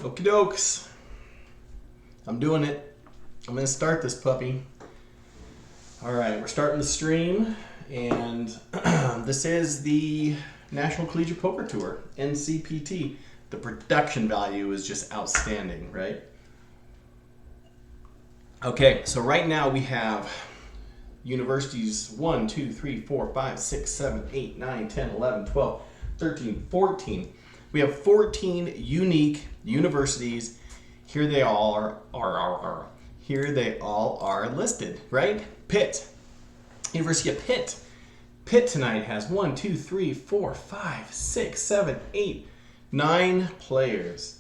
Okie dokes. I'm doing it. I'm going to start this puppy. All right, we're starting the stream, and this is the National Collegiate Poker Tour, NCPT. The production value is just outstanding, right? Okay, so right now we have universities 1, 2, 3, 4, 5, 6, 7, 8, 9, 10, 11, 12, 13, 14. We have 14 unique universities. Here they all are. Here they all are listed, right? Pitt, University of Pitt. Pitt tonight has 1, 2, 3, 4, 5, 6, 7, 8, 9 players.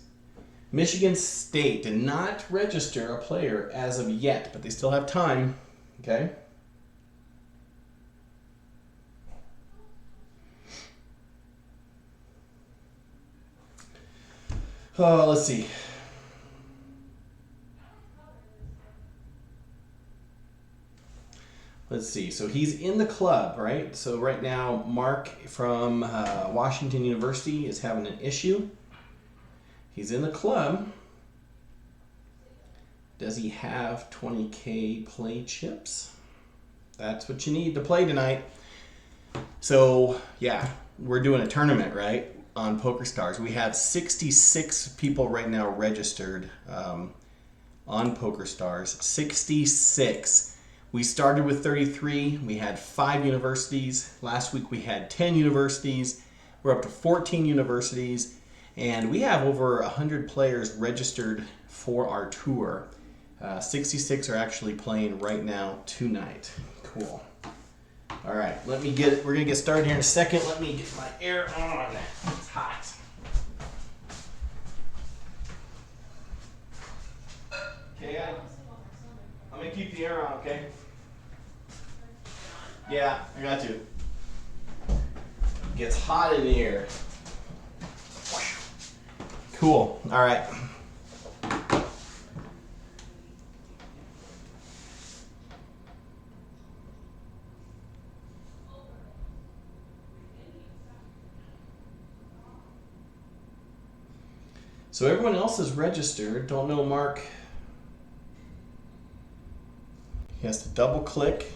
Michigan State did not register a player as of yet, but they still have time, okay? Let's see. Let's see. So he's in the club, right? So right now, Mark from Washington University is having an issue. He's in the club. Does he have 20K play chips? That's what you need to play tonight. So, yeah, we're doing a tournament, right? On PokerStars. We have 66 people right now registered on PokerStars. 66. We started with 33. We had 5 universities. Last week we had 10 universities. We're up to 14 universities. And we have over 100 players registered for our tour. 66 are actually playing right now tonight. Cool. All right, we're gonna get started here in a second. Let me get my air on. It's hot. Okay, I'm gonna keep the air on, okay? Yeah, I got to. It gets hot in here. Cool, all right. So everyone else is registered. Don't know Mark. He has to double click.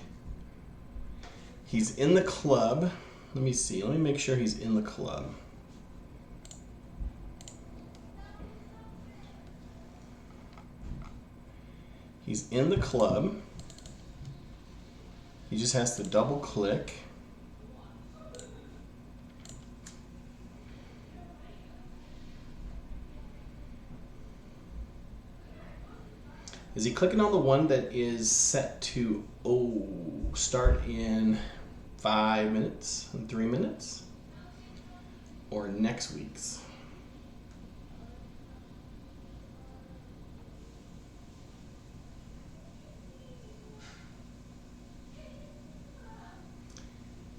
He's in the club. Let me see. Let me make sure he's in the club. He's in the club. He just has to double click. Is he clicking on the one that is set to start in 5 minutes and 3 minutes? Or next week's?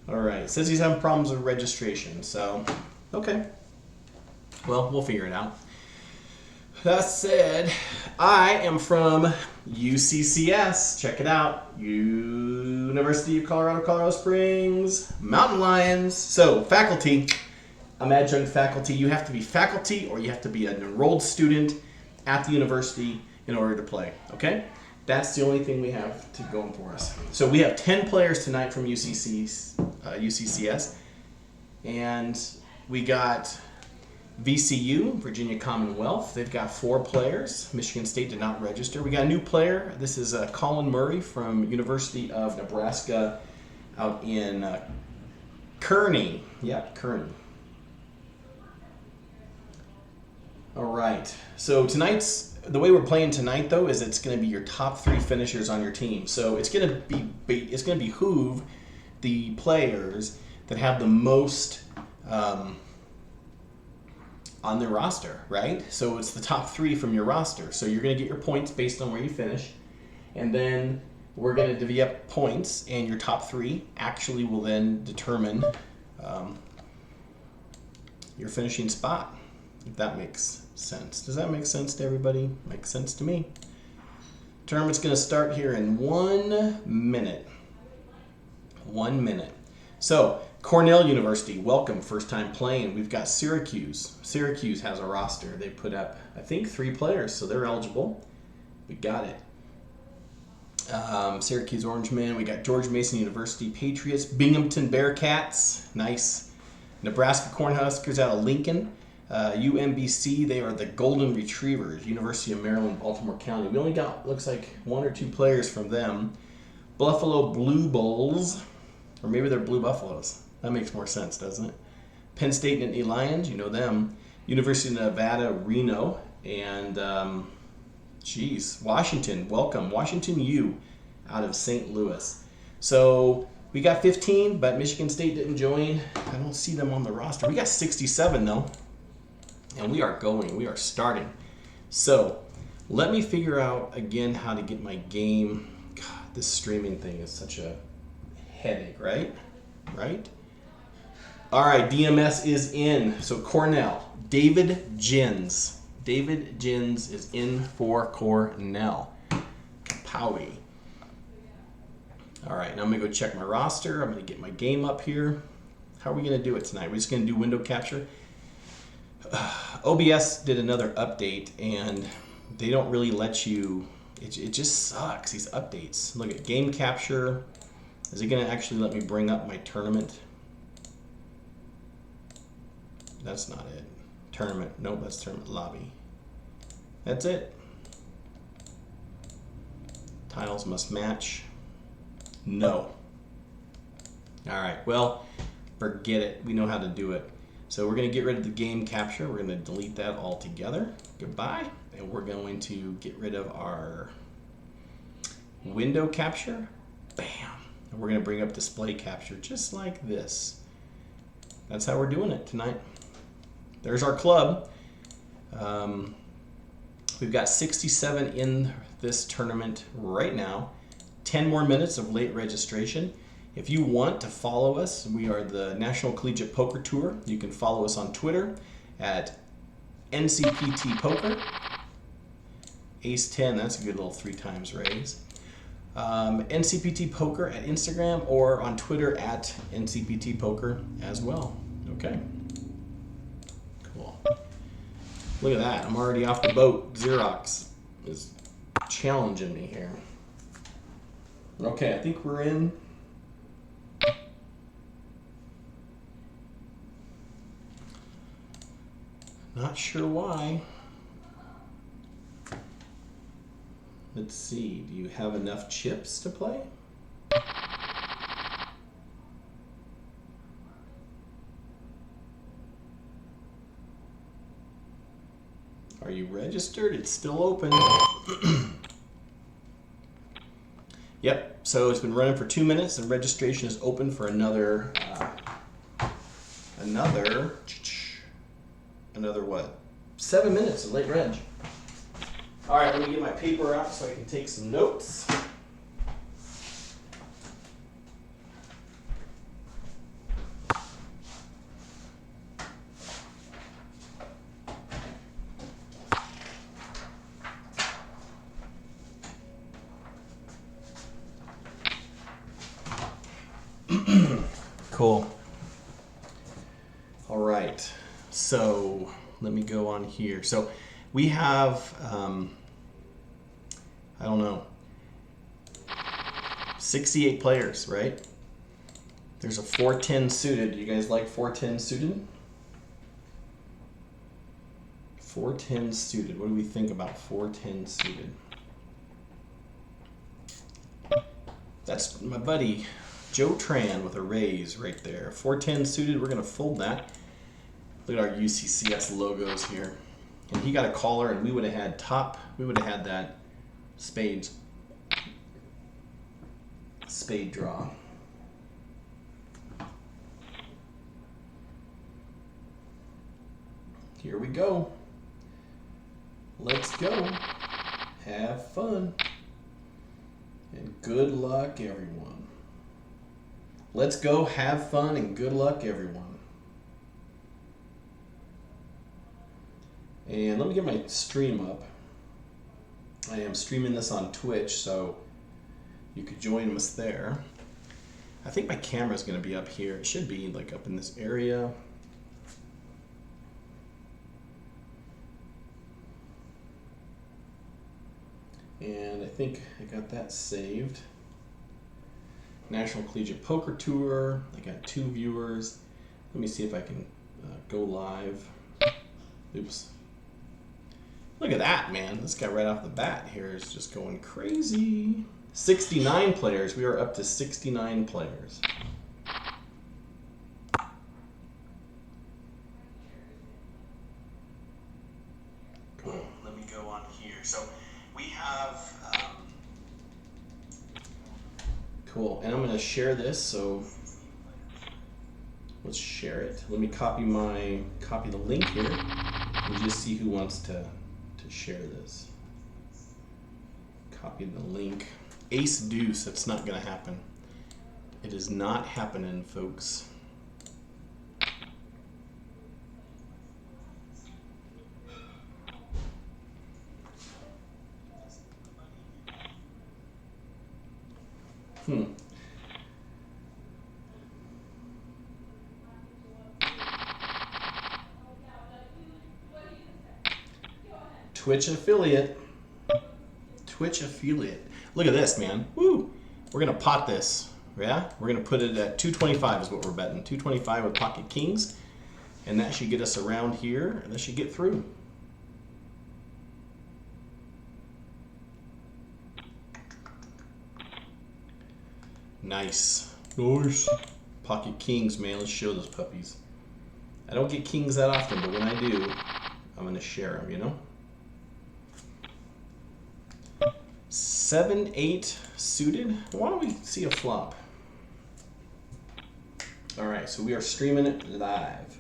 All right, says he's having problems with registration, so okay. Well, we'll figure it out. That said, I am from UCCS. Check it out. University of Colorado Springs, Mountain Lions. So, faculty, I'm adjunct faculty. You have to be faculty or you have to be an enrolled student at the university in order to play, okay? That's the only thing we have to go for us. So we have 10 players tonight from UCCS. And we got VCU, Virginia Commonwealth. They've got 4 players. Michigan State did not register. We got a new player. This is Colin Murray from University of Nebraska out in Kearney. Yep, Kearney. All right. So the way we're playing tonight, though, is it's going to be your top 3 finishers on your team. So it's going to behoove the players that have the most on their roster, right? So it's the top 3 from your roster. So you're going to get your points based on where you finish. And then we're going to divvy up points, and your top 3 actually will then determine your finishing spot, if that makes sense. Does that make sense to everybody? Makes sense to me. Tournament's going to start here in 1 minute. 1 minute. So Cornell University, welcome, first time playing. We've got Syracuse. Syracuse has a roster. They put up, I think, 3 players, so they're eligible. We got it. Syracuse Orangemen. We got George Mason University Patriots. Binghamton Bearcats. Nice. Nebraska Cornhuskers out of Lincoln. UMBC, they are the Golden Retrievers. University of Maryland, Baltimore County. We only got, looks like, 1 or 2 players from them. Buffalo Blue Bulls. Or maybe they're Blue Buffaloes. That makes more sense, doesn't it? Penn State Nittany Lions, you know them. University of Nevada, Reno. And, Washington, welcome. Washington U out of St. Louis. So we got 15, but Michigan State didn't join. I don't see them on the roster. We got 67, though. And we are going. We are starting. So let me figure out, again, how to get my game. God, this streaming thing is such a headache, right? Right? All right, DMS is in. So Cornell, David Jins. David Jins is in for Cornell. Powie. All right, now I'm going to go check my roster. I'm going to get my game up here. How are we going to do it tonight? We're just going to do window capture. OBS did another update, and they don't really let you... It just sucks, these updates. Look at game capture. Is it going to actually let me bring up my tournament? That's not it. Tournament. Nope, that's tournament lobby. That's it. Tiles must match. No. All right, well, forget it. We know how to do it. So we're going to get rid of the game capture. We're going to delete that altogether. Goodbye. And we're going to get rid of our window capture. Bam. And we're going to bring up display capture just like this. That's how we're doing it tonight. There's our club. We've got 67 in this tournament right now. 10 more minutes of late registration. If you want to follow us, we are the National Collegiate Poker Tour. You can follow us on Twitter at NCPT Poker. Ace 10, that's a good little 3 times raise. NCPT Poker at Instagram or on Twitter at NCPT Poker as well. Okay. Cool. Look at that. I'm already off the boat. Xerox is challenging me here. Okay, I think we're in. Not sure why. Let's see. Do you have enough chips to play? Are you registered? It's still open. Yep. So it's been running for 2 minutes, and registration is open for another what? 7 minutes of late reg. All right, let me get my paper out so I can take some notes. Cool. All right. So let me go on here. So we have, I don't know, 68 players, right? There's a 410 suited. Do you guys like 410 suited? 410 suited. What do we think about 410 suited? That's my buddy Joe Tran with a raise right there. 410 suited. We're going to fold that. Look at our UCCS logos here. And he got a caller, and we would have had that spade draw. Here we go. Let's go. Have fun. And good luck, everyone. Let's go, have fun, and good luck, everyone. And let me get my stream up. I am streaming this on Twitch, so you could join us there. I think my camera's going to be up here. It should be like up in this area. And I think I got that saved. National Collegiate Poker Tour. I got 2 viewers. Let me see if I can go live. Oops. Look at that, man. This guy right off the bat here is just going crazy. 69 players. We are up to 69 players. Cool. Let me go on here. So we have... cool. And I'm going to share this, so let's share it. Let me copy the link here and just see who wants to share this. Copy the link. Ace deuce, that's not going to happen. It is not happening, folks. Twitch affiliate. Twitch affiliate. Look at this, man. Woo! We're going to pot this. Yeah? We're going to put it at 225 is what we're betting. 225 with pocket kings. And that should get us around here. And that should get through. Nice. Nice. Pocket kings, man. Let's show those puppies. I don't get kings that often, but when I do, I'm going to share them, you know? 7-8 suited. Why don't we see a flop? All right, so we are streaming it live.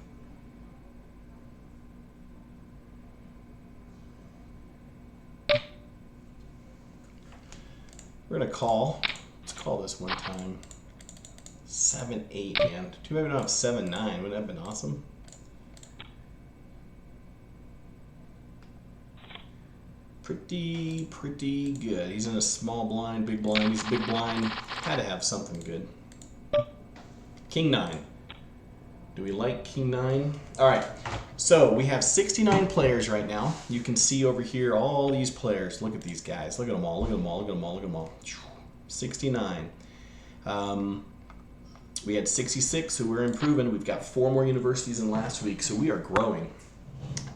We're gonna call. Let's call this one time. 7-8, man. Too bad we don't have 7-9. Wouldn't that have been awesome? Pretty good. He's in a small blind, big blind. He's a big blind. Had to have something good. King 9. Do we like King 9? All right. So we have 69 players right now. You can see over here all these players. Look at these guys. Look at them all. Look at them all. Look at them all. Look at them all. 69. We had 66, so we're improving. We've got 4 more universities than last week, so we are growing.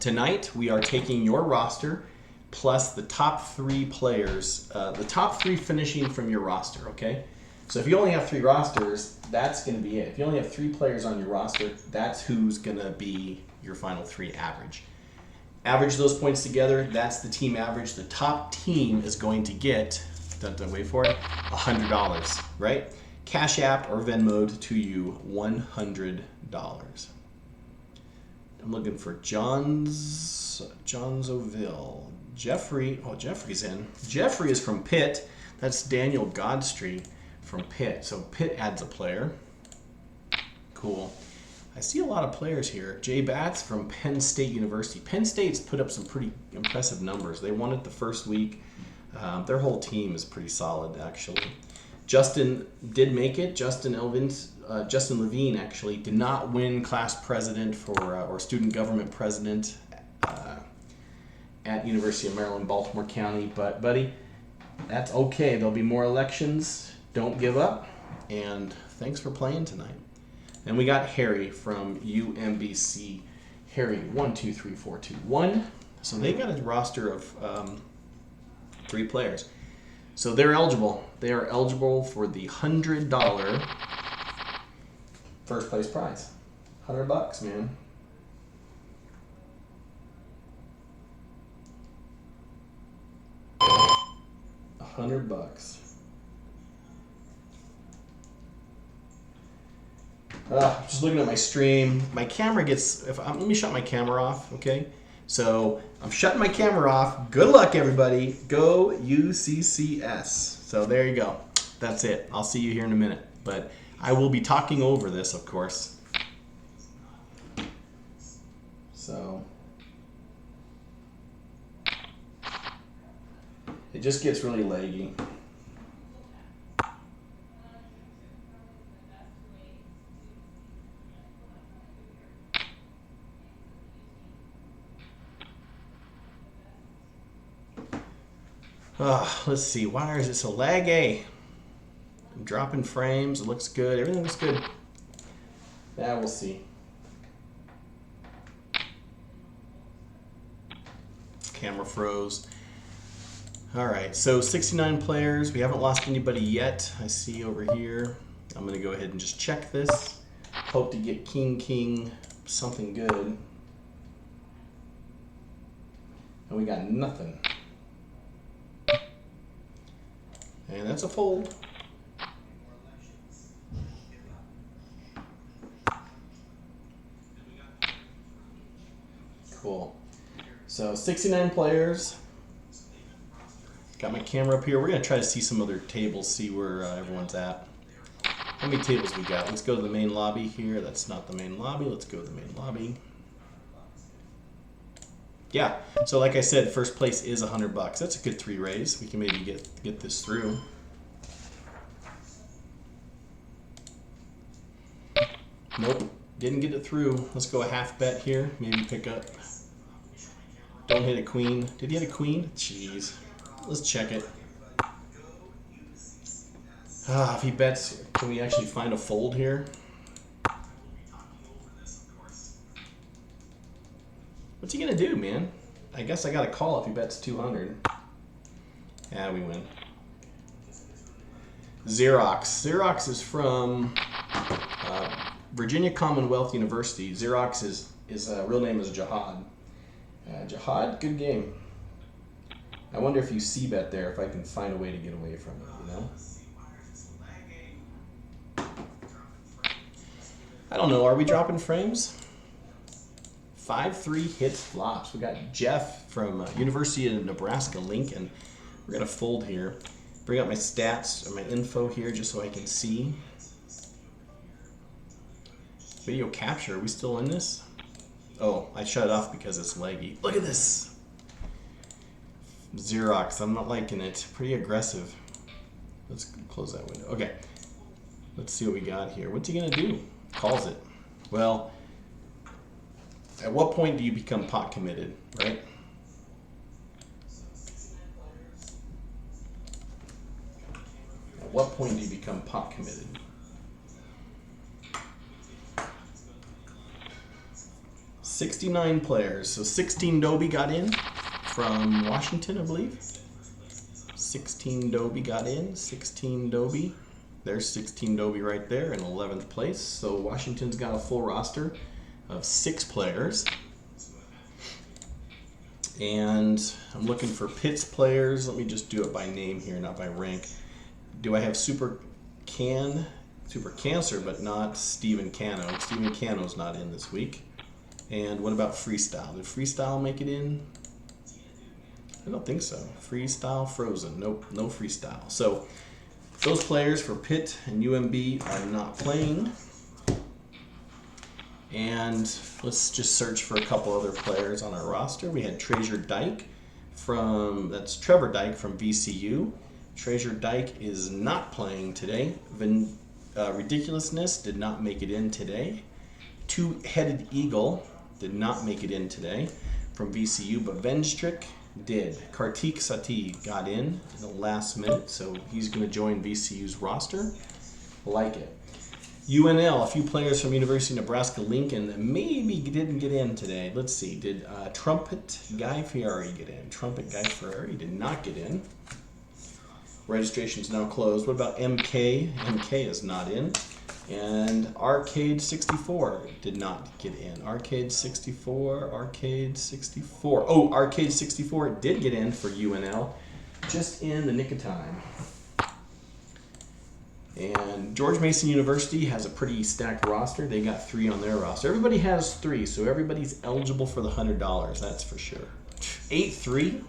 Tonight, we are taking your roster plus the top 3 players, the top 3 finishing from your roster, okay? So if you only have 3 rosters, that's going to be it. If you only have 3 players on your roster, that's who's going to be your final 3 average. Average those points together, that's the team average. The top team is going to get, wait for it, $100, right? Cash App or Venmo'd to you $100. I'm looking for Johnsonville. Jeffrey, oh, Jeffrey's in. Jeffrey is from Pitt. That's Daniel Godstreet from Pitt. So Pitt adds a player. Cool. I see a lot of players here. Jay Batts from Penn State University. Penn State's put up some pretty impressive numbers. They won it the first week. Their whole team is pretty solid, actually. Justin did make it. Justin Levine actually did not win class president for or student government president at University of Maryland, Baltimore County. But buddy, that's okay. There'll be more elections. Don't give up. And thanks for playing tonight. And we got Harry from UMBC. Harry 123421. So they got a roster of 3 players. So they're eligible. They are eligible for the $100 first place prize. $100, man. $100. Just looking at my stream. My camera gets. Let me shut my camera off, okay? So I'm shutting my camera off. Good luck, everybody. Go UCCS. So there you go. That's it. I'll see you here in a minute. But I will be talking over this, of course. So it just gets really laggy. Let's see. Why is it so laggy? I'm dropping frames. It looks good. Everything looks good. Yeah, we'll see. Camera froze. All right, so 69 players. We haven't lost anybody yet. I see over here. I'm going to go ahead and just check this. Hope to get king, something good. And we got nothing. And that's a fold. Cool. So 69 players. Got my camera up here. We're going to try to see some other tables, see where everyone's at. How many tables we got? Let's go to the main lobby here. That's not the main lobby. Let's go to the main lobby. Yeah, so like I said, first place is $100. That's a good 3 raise. We can maybe get this through. Nope, didn't get it through. Let's go a half bet here. Maybe pick up. Don't hit a queen. Did he hit a queen? Jeez. Let's check it. If he bets, can we actually find a fold here? What's he gonna do, man? I guess I got a call if he bets 200. Yeah, we win. Xerox. Xerox is from Virginia Commonwealth University. Xerox his real name is Jihad. Jihad, good game. I wonder if you c-bet there, if I can find a way to get away from it, you know? I don't know, are we dropping frames? 5-3 hits flops. We got Jeff from University of Nebraska, Lincoln. We're gonna fold here. Bring up my stats or my info here just so I can see. Video capture, are we still in this? Oh, I shut it off because it's laggy. Look at this! Xerox, I'm not liking it. Pretty aggressive. Let's close that window. Okay, let's see what we got here. What's he gonna do? Calls it. Well, at what point do you become pot committed, right? At what point do you become pot committed? $69 players. So 16 Dobie got in from Washington, I believe. 16 Dobie got in. 16 Dobie. There's 16 Dobie right there in 11th place. So Washington's got a full roster of 6 players. And I'm looking for Pitt's players. Let me just do it by name here, not by rank. Do I have Super Cancer, but not Steven Cano? Steven Cano's not in this week. And what about Freestyle? Did Freestyle make it in? I don't think so. Freestyle frozen. Nope, no Freestyle. So those players for Pitt and UMB are not playing. And let's just search for a couple other players on our roster. We had Treasure Dyke that's Trevor Dyke from VCU. Treasure Dyke is not playing today. Ridiculousness did not make it in today. Two-Headed Eagle did not make it in today from VCU, but Venstrick did. Kartik Sati got in the last minute, so he's going to join VCU's roster. Like it. UNL, a few players from University of Nebraska, Lincoln that maybe didn't get in today. Let's see, did Trumpet Guy Ferrari get in? Trumpet Guy Ferrari did not get in. Registration is now closed. What about MK? MK is not in. And Arcade 64 did not get in. Arcade 64. Oh, Arcade 64 did get in for UNL, just in the nick of time. And George Mason University has a pretty stacked roster. They got 3 on their roster. Everybody has 3, so everybody's eligible for the $100, that's for sure. 8-3?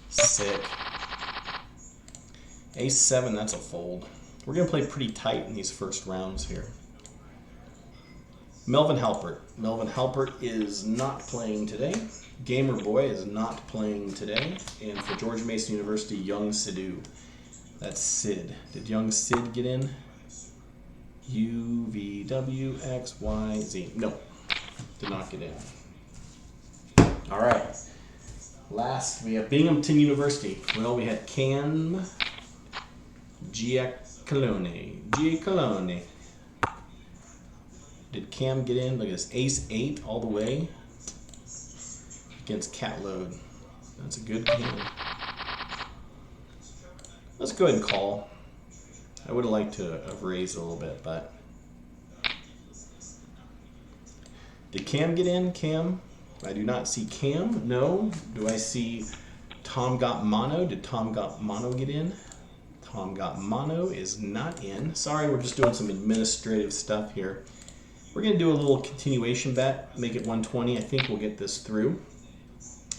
Sick. Ace-7, that's a fold. We're going to play pretty tight in these first rounds here. Melvin Halpert. Melvin Halpert is not playing today. Gamer Boy is not playing today. And for George Mason University, Young Sidhu. That's Sid. Did Young Sid get in? U, V, W, X, Y, Z. No. Did not get in. All right. Last, we have Binghamton University. Well, we had Cam Giacalone. Did Cam get in? Look at this, ace 8 all the way against Catload. That's a good game. Let's go ahead and call. I would have liked to have raised a little bit, but did Cam get in? Cam? I do not see Cam. No. Do I see Tom got mono? Did Tom got mono get in? Tom got mono is not in. Sorry, we're just doing some administrative stuff here. We're going to do a little continuation bet, make it 120. I think we'll get this through.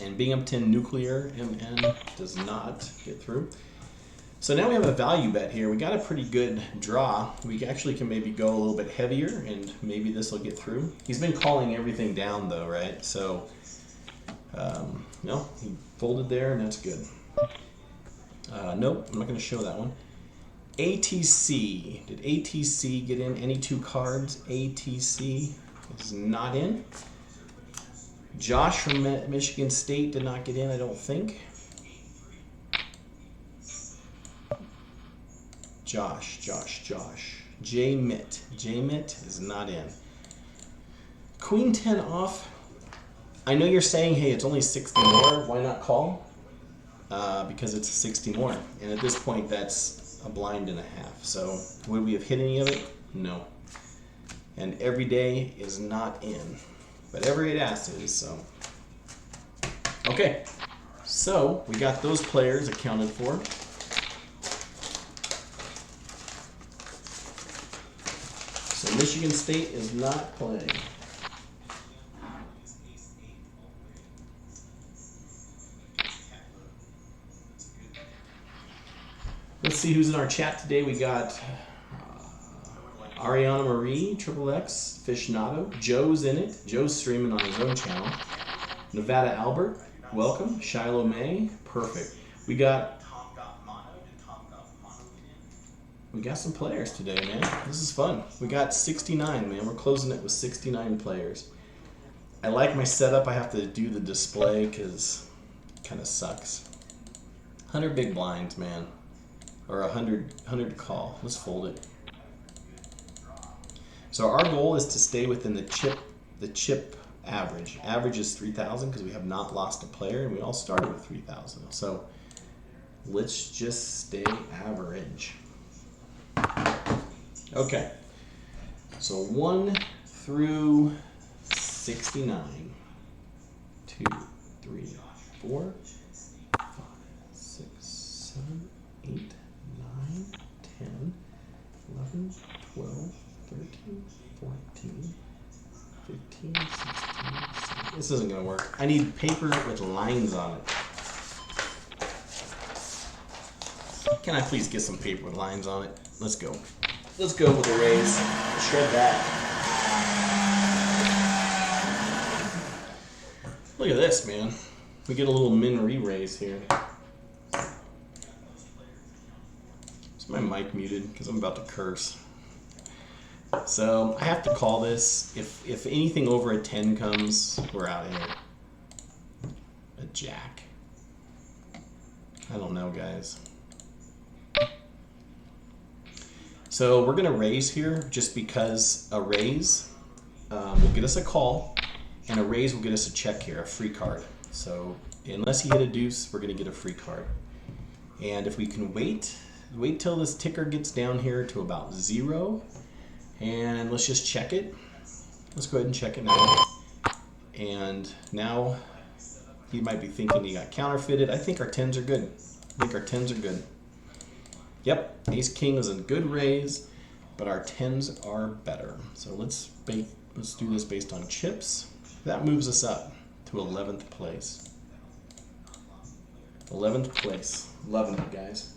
And Binghamton Nuclear MN does not get through. So now we have a value bet here. We got a pretty good draw. We actually can maybe go a little bit heavier and maybe this will get through. He's been calling everything down though, right? So, no, he folded there and that's good. Nope, I'm not going to show that one. ATC. Did ATC get in any 2 cards? ATC is not in. Josh from Michigan State did not get in, I don't think. Josh. J Mitt is not in. Queen 10 off. I know you're saying, hey, it's only 60 more. Why not call? Because it's 60 more. And at this point, that's a blind and a half. So would we have hit any of it? No. And every day is not in. But every ass is, so. Okay. So we got those players accounted for. So Michigan State is not playing. Let's see who's in our chat today. We got Ariana Marie, XXX, Fishnado. Joe's in it. Joe's streaming on his own channel. Nevada Albert, welcome. Shiloh May, perfect. We got some players today, man. This is fun. We got 69, man. We're closing it with 69 players. I like my setup. I have to do the display because it kind of sucks. 100 big blinds, man. Or 100 call. Let's fold it. So our goal is to stay within the chip average. Average is 3,000 because we have not lost a player and we all started with 3,000. So let's just stay average. Okay. So 1 through 69. 2, 3, 4, 5, 6, 7, 8, 9, 10, 11, 12, 13, 14, 15, 16, 17. This isn't going to work. I need paper with lines on it. Can I please get some paper with lines on it? Let's go. Let's go with the raise. Shred that. Look at this, man. We get a little min re-raise here. Is my mic muted? Because I'm about to curse. So I have to call this. If anything over a 10 comes, we're out of here. A jack. I don't know, guys. So we're going to raise here just because a raise will get us a call and a raise will get us a check here, a free card. So unless he hit a deuce, we're going to get a free card. And if we can wait till this ticker gets down here to about 0 and let's just check it. Let's go ahead and check it now. And now he might be thinking he got counterfeited. I think our 10s are good. I think our 10s are good. Yep, Ace King is a good raise, but our 10s are better. So let's do this based on chips. That moves us up to 11th place. 11th place. Loving it, guys.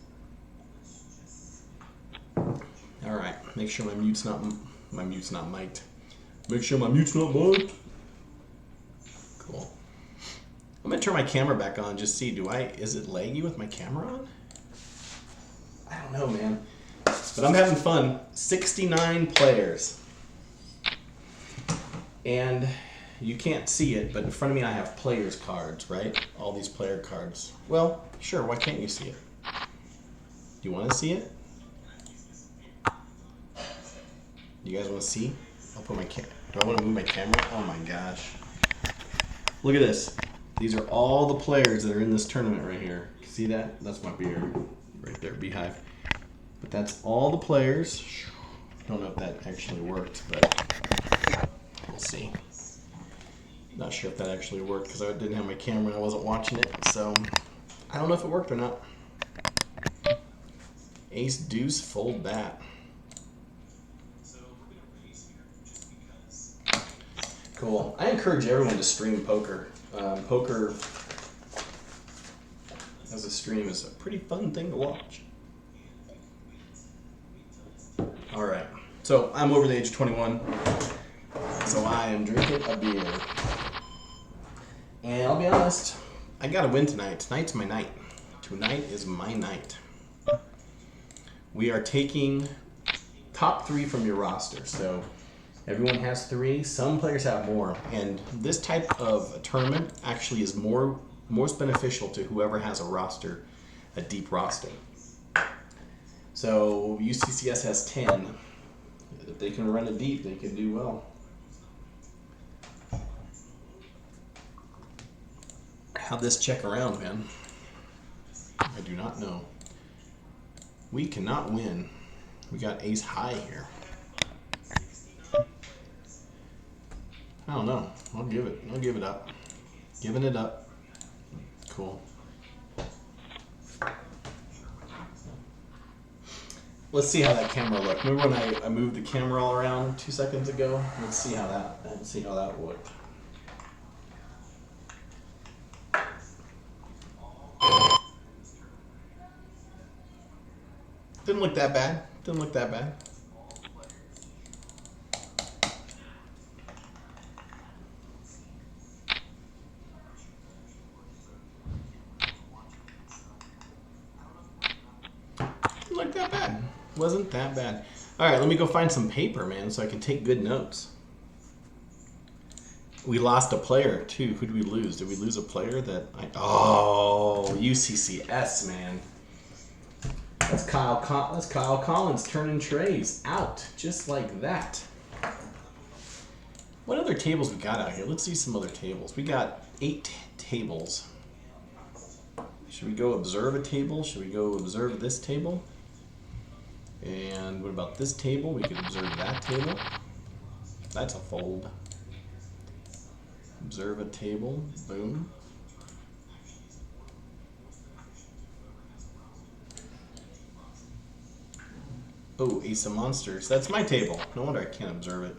All right, make sure my mute's not mic'd. Make sure my mute's not mic'd. Cool. I'm gonna turn my camera back on. Just see, is it laggy with my camera on? I don't know, man. But I'm having fun. 69 players. And you can't see it, but in front of me I have players cards, right? All these player cards. Well, sure, why can't you see it? Do you want to see it? You guys want to see? I'll put my do I want to move my camera? Oh my gosh. Look at this. These are all the players that are in this tournament right here. See that? That's my beard right there, beehive. But that's all the players. I don't know if that actually worked, but we'll see. Not sure if that actually worked because I didn't have my camera and I wasn't watching it. So I don't know if it worked or not. Ace, deuce, fold that. Cool. I encourage everyone to stream poker. Poker as a stream is a pretty fun thing to watch. All right. So I'm over the age of 21. So I am drinking a beer. And I'll be honest, I gotta win tonight. Tonight's my night. Tonight is my night. We are taking top 3 from your roster. So everyone has 3. Some players have more. And this type of a tournament actually is most beneficial to whoever has a roster, a deep roster. So UCCS has 10. If they can run it deep, they can do well. How'd this check around, man? I do not know. We cannot win. We got ace high here. I don't know. I'll give it up. Giving it up. Cool. Let's see how that camera looked. Remember when I moved the camera all around 2 seconds ago? Let's see how that looked. Didn't look that bad. Didn't look that bad. Didn't look that bad. Wasn't that bad. All right, let me go find some paper, man, so I can take good notes. We lost a player, too. Who did we lose? Did we lose a player that Oh, UCCS, man. That's Kyle Collins turning trays out, just like that. What other tables we got out here? Let's see some other tables. We got 8 tables. Should we go observe a table? Should we go observe this table? And what about this table? We could observe that table. That's a fold. Observe a table. Boom. Oh, Ace of Monsters. That's my table. No wonder I can't observe it.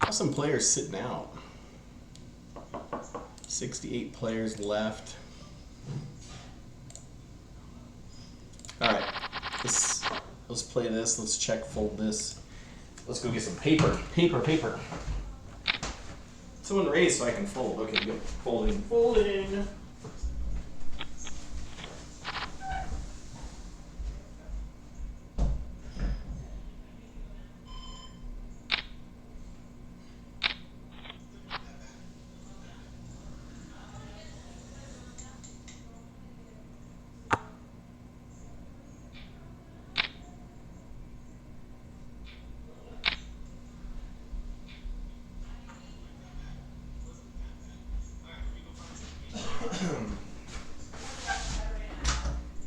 Have some players sitting out. 68 players left. All right, let's play this. Let's check fold this. Let's go get some paper. Paper. Someone raise so I can fold. Okay, good. Folding.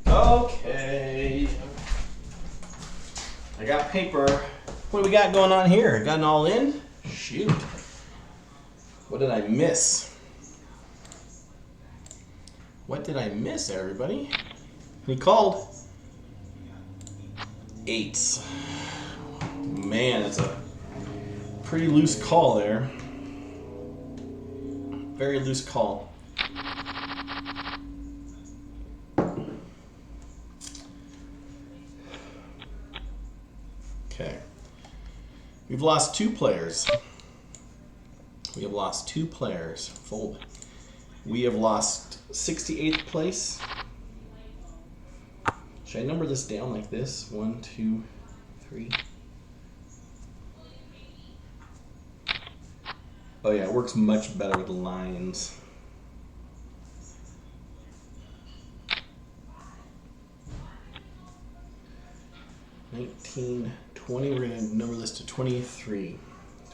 Okay. I got paper. What do we got going on here? Got an all in? Shoot. What did I miss? What did I miss, everybody? He called. 8s. Man, it's a pretty loose call there. Very loose call. Okay. We've lost 2 players. We have lost 2 players. Fold. We have lost 68th place Should I number this down like this? 1, 2, 3. Oh yeah, it works much better with lines. $19, $20, we're going to number this to 23,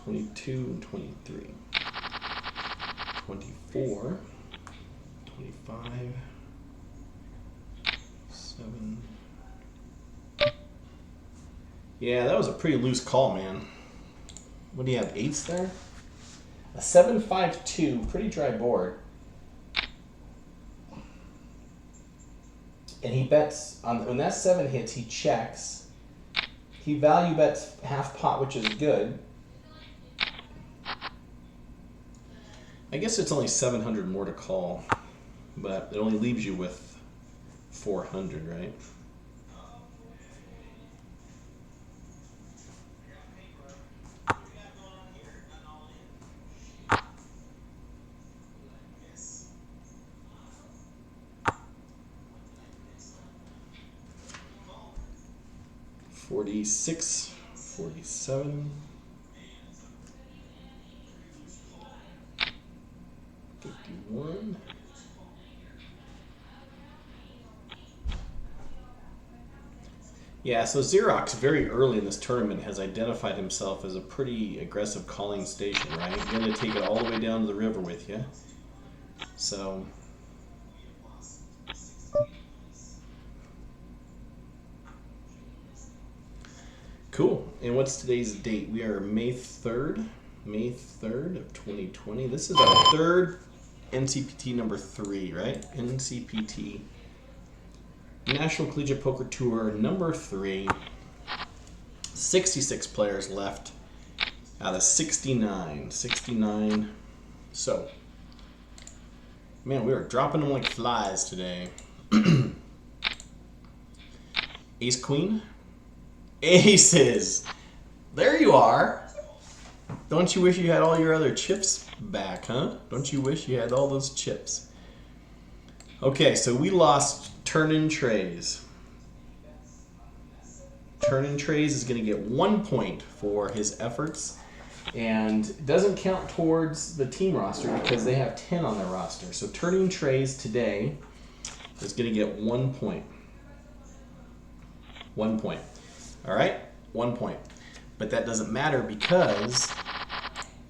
22, and 23, 24, 25, 7. Yeah, that was a pretty loose call, man. What do you have, 8s there? A 7, 5, 2, pretty dry board. And he bets, when that 7 hits, he checks. He value bets half pot, which is good. I guess it's only 700 more to call, but it only leaves you with 400, right? $46, $47, $51. Yeah, so Xerox very early in this tournament has identified himself as a pretty aggressive calling station, right? You're going to take it all the way down to the river with you. So cool. And what's today's date? We are May 3rd of 2020. This is our third NCPT number 3, right? NCPT, National Collegiate Poker Tour number 3. 66 players left out of 69. So, man, we are dropping them like flies today. Ace, Queen. Aces! There you are! Don't you wish you had all your other chips back, huh? Don't you wish you had all those chips? Okay, so we lost turn-in trays. Turn-in trays is going to get 1 point for his efforts, and it doesn't count towards the team roster because they have 10 on their roster. So turn-in trays today is going to get 1 point. 1 point. All right, 1 point. But that doesn't matter because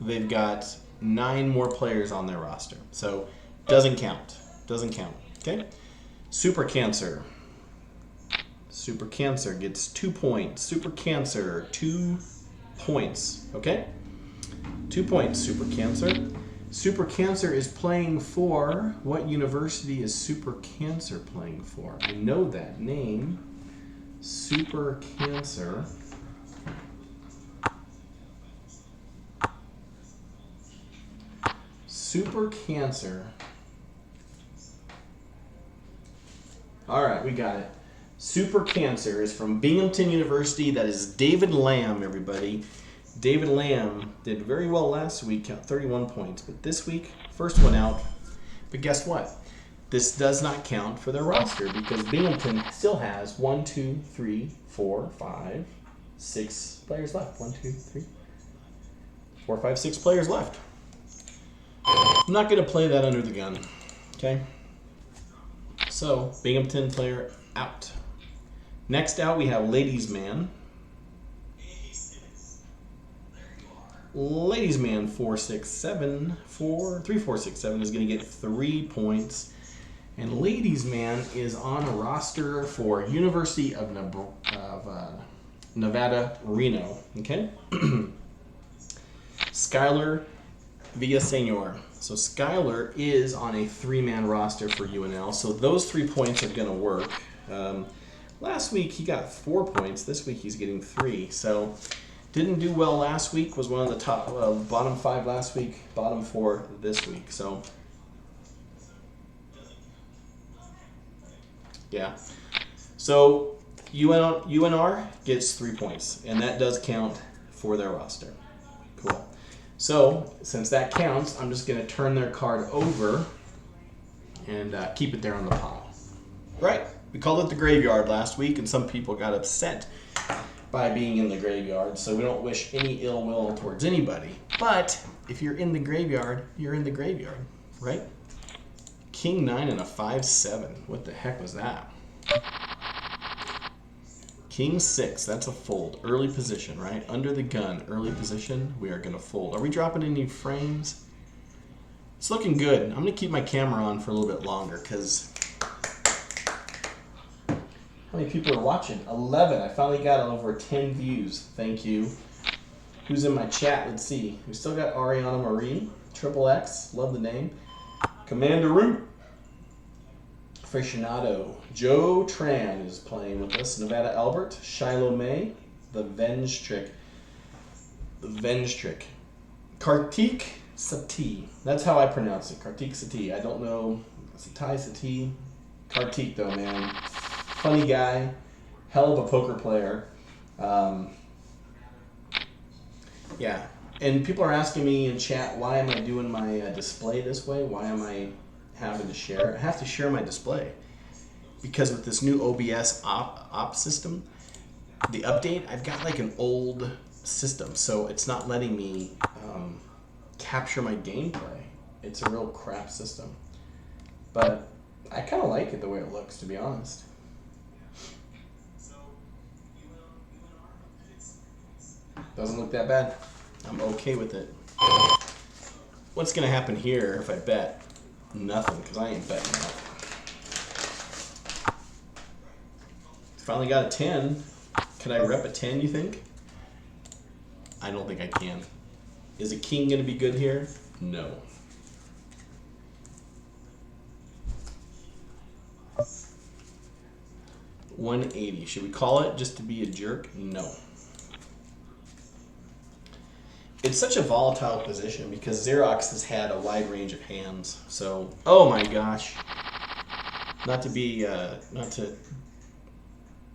they've got 9 more players on their roster. So doesn't count. Doesn't count. Okay? Super Cancer. Super Cancer gets 2 points. Super Cancer, 2 points. Okay? 2 points, Super Cancer. Super Cancer is playing for, what university is Super Cancer playing for? I know that name. Super Cancer. Super Cancer. All right, we got it. Super Cancer is from Binghamton University. That is David Lamb, everybody. David Lamb did very well last week, 31 points. But this week, first one out. But guess what? This does not count for their roster because Binghamton still has 1, 2, 3, 4, 5, 6 players left. 1, 2, 3, 4, 5, 6 players left. I'm not going to play that under the gun. Okay? So, Binghamton player out. Next out, we have Ladies Man. Ladies Man 467 3467 is going to get 3 points. And Ladies Man is on a roster for University of Nevada, Reno. Okay? Skylar Villaseñor. So Skylar is on a 3-man roster for UNL. So those 3 points are going to work. Last week he got 4 points. This week he's getting 3. So didn't do well last week. Was one of the top bottom 5 last week. Bottom 4 this week. So yeah. So UNR gets 3 points, and that does count for their roster. Cool. So since that counts, I'm just going to turn their card over and keep it there on the pile. Right. We called it the graveyard last week, and some people got upset by being in the graveyard, so we don't wish any ill will towards anybody. But if you're in the graveyard, you're in the graveyard, right? King 9 and a 5-7. What the heck was that? King 6, that's a fold. Early position, right? Under the gun, early position, we are going to fold. Are we dropping any frames? It's looking good. I'm going to keep my camera on for a little bit longer because how many people are watching? 11. I finally got over 10 views. Thank you. Who's in my chat? Let's see. We still got Ariana Marie, Triple X, love the name. Commander Root. Aficionado. Joe Tran is playing with us. Nevada Albert. Shiloh May. The Venge Trick. The Venge Trick. Kartik Sati. That's how I pronounce it. Kartik Sati. I don't know. Satai Sati. Kartik though, man. Funny guy. Hell of a poker player. Yeah. And people are asking me in chat, why am I doing my display this way? Why am I having to share? I have to share my display because with this new OBS op system, the update, I've got like an old system, so it's not letting me capture my gameplay. It's a real crap system. But I kind of like it the way it looks, to be honest. Doesn't look that bad. I'm okay with it. What's going to happen here if I bet? Nothing, because I ain't betting that. Finally got a 10. Can I rep a 10, you think? I don't think I can. Is a king going to be good here? No. $180. Should we call it just to be a jerk? No. It's such a volatile position because Xerox has had a wide range of hands. So, oh my gosh. Not to be, not to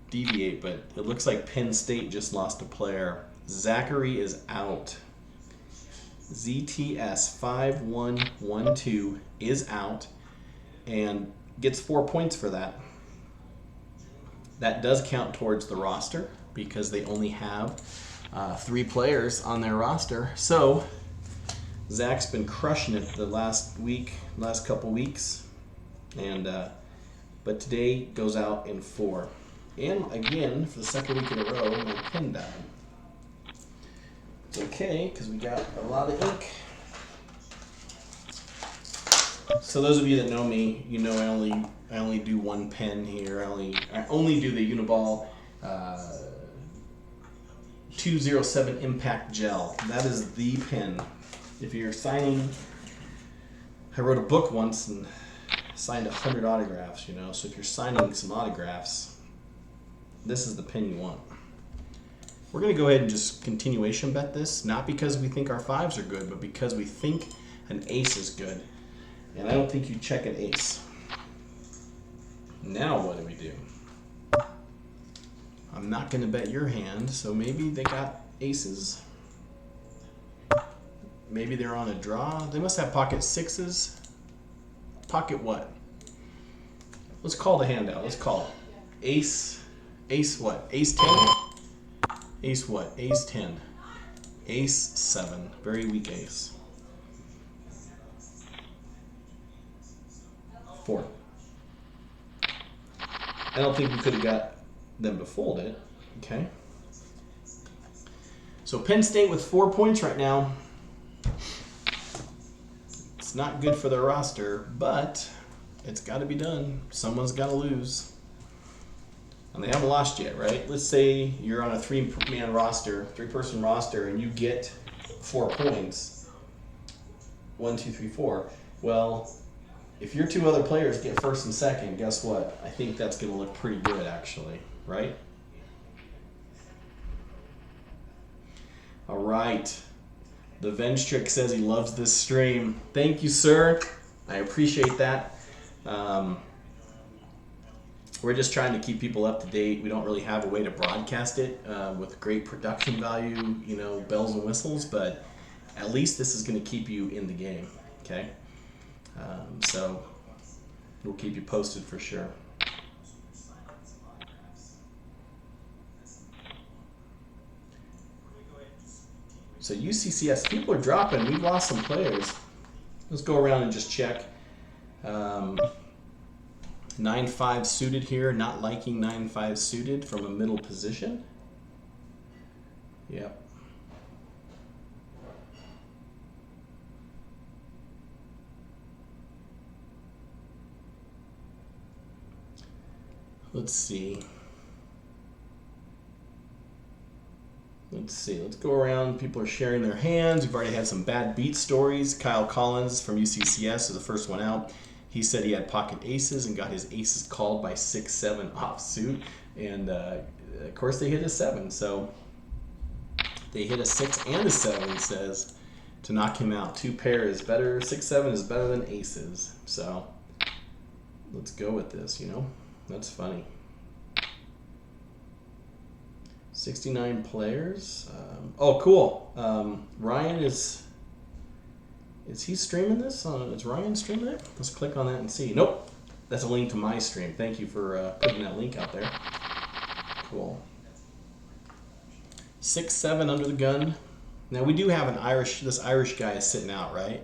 deviate, but it looks like Penn State just lost a player. Zachary is out. ZTS 5112 is out and gets 4 points for that. That does count towards the roster because they only have 3 players on their roster. So Zach's been crushing it the last couple weeks, and but today goes out in 4. And again, for the second week in a row, my pen died. It's okay because we got a lot of ink. So those of you that know me, you know I only do one pen here. I only do the Uniball 207 Impact Gel. That is the pen. If you're signing, I wrote a book once and signed 100 autographs, you know. So if you're signing some autographs, this is the pen you want. We're going to go ahead and just continuation bet this, not because we think our 5s are good, but because we think an ace is good. And I don't think you check an ace. Now what do we do? I'm not going to bet your hand, so maybe they got aces. Maybe they're on a draw. They must have pocket 6s. Pocket what? Let's call the hand out. Let's call it. Ace what? Ace 10? Ace what? Ace 10. Ace 7. Very weak ace. 4. I don't think we could have got them to fold it. Okay. So Penn State with 4 points right now. It's not good for their roster, but it's got to be done. Someone's got to lose. And they haven't lost yet, right? Let's say you're on a 3-man roster, 3-person roster, and you get 4 points. 1, 2, 3, 4. Well, if your 2 other players get first and second, guess what? I think that's going to look pretty good, actually, right? All right. The Venge Trick says he loves this stream. Thank you, sir. I appreciate that. We're just trying to keep people up to date. We don't really have a way to broadcast it with great production value, you know, bells and whistles, but at least this is going to keep you in the game, okay? So we'll keep you posted for sure. So UCCS, people are dropping. We've lost some players. Let's go around and just check. 9-5 suited here. Not liking 9-5 suited from a middle position. Yep. Let's see. Let's go around. People are sharing their hands. We've already had some bad beat stories. Kyle Collins from UCCS is the first one out. He said he had pocket aces and got his aces called by 6-7 offsuit. And of course they hit a 7. So they hit a 6 and a 7, he says, to knock him out. 2 pair is better. 6-7 is better than aces. So let's go with this, you know. That's funny. 69 players. Oh, cool. Ryan is he streaming this? Is Ryan streaming it? Let's click on that and see. Nope. That's a link to my stream. Thank you for putting that link out there. Cool. 6-7 under the gun. Now we do have this Irish guy is sitting out, right?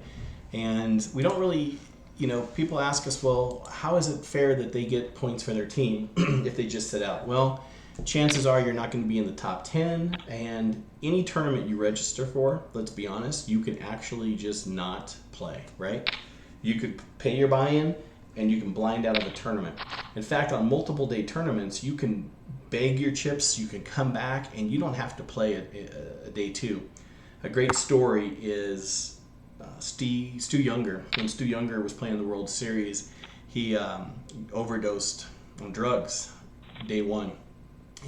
And we don't really, you know, people ask us, well, how is it fair that they get points for their team if they just sit out? Well, chances are you're not going to be in the top 10, and any tournament you register for, let's be honest, you can actually just not play, right? You could pay your buy-in and you can blind out of a tournament. In fact, on multiple day tournaments, you can beg your chips, you can come back, and you don't have to play a day 2. A great story is Stu Younger. When Stu Younger was playing the World Series, he overdosed on drugs day 1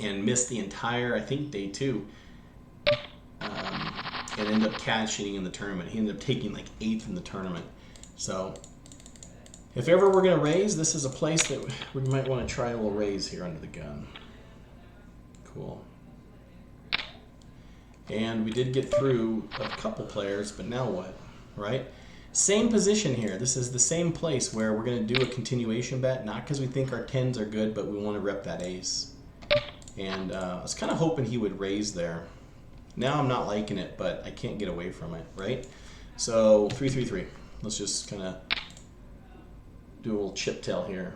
and missed the entire, I think, day 2, and ended up cashing in the tournament. He ended up taking like 8th in the tournament. So if ever we're going to raise, this is a place that we might want to try a little raise here under the gun. Cool. And we did get through a couple players, but now what, right? Same position here. This is the same place where we're going to do a continuation bet, not because we think our 10s are good, but we want to rep that ace. And I was kind of hoping he would raise there. Now I'm not liking it, but I can't get away from it, right? So 3-3-3. Let's just kind of do a little chip tail here.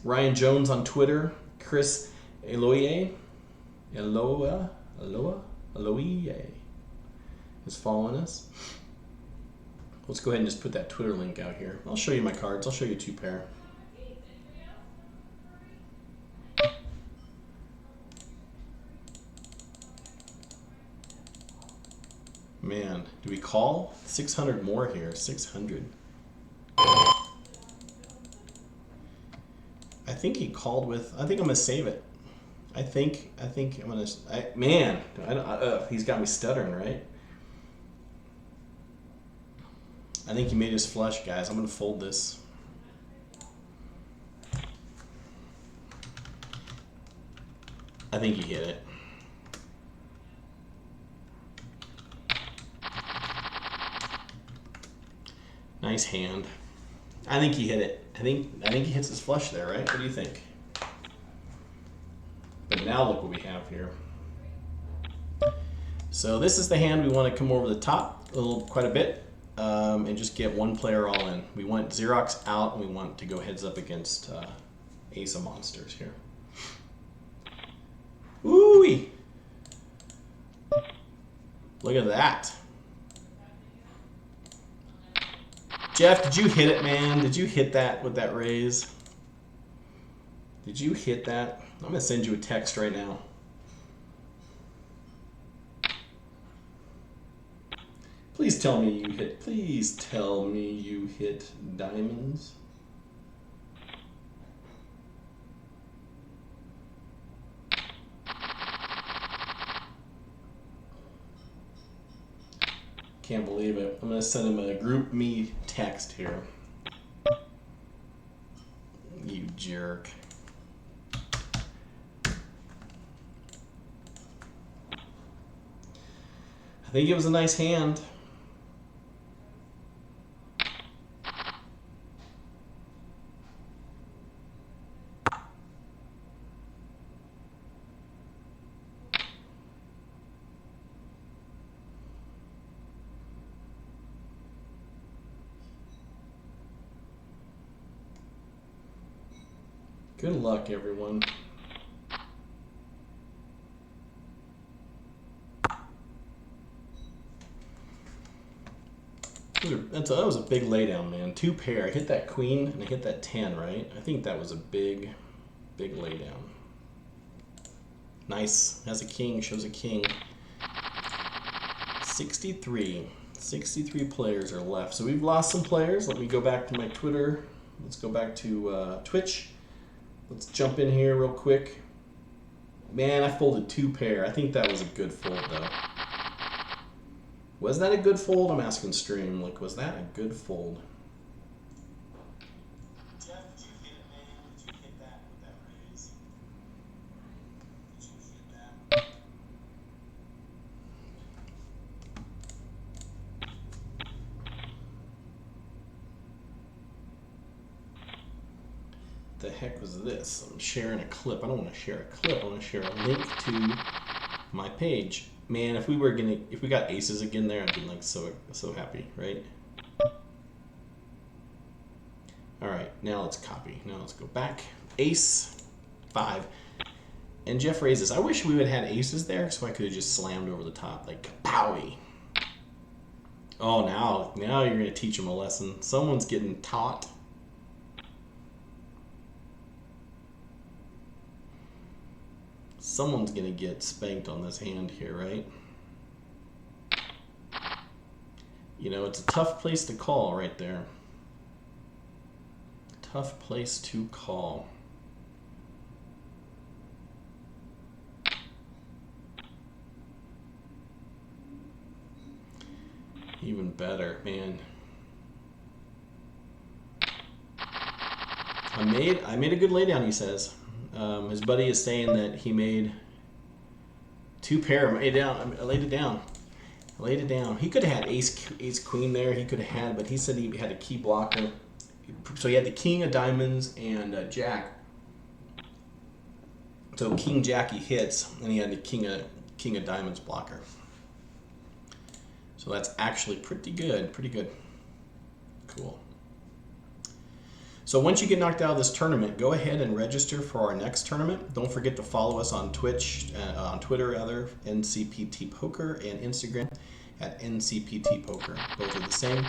Ryan Jones on Twitter. Chris Eloye is following us. Let's go ahead and just put that Twitter link out here. I'll show you my cards. I'll show you 2 pair. Man, do we call? 600 more here. 600. I think he called with. I think I'm gonna save it. I think I'm gonna. Man, he's got me stuttering, right? I think he made his flush, guys. I'm gonna fold this. I think he hit it. Nice hand. I think he hit it. I think he hits his flush there, right? What do you think? But now look what we have here. So this is the hand we want to come over the top quite a bit and just get one player all in. We want Xerox out and we want to go heads up against Ace of Monsters here. Ooh-wee! Look at that. Jeff, did you hit it, man? Did you hit that with that raise? Did you hit that? I'm going to send you a text right now. Please tell me you hit. Please tell me you hit diamonds. Can't believe it. I'm going to send him a group me text here. You jerk. I think it was a nice hand. Good luck, everyone. That was a big laydown, man. 2 pair. I hit that queen and I hit that 10, right? I think that was a big, big laydown. Nice. Has a king, shows a king. 63. 63 players are left. So we've lost some players. Let me go back to my Twitter. Let's go back to Twitch. Let's jump in here real quick. Man, I folded 2 pair. I think that was a good fold, though. Was that a good fold? I'm asking stream. Like, was that a good fold? Jeff, did you hit it, man? Did you hit that with that raise? Did you hit that? The heck was this? I'm sharing a clip. I don't want to share a clip. I want to share a link to my page. Man, if we got aces again there, I'd be like so happy, right? All right, now let's copy. Now let's go back. Ace, 5, and Jeff raises. I wish we would have had aces there, so I could have just slammed over the top like kapowie. Oh, now you're gonna teach him a lesson. Someone's getting taught. Someone's going to get spanked on this hand here, right? You know, it's a tough place to call right there. Tough place to call. Even better, man. I made a good laydown, he says. His buddy is saying that he made 2 pair. I laid it down. I laid it down. He could have had ace queen there. He could have had, but he said he had a key blocker. So he had the king of diamonds and jack. So king jack he hits, and he had the king of diamonds blocker. So that's actually pretty good. Pretty good. Cool. So once you get knocked out of this tournament, go ahead and register for our next tournament. Don't forget to follow us on Twitch, on Twitter rather, NCPT Poker, and Instagram at NCPT Poker. Both are the same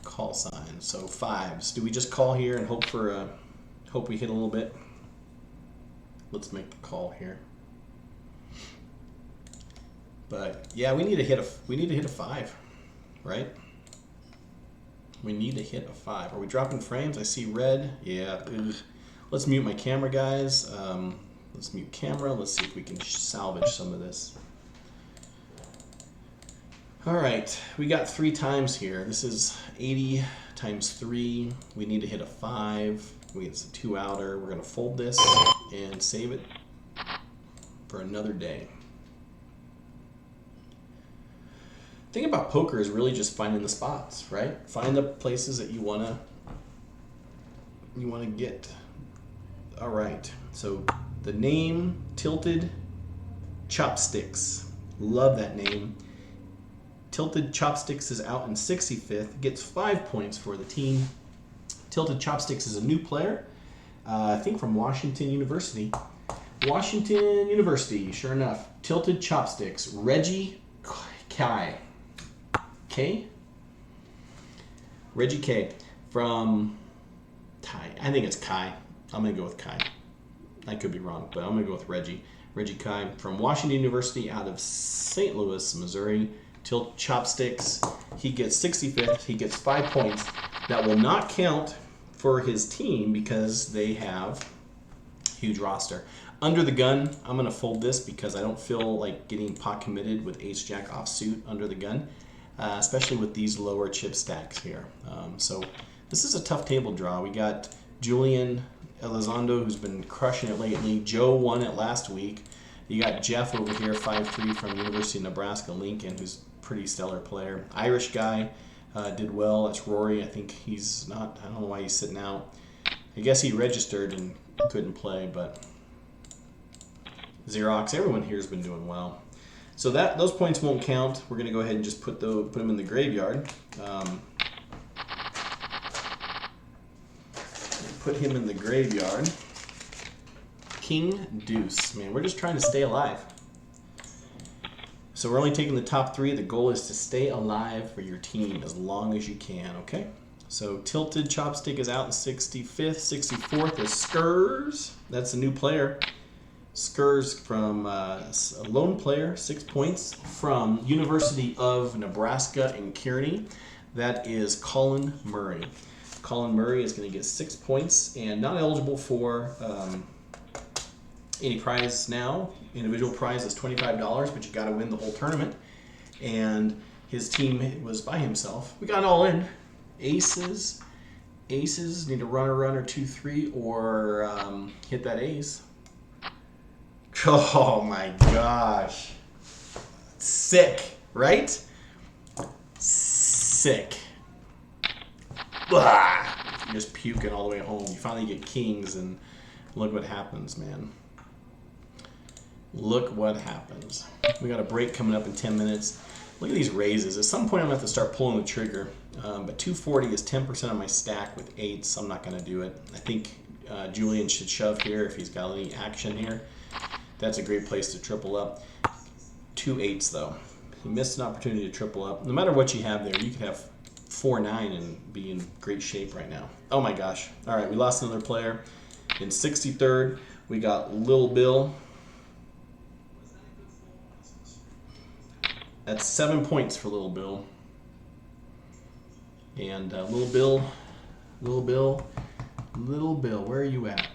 call sign. So 5s. Do we just call here and hope we hit a little bit? Let's make the call here. But yeah, we need to hit a 5, right? We need to hit a 5. Are we dropping frames? I see red. Yeah. Ugh. Let's mute my camera, guys. Let's mute camera. Let's see if we can salvage some of this. All right. We got 3 times here. This is 80 times 3. We need to hit a 5. It's a 2-outer. We're going to fold this and save it for another day. The thing about poker is really just finding the spots, right? Find the places that you wanna get. All right. So the name Tilted Chopsticks. Love that name. Tilted Chopsticks is out in 65th. Gets 5 points for the team. Tilted Chopsticks is a new player. I think from Washington University. Washington University, sure enough. Tilted Chopsticks. Reggie Kai. Reggie K from Kai. I think it's Kai. I'm going to go with Kai. I could be wrong, but I'm going to go with Reggie. Reggie Kai from Washington University out of St. Louis, Missouri. Tilt Chopsticks. He gets 65th. He gets 5 points. That will not count for his team because they have a huge roster. Under the gun, I'm going to fold this because I don't feel like getting pot committed with ace-jack offsuit under the gun. Especially with these lower chip stacks here. So this is a tough table draw. We got Julian Elizondo, who's been crushing it lately. Joe won it last week. You got Jeff over here, 5'3", from University of Nebraska, Lincoln, who's a pretty stellar player. Irish guy did well. That's Rory. I think he's not, I don't know why he's sitting out. I guess he registered and couldn't play, but Xerox, everyone here has been doing well. So those points won't count. We're going to go ahead and just put them in the graveyard. Put him in the graveyard. King Deuce. Man, we're just trying to stay alive. So we're only taking the top 3. The goal is to stay alive for your team as long as you can, okay? So Tilted Chopstick is out in 65th. 64th is Skurs. That's a new player. Skurs from a lone player, 6 points, from University of Nebraska in Kearney. That is Colin Murray. Colin Murray is going to get 6 points and not eligible for any prize now. Individual prize is $25, but you got to win the whole tournament. And his team was by himself. We got it all in. Aces need to run a runner 2-3 or hit that ace. Oh my gosh. Sick, right? Sick. Blah. You're just puking all the way home. You finally get kings and look what happens, man. Look what happens. We got a break coming up in 10 minutes. Look at these raises. At some point I'm going to have to start pulling the trigger. But 240 is 10% of my stack with 8s. I'm not going to do it. I think Julian should shove here if he's got any action here. That's a great place to triple up. 2 8s though. He missed an opportunity to triple up. No matter what you have there, you could have 4-9 and be in great shape right now. Oh my gosh. All right, we lost another player. In 63rd, we got Lil Bill. That's 7 points for Lil Bill. And Lil Bill, where are you at?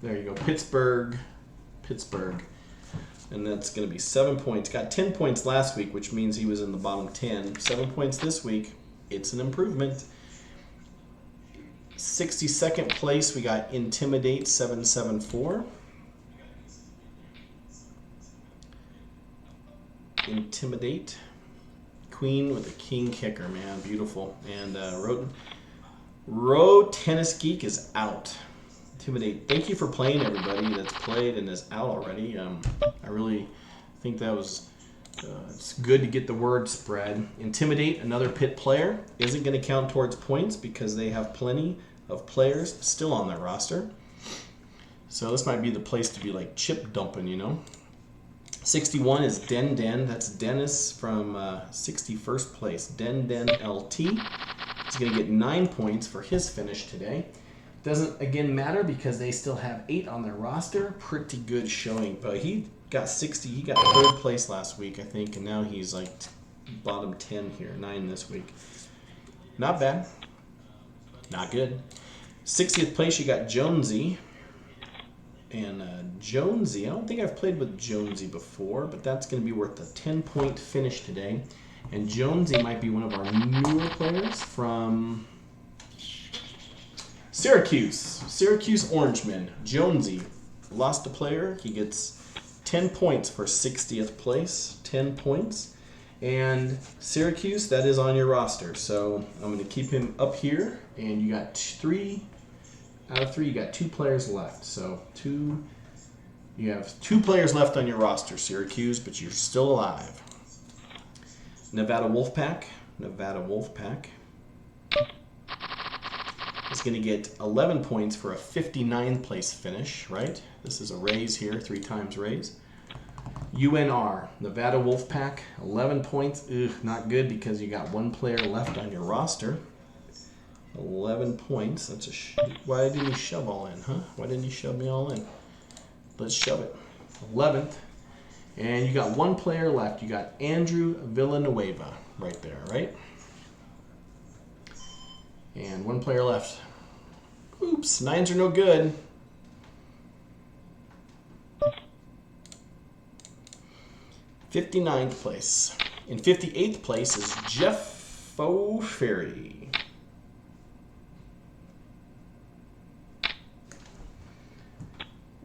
There you go, Pittsburgh. And that's going to be 7 points. Got 10 points last week, which means he was in the bottom 10. 7 points this week. It's an improvement. 62nd place, we got Intimidate 774. Intimidate. Queen with a king kicker, man. Beautiful. And Row Tennis Geek is out. Intimidate. Thank you for playing, everybody that's played and is out already. I really think that was it's good to get the word spread. Intimidate, another Pitt player, isn't going to count towards points because they have plenty of players still on their roster. So this might be the place to be like chip dumping, you know. 61 is Den. That's Dennis from 61st place. Den LT. He's going to get 9 points for his finish today. Doesn't, again, matter because they still have 8 on their roster. Pretty good showing. But he got 60. He got 3rd place last week, I think, and now he's like bottom 10 here. 9 this week. Not bad. Not good. 60th place, you got Jonesy. And Jonesy, I don't think I've played with Jonesy before, but that's going to be worth a 10-point finish today. And Jonesy might be one of our newer players from Syracuse Orangemen. Jonesy lost a player. He gets 10 points for 60th place. 10 points. And Syracuse, that is on your roster. So I'm going to keep him up here. And you got 3 out of 3. You got 2 players left. So you have 2 players left on your roster, Syracuse, but you're still alive. Nevada Wolfpack is going to get 11 points for a 59th place finish, right? This is a raise here, 3 times raise. UNR, Nevada Wolfpack, 11 points. Ugh, not good because you got 1 player left on your roster. 11 points. That's why didn't you shove all in, huh? Why didn't you shove me all in? Let's shove it. 11th. And you got 1 player left. You got Andrew Villanueva right there, right? And 1 player left. Oops, 9s are no good. '59th place. In 58th place is Jeff O'Ferry.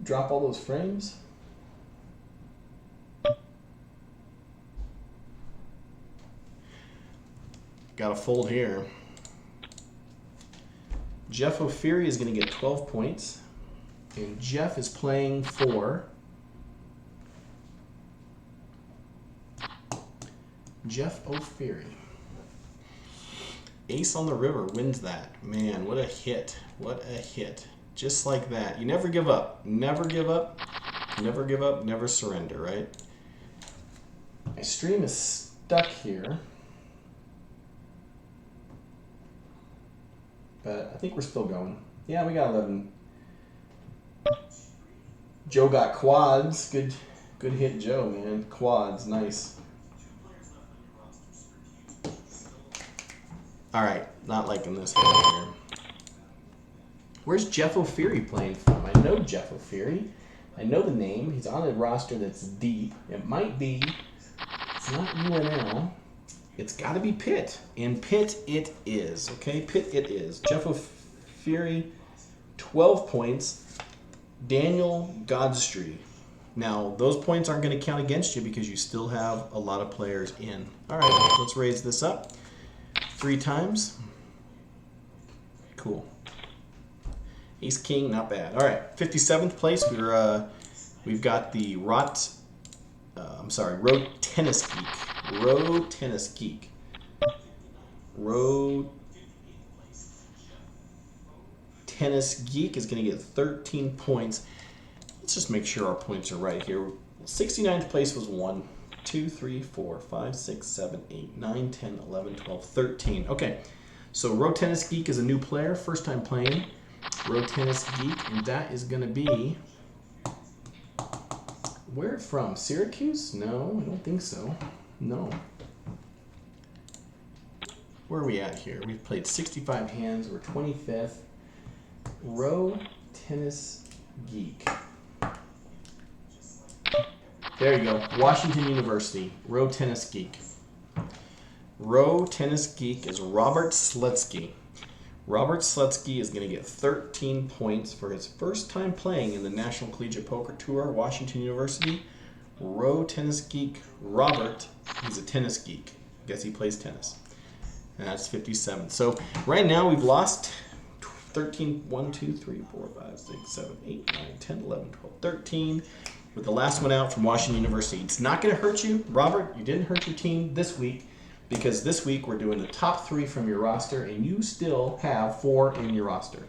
Drop all those frames. Got a fold here. Jeff O'Ferry is going to get 12 points. And Jeff is playing for Jeff O'Ferry. Ace on the river wins that. Man, what a hit. What a hit. Just like that. You never give up. Never give up. Never give up. Never surrender, right? My stream is stuck here. But I think we're still going. Yeah, we got 11. Joe got quads. Good hit, Joe, man. Quads, nice. All right, not liking this hit here. Where's Jeff O'Feary playing from? I know Jeff O'Feary. I know the name. He's on a roster that's deep. It might be. It's not UNL. It's got to be Pitt. And Pitt it is. Okay, Pitt it is. Jeff O'Feary, 12 points. Daniel Godstree. Now, those points aren't going to count against you because you still have a lot of players in. All right, let's raise this up 3 times. Cool. Ace King, not bad. All right, 57th place. We've got the Row Tennis Geek. Row Tennis Geek. Row Tennis Geek is going to get 13 points. Let's just make sure our points are right here. 69th place was 1, 2, 3, 4, 5, 6, 7, 8, 9, 10, 11, 12, 13. Okay, so Row Tennis Geek is a new player, first time playing. Row Tennis Geek, and that is going to be... Where from? Syracuse? No, I don't think so. No. Where are we at here? We've played 65 hands. We're 25th. Row Tennis Geek. There you go. Washington University. Row Tennis Geek. Row Tennis Geek is Robert Slutsky. Robert Slutsky is going to get 13 points for his first time playing in the National Collegiate Poker Tour, Washington University. Row Tennis Geek Robert, he's a tennis geek. Guess he plays tennis. And that's 57. So right now we've lost 13, 1, 2, 3, 4, 5, 6, 7, 8, 9, 10, 11, 12, 13. With the last one out from Washington University. It's not going to hurt you, Robert. You didn't hurt your team this week. Because this week we're doing the top 3 from your roster, and you still have 4 in your roster.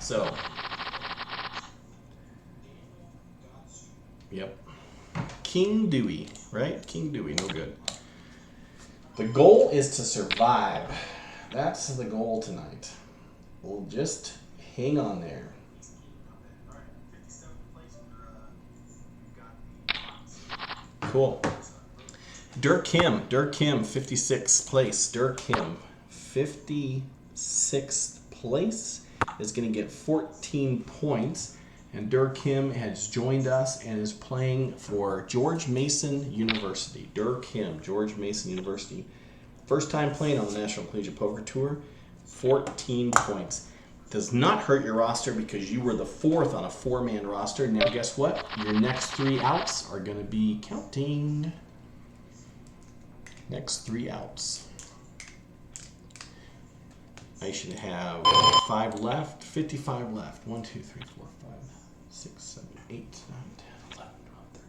So, yep. King Dewey, right? King Dewey, no good. The goal is to survive. That's the goal tonight. We'll just hang on there. Cool. Dirk Kim, 56th place. Dirk Kim, 56th place, is going to get 14 points. And Dirk Kim has joined us and is playing for George Mason University. Dirk Kim, George Mason University. First time playing on the National Collegiate Poker Tour, 14 points. Does not hurt your roster because you were the 4th on a 4-man roster. Now guess what? Your next 3 outs are going to be counting. Next 3 outs. I should have 5 left, 55 left. 1, 2, 3, 4, 5, 6, 7, 8, 9, 10, 11, 12, 13.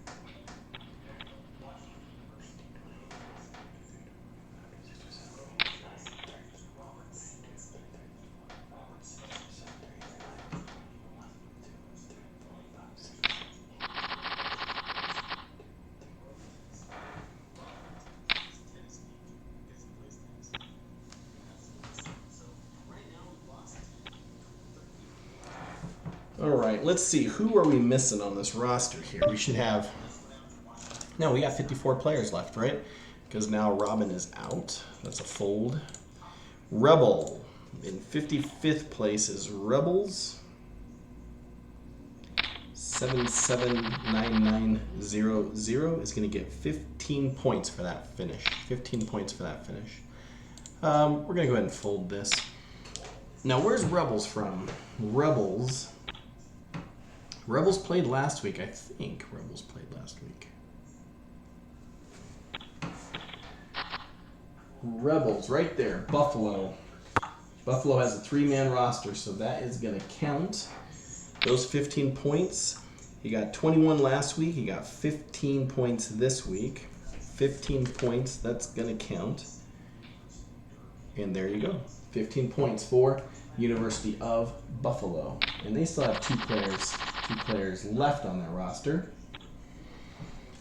All right, let's see. Who are we missing on this roster here? We should have... No, we got 54 players left, right? Because now Robin is out. That's a fold. Rebel. In 55th place is Rebels. 779900 is going to get 15 points for that finish. 15 points for that finish. We're going to go ahead and fold this. Now, where's Rebels from? Rebels played last week, I think. Rebels played last week. Rebels, right there. Buffalo. Buffalo has a 3-man roster, so that is going to count. Those 15 points. He got 21 last week. He got 15 points this week. 15 points, that's going to count. And there you go. 15 points for University of Buffalo. And they still have two players left on their roster.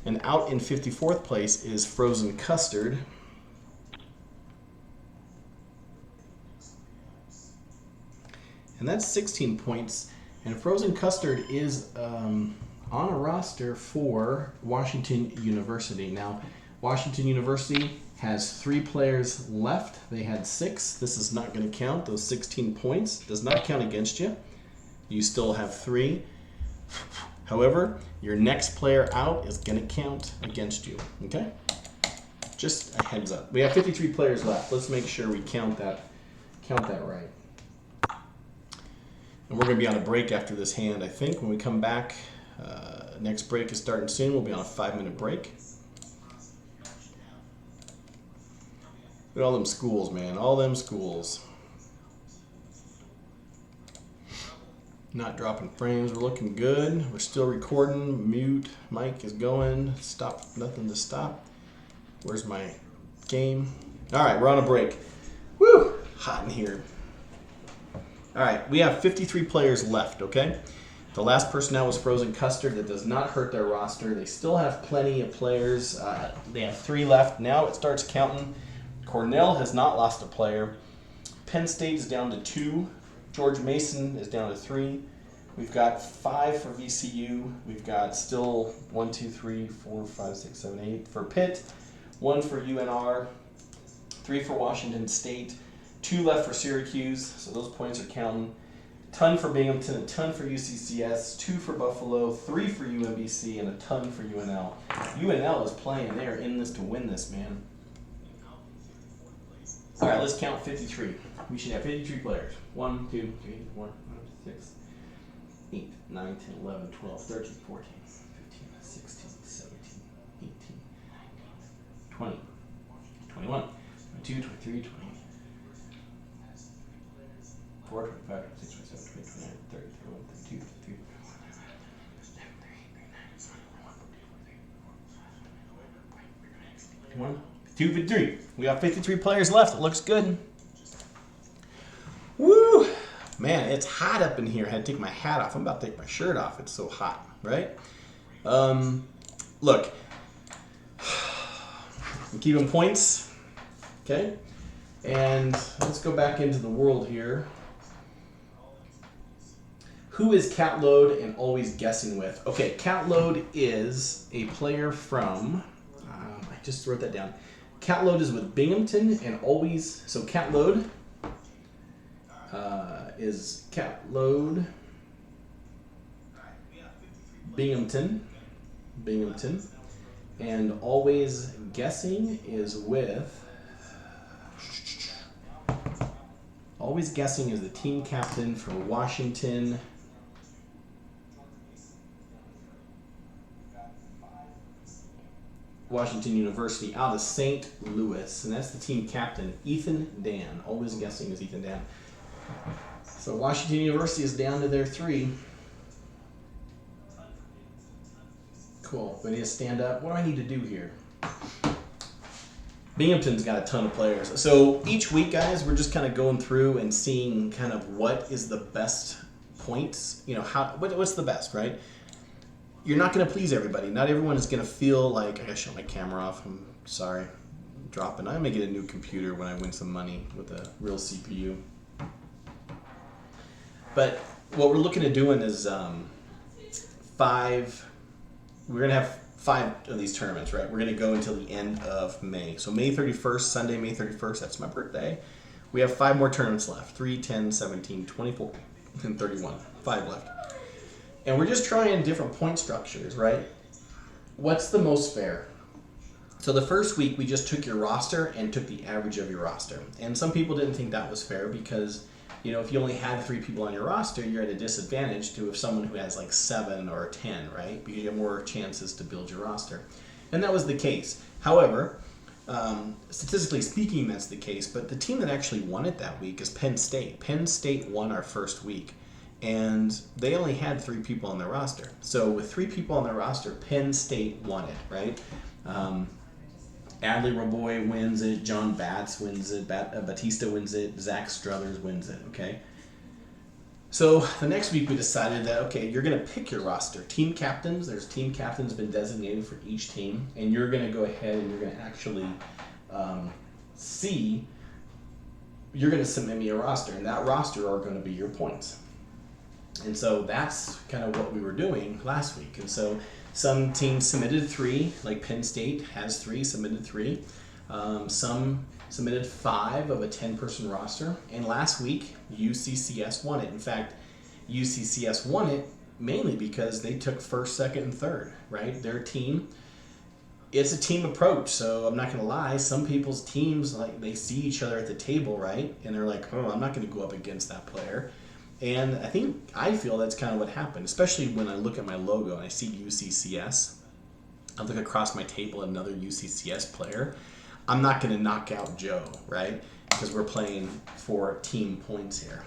And out in 54th place is Frozen Custard. And that's 16 points. And Frozen Custard is on a roster for Washington University. Now, Washington University has 3 players left. They had 6. This is not going to count. Those 16 points does not count against you. You still have 3. However, your next player out is going to count against you. Okay? Just a heads up. We have 53 players left. Let's make sure we count that right. And we're going to be on a break after this hand, I think. When we come back, next break is starting soon. We'll be on a 5-minute break. Look at all them schools, man. All them schools. Not dropping frames. We're looking good. We're still recording. Mute. Mic is going. Stop. Nothing to stop. Where's my game? All right, we're on a break. Woo! Hot in here. All right, we have 53 players left, okay? The last person out was Frozen Custard. That does not hurt their roster. They still have plenty of players. They have 3 left. Now it starts counting. Cornell has not lost a player. Penn State is down to 2. George Mason is down to 3. We've got 5 for VCU. We've got still 1, 2, 3, 4, 5, 6, 7, 8 for Pitt. 1 for UNR. 3 for Washington State. 2 left for Syracuse, so those points are counting. A ton for Binghamton, a ton for UCCS, 2 for Buffalo, 3 for UMBC, and a ton for UNL. UNL is playing. They are in this to win this, man. All right, let's count 53. We should have 53 players. 1, 2, 3, 4, 5, 6, 8, 9, 10, 11, 12, 13, 14, 15, 16, 17, 18, 19, 20, 21, 22, 23, 24, 25, 26, 27, 28, 29, 30, 31, 32, 33, 1, 2, 53. We got 53 players left. It looks good. Woo! Man, it's hot up in here. I had to take my hat off. I'm about to take my shirt off. It's so hot, right? Look. I'm keeping points. Okay? And let's go back into the world here. Who is Catload and always guessing with? Okay, Catload is a player from... I just wrote that down. Catload is with Binghamton and always... So Catload is Catload Binghamton. And always guessing is with... Always guessing is the team captain for Washington... Washington University out of St. Louis, and that's the team captain, Ethan Dan. Always guessing is Ethan Dan. So Washington University is down to their 3. Cool. We need to stand up. What do I need to do here? Binghamton's got a ton of players. So each week, guys, we're just kind of going through and seeing kind of what is the best points. You know, what's the best, right? You're not going to please everybody. Not everyone is going to feel like, I got to shut my camera off. I'm sorry. I'm dropping. I may get a new computer when I win some money with a real CPU. But what we're looking at doing is 5. We're going to have 5 of these tournaments, right? We're going to go until the end of May. So May 31st, Sunday, May 31st, that's my birthday. We have 5 more tournaments left. 3, 10, 17, 24, and 31. 5 left. And we're just trying different point structures, right? What's the most fair? So the first week, we just took your roster and took the average of your roster. And some people didn't think that was fair because, you know, if you only had 3 people on your roster, you're at a disadvantage to if someone who has like 7 or 10, right? Because you have more chances to build your roster. And that was the case. However, statistically speaking, that's the case. But the team that actually won it that week is Penn State. Penn State won our first week. And they only had 3 people on their roster. So with 3 people on their roster, Penn State won it, right? Adley Roboy wins it. John Batts wins it. Batista wins it. Zach Struthers wins it. Okay. So the next week we decided that, okay, you're going to pick your roster. Team captains, there's team captains been designated for each team, and you're going to go ahead and you're going to actually you're going to submit me a roster, and that roster are going to be your points. And so that's kind of what we were doing last week. And so some teams submitted 3, like Penn State has 3, submitted 3. Some submitted 5 of a 10-person roster. And last week, UCCS won it. In fact, UCCS won it mainly because they took first, second, and third, right? Their team, it's a team approach. So I'm not going to lie. Some people's teams, like, they see each other at the table, right? And they're like, oh, I'm not going to go up against that player. And I feel that's kind of what happened, especially when I look at my logo and I see UCCS. I look across my table at another UCCS player. I'm not going to knock out Joe, right? Because we're playing for team points here.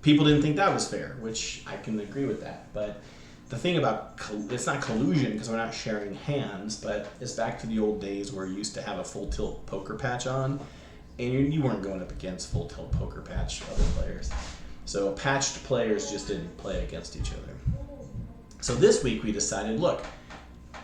People didn't think that was fair, which I can agree with that. But the thing about, it's not collusion because we're not sharing hands, but it's back to the old days where you used to have a full tilt poker patch on, and you weren't going up against full tilt poker patch other players. So patched players just didn't play against each other. So this week we decided, look,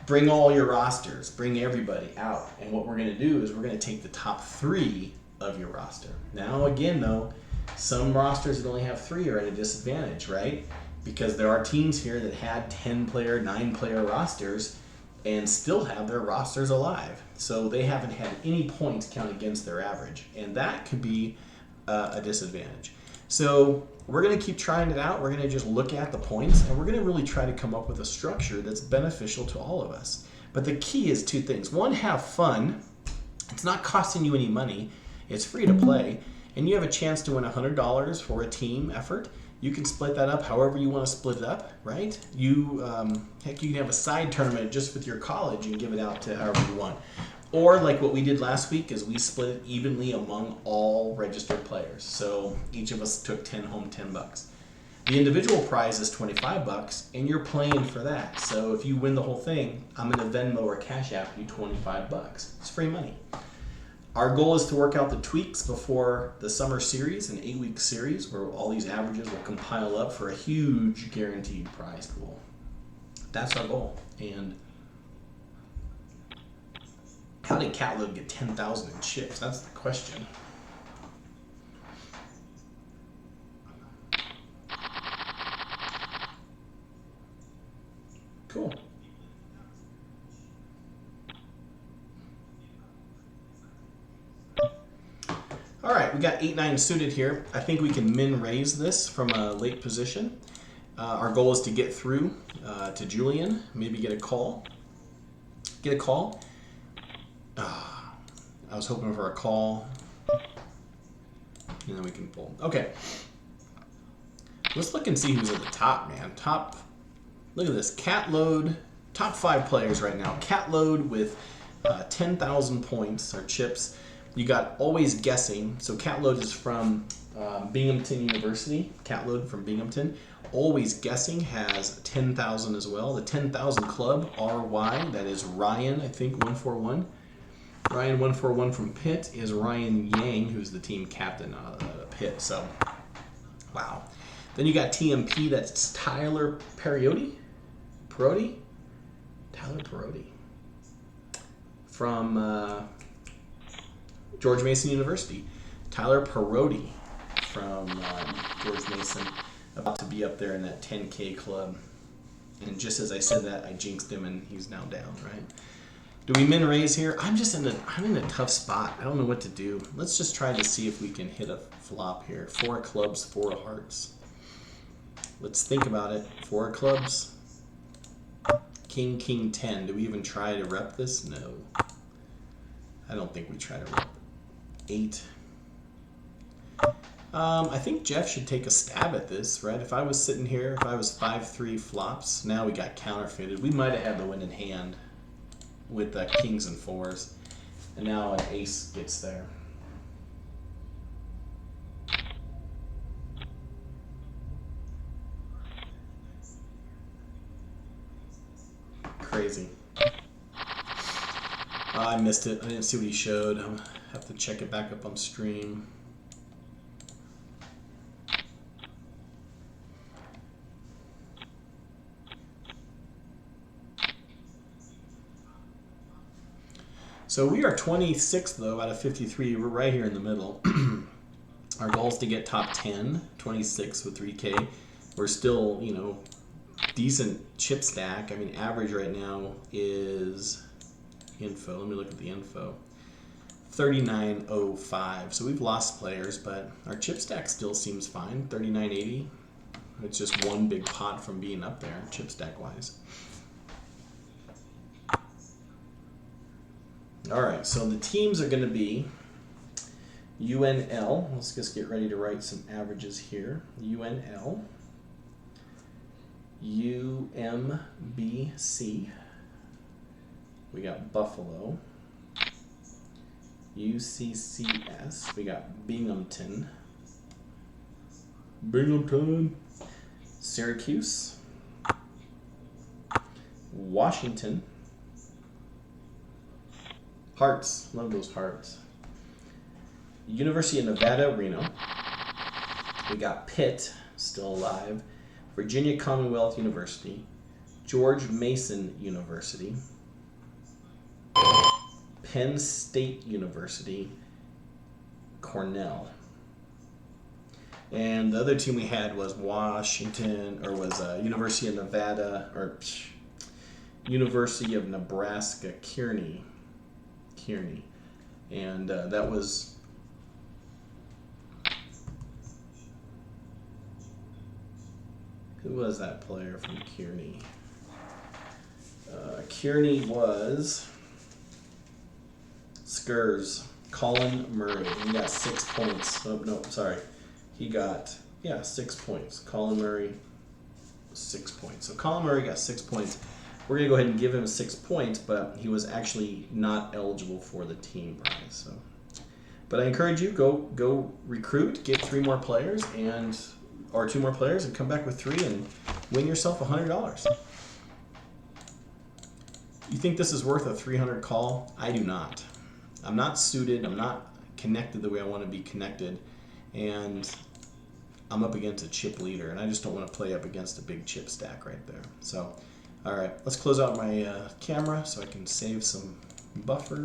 bring all your rosters, bring everybody out. And what we're going to do is we're going to take the top 3 of your roster. Now, again, though, some rosters that only have 3 are at a disadvantage, right? Because there are teams here that had 10-player, 9-player rosters and still have their rosters alive. So they haven't had any points count against their average. And that could be a disadvantage. So we're going to keep trying it out. We're going to just look at the points, and we're going to really try to come up with a structure that's beneficial to all of us. But the key is 2 things. 1, have fun. It's not costing you any money. It's free to play. And you have a chance to win $100 for a team effort. You can split that up however you want to split it up, right? Heck, you can have a side tournament just with your college and give it out to however you want. Or like what we did last week is we split it evenly among all registered players. So each of us took 10 home, $10. The individual prize is $25, and you're playing for that. So if you win the whole thing, I'm going to Venmo or Cash App you $25. It's free money. Our goal is to work out the tweaks before the summer series, an 8-week series where all these averages will compile up for a huge guaranteed prize pool. That's our goal. And how did Catload get 10,000 in chips? That's the question. Cool. All right, we got 8-9 suited here. I think we can min-raise this from a late position. Our goal is to get through to Julian, maybe get a call. Get a call. I was hoping for a call. And then we can pull. Okay. Let's look and see who's at the top, man. Top. Look at this. Catload. Top 5 players right now. Catload with 10,000 points or chips. You got Always Guessing. So Catload is from Binghamton University. Catload from Binghamton. Always Guessing has 10,000 as well. The 10,000 Club, RY, that is Ryan, I think, 141. Ryan 141 from Pitt is Ryan Yang, who's the team captain of Pitt. So, wow. Then you got TMP, that's Tyler Perotti? Tyler Perotti. From George Mason University. Tyler Perotti from George Mason, about to be up there in that 10K club. And just as I said that, I jinxed him and he's now down, right? Do we min raise here? I'm in a tough spot. I don't know what to do. Let's just try to see if we can hit a flop here. 4 clubs, 4 hearts. Let's think about it. 4 clubs. King, King, 10. Do we even try to rep this? No. I don't think we try to rep it. 8. I think Jeff should take a stab at this, right? If I was sitting here, if I was 5-3 flops, now we got counterfeited. We might have had the win in hand with kings and 4s, and now an ace gets there. Crazy. I missed it. I didn't see what he showed. I'll have to check it back up on stream. So we are 26th, though, out of 53. We're right here in the middle. Our goal is to get top 10, 26 with 3K. We're still, you know, decent chip stack. I mean, average right now is info. Let me look at the info. 39.05. So we've lost players, but our chip stack still seems fine. 39.80. It's just one big pot from being up there, chip stack wise. All right, so the teams are going to be UNL. Let's just get ready to write some averages here. UNL, UMBC, we got Buffalo, UCCS, we got Binghamton, Syracuse, Washington, Hearts, love those Hearts. University of Nevada, Reno. We got Pitt, still alive. Virginia Commonwealth University. George Mason University. Penn State University. Cornell. And the other team we had was University of Nevada, or University of Nebraska, Kearney. And that was who was that player from Kearney? Kearney was Skurs, Colin Murray. He got 6 points. Oh, no, sorry. He got 6 points. Colin Murray, 6 points. So Colin Murray got 6 points. We're going to go ahead and give him 6 points, but he was actually not eligible for the team prize. So, but I encourage you, go recruit, get 3 more players or 2 more players, and come back with 3 and win yourself $100. You think this is worth a 300 call? I do not. I'm not suited. I'm not connected the way I want to be connected, and I'm up against a chip leader, and I just don't want to play up against a big chip stack right there. So. All right, let's close out my camera so I can save some buffer.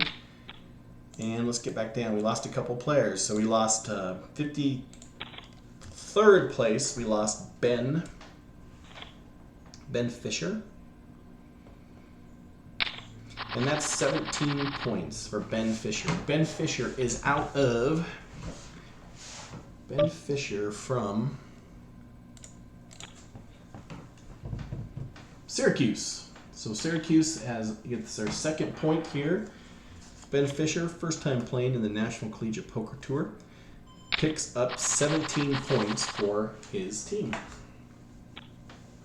And let's get back down. We lost a couple players. So we lost 53rd place. We lost Ben Fisher. And that's 17 points for Ben Fisher. Ben Fisher is out of... Ben Fisher from... Syracuse. So Syracuse gets their 2nd point here. Ben Fisher, first time playing in the National Collegiate Poker Tour, picks up 17 points for his team.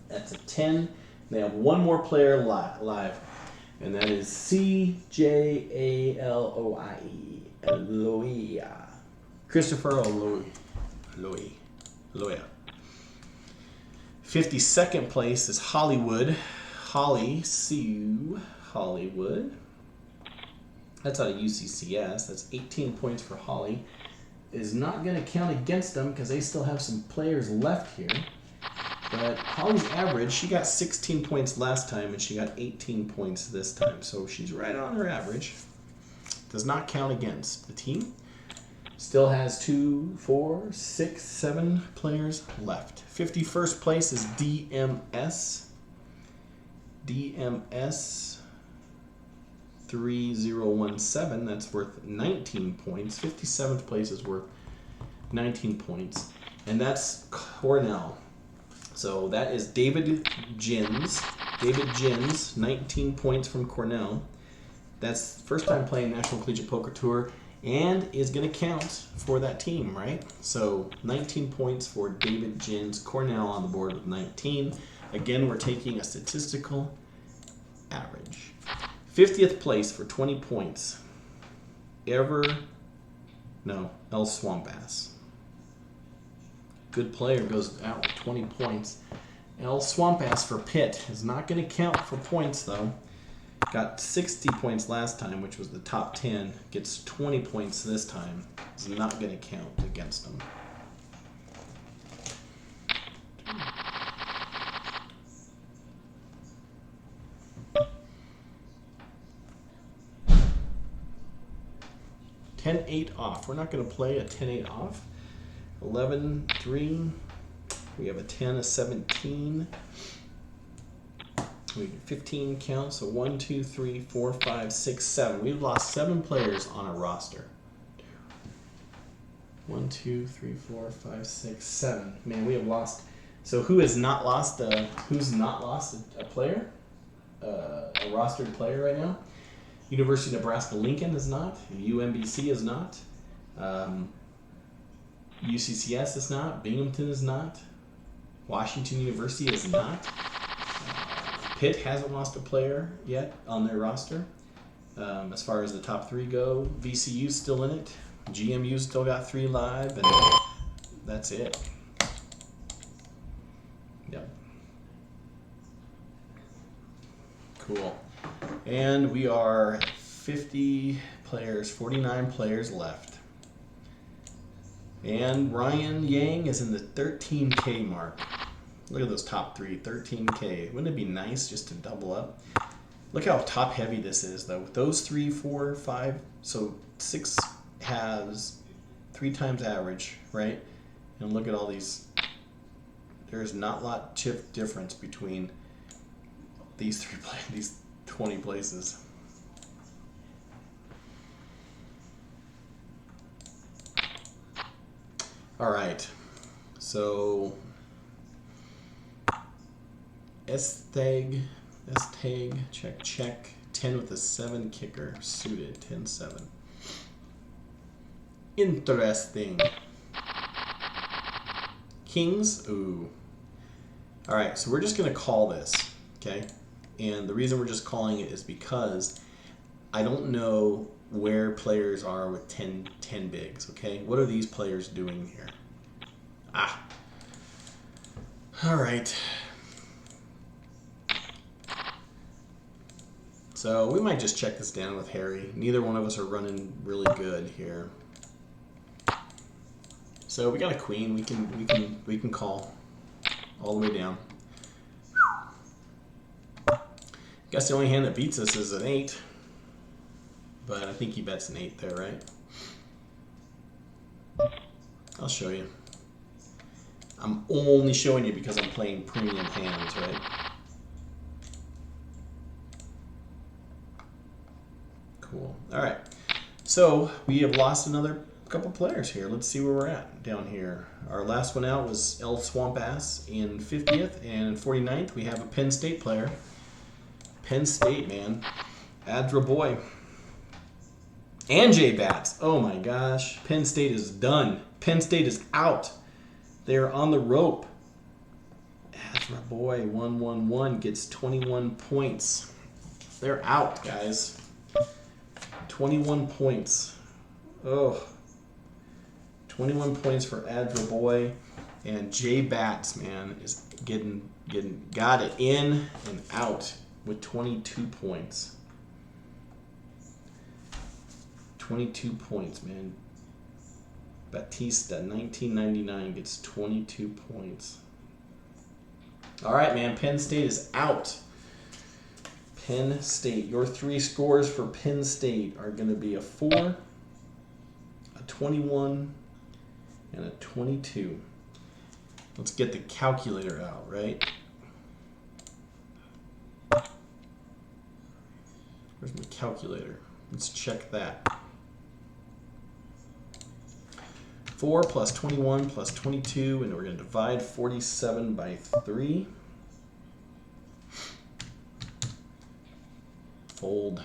That's a 10. They have 1 more player live, and that is CJALOIE. Loia. Christopher Loia. 52nd place is Hollywood. Holly Sue Hollywood. That's out of UCCS. That's 18 points for Holly. Is not going to count against them because they still have some players left here. But Holly's average, she got 16 points last time and she got 18 points this time. So she's right on her average. Does not count against the team. Still has 2, 4, 6, 7 players left. 51st place is DMS. DMS 3017. That's worth 19 points. 57th place is worth 19 points. And that's Cornell. So that is David Gins. David Gins, 19 points from Cornell. That's first time playing National Collegiate Poker Tour. And is going to count for that team, right? So 19 points for David Gins. Cornell on the board with 19. Again, we're taking a statistical average. 50th place for 20 points. El Swambass. Good player goes out with 20 points. El Swambass for Pitt is not going to count for points, though. Got 60 points last time, which was the top 10. Gets 20 points this time. It's not going to count against them. $10-8 off. We're not going to play a 10-8 off. 11-3. We have a 10, a 17. We 15 count, so 1, 2, 3, 4, 5, 6, 7. We've lost 7 players on a roster. 1, 2, 3, 4, 5, 6, 7. Man, we have lost. So who has not lost? Who's not lost a player? A rostered player right now? University of Nebraska Lincoln is not. UMBC is not. UCCS is not. Binghamton is not. Washington University is not. Pitt hasn't lost a player yet on their roster. As far as the top 3 go, VCU's still in it. GMU's still got 3 live, and that's it. Yep. Cool. And we are 50 players, 49 players left. And Ryan Yang is in the 13K mark. Look at those top 3, 13K. Wouldn't it be nice just to double up? Look how top heavy this is, though. Those 3, 4, 5, so 6 has 3 times average, right? And look at all these. There's not a lot chip difference between these 20 places. All right, so Esteg, check, 10 with a 7 kicker, suited, 10-7. Interesting. Kings, ooh. All right, so we're just gonna call this, okay? And the reason we're just calling it is because I don't know where players are with 10 bigs, okay? What are these players doing here? All right. So we might just check this down with Harry. Neither one of us are running really good here. So we got a queen. We can call all the way down. Guess the only hand that beats us is an 8. But I think he bets an 8 there, right? I'll show you. I'm only showing you because I'm playing premium hands, right? Cool. All right. So we have lost another couple players here. Let's see where we're at down here. Our last one out was El Swamp Ass in 50th, and in 49th we have a Penn State player. Penn State, man. Adra Boy. And J Bats. Oh my gosh. Penn State is done. Penn State is out. They're on the rope. Adra Boy 111 gets 21 points. They're out, guys. 21 points. Oh. 21 points for Adra Boy. And J Bats, man, is got it in and out with 22 points. 22 points, man. Batista, 1999, gets 22 points. All right, man. Penn State is out. Penn State. Your 3 scores for Penn State are going to be a 4, a 21, and a 22. Let's get the calculator out, right? Where's my calculator? Let's check that. 4 plus 21 plus 22, and we're going to divide 47 by 3. Fold.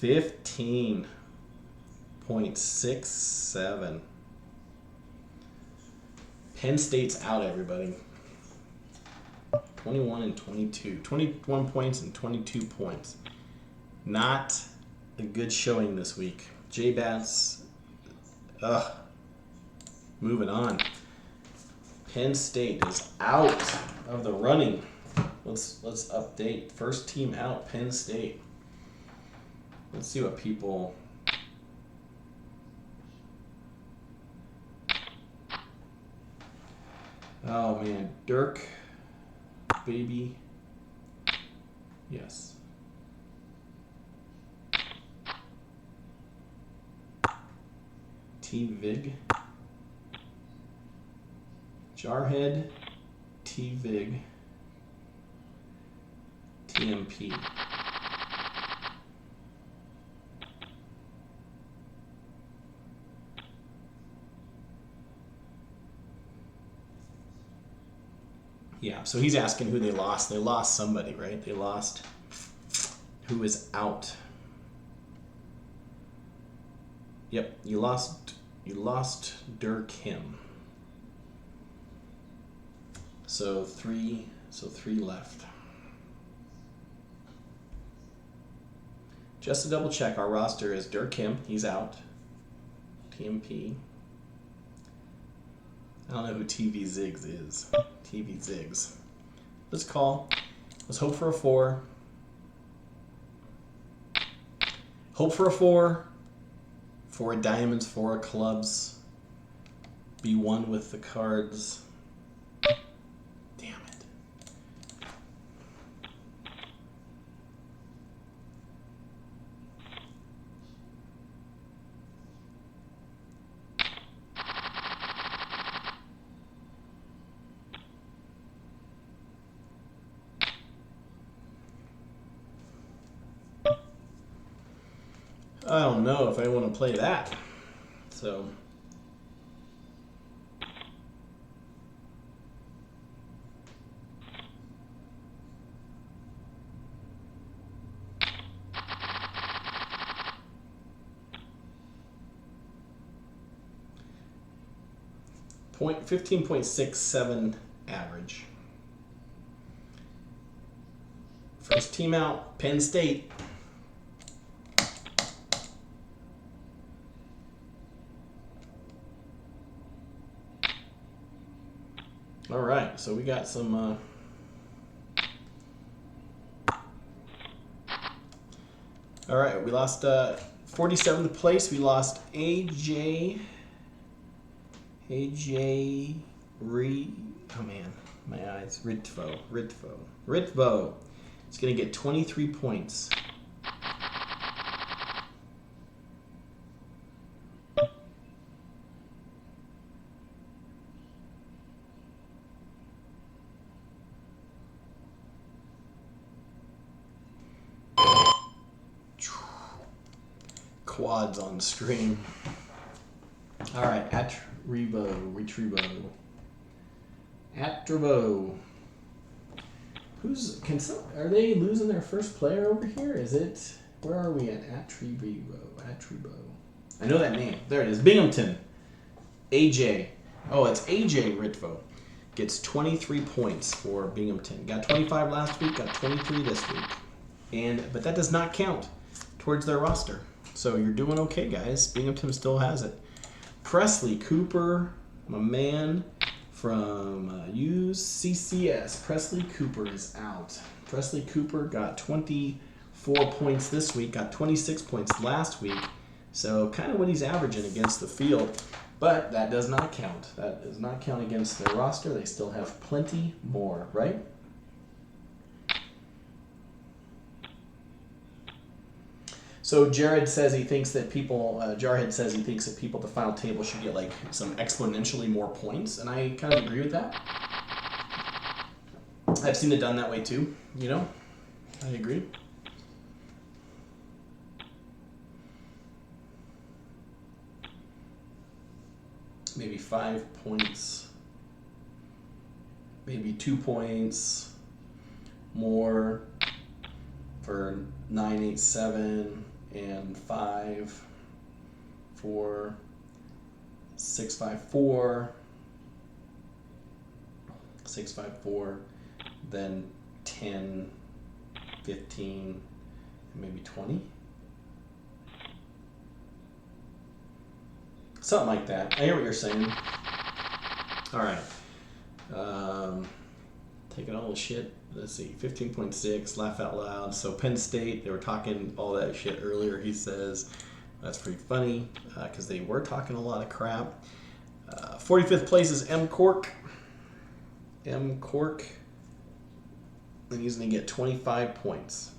15.67. Penn State's out, everybody. 21 and 22. 21 points and 22 points. Not a good showing this week. J-Bats, moving on. Penn State is out. of the running. Let's update. First team out, Penn State. Let's see what people. Oh man, Dirk, baby. Yes. T Vig. Jarhead, T Vig, TMP. Yeah, so he's asking who they lost. They lost somebody, right? They lost who is out. Yep, you lost Dirk Kim. So three left. Just to double check, our roster is Dirk Kim, he's out. TMP. I don't know who TV Ziggs is. TV Ziggs. Let's call. Let's hope for a 4. Hope for a 4. 4 of diamonds, 4 of clubs. Be one with the cards. Damn it. I don't know if I want to play that. So. Point 15.67 average. First team out, Penn State. All right, so we got some. All right, we lost 47th place. We lost AJ Oh man, my eyes. Ritvo. It's gonna get 23 points. Quads on stream. All right, Retrivo. Are they losing their first player over here? Is it? Where are we at? Atribo. I know that name. There it is. Binghamton. AJ. Oh, it's AJ Ritvo. Gets 23 points for Binghamton. Got 25 last week. Got 23 this week. But that does not count towards their roster. So you're doing okay, guys. Binghamton still has it. Presley Cooper, my man from UCCS. Presley Cooper is out. Presley Cooper got 24 points this week, got 26 points last week. So kind of what he's averaging against the field. But that does not count. That does not count against their roster. They still have plenty more, right? So Jarhead says he thinks that people at the final table should get like some exponentially more points, and I kind of agree with that. I've seen it done that way too, you know? I agree. Maybe 5 points, maybe 2 points more for 9, 8, 7. And 5, 4, 6, 5, 4, 6, 5, 4, then 10, 15, and maybe 20. Something like that. I hear what you're saying. All right. taking all the shit. Let's see, 15.6, laugh out loud. So Penn State, they were talking all that shit earlier, he says. That's pretty funny because they were talking a lot of crap. 45th place is M. Cork. M. Cork. And he's going to get 25 points.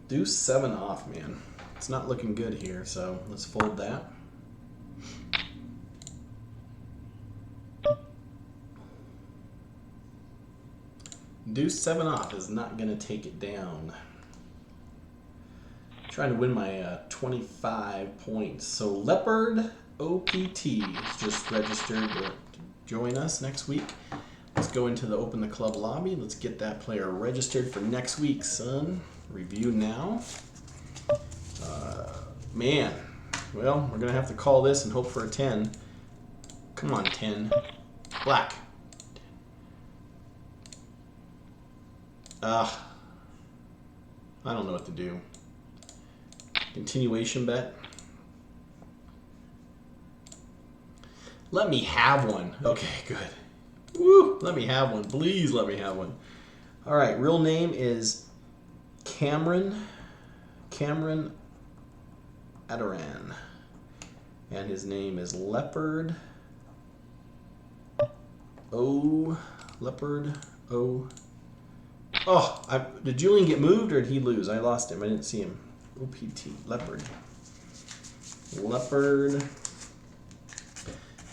Deuce 7 off, man. It's not looking good here, so let's fold that. Deuce 7 off is not going to take it down. Trying to win my 25 points. So Leopard OPT is just registered to join us next week. Let's go into the Open the Club lobby. Let's get that player registered for next week, son. Review now. Man, well, we're going to have to call this and hope for a 10. Come on, 10. Black. I don't know what to do. Continuation bet. Let me have one. Okay, good. Woo! Let me have one. Please let me have one. All right, real name is Cameron Adoran. And his name is Leopard O. Oh, did Julian get moved or did he lose? I lost him. I didn't see him. OPT. Leopard.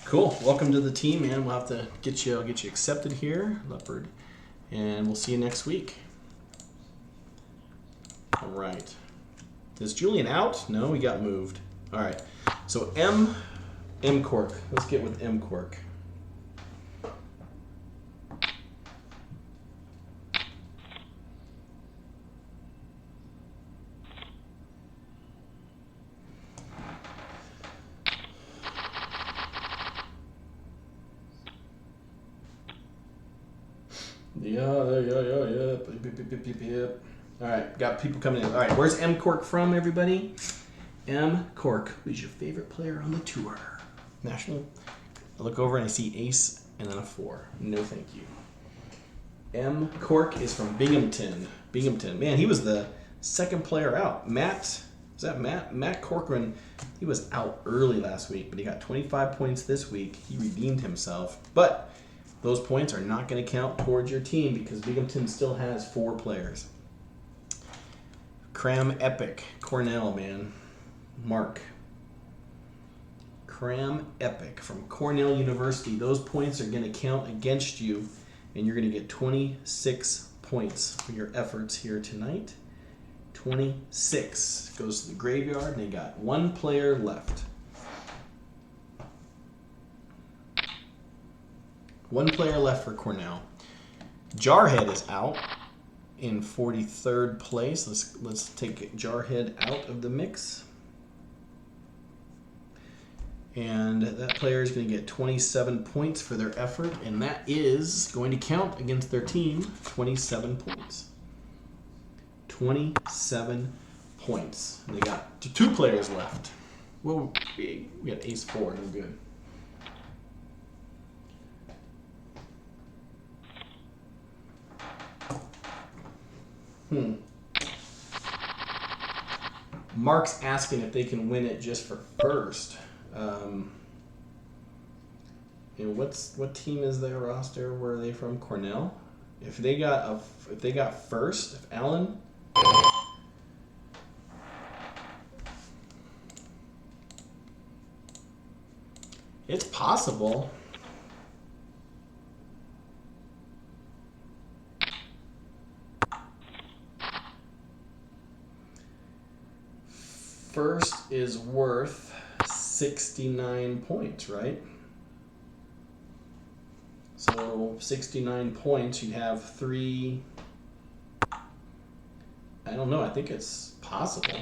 Cool. Welcome to the team, man. We'll have to get you. I'll get you accepted here, Leopard, and we'll see you next week. All right. Is Julian out? No, he got moved. All right. So M Cork. Let's get with M Cork. Yeah. All right, got people coming in. All right, where's M Cork from, everybody? M Cork, who's your favorite player on the tour? National. I look over and I see ace and then a 4. No, thank you. M Cork is from Binghamton. Man, he was the second player out. Matt Corcoran, he was out early last week, but he got 25 points this week. He redeemed himself, but those points are not going to count towards your team because Binghamton still has 4 players. Cram Epic, Cornell, man. Mark. Cram Epic from Cornell University. Those points are going to count against you, and you're going to get 26 points for your efforts here tonight. 26. Goes to the graveyard, and they got 1 player left. 1 player left for Cornell. Jarhead is out in 43rd place. Let's take Jarhead out of the mix. And that player is going to get 27 points for their effort, and that is going to count against their team. 27 points. 27 points. And they got 2 players left. Well, we got ace 4. No good. Mark's asking if they can win it just for first. And what team is their roster? Where are they from? Cornell. If they got first, if Allen. It's possible. First is worth 69 points, right? So 69 points, you'd have 3. I don't know. I think it's possible.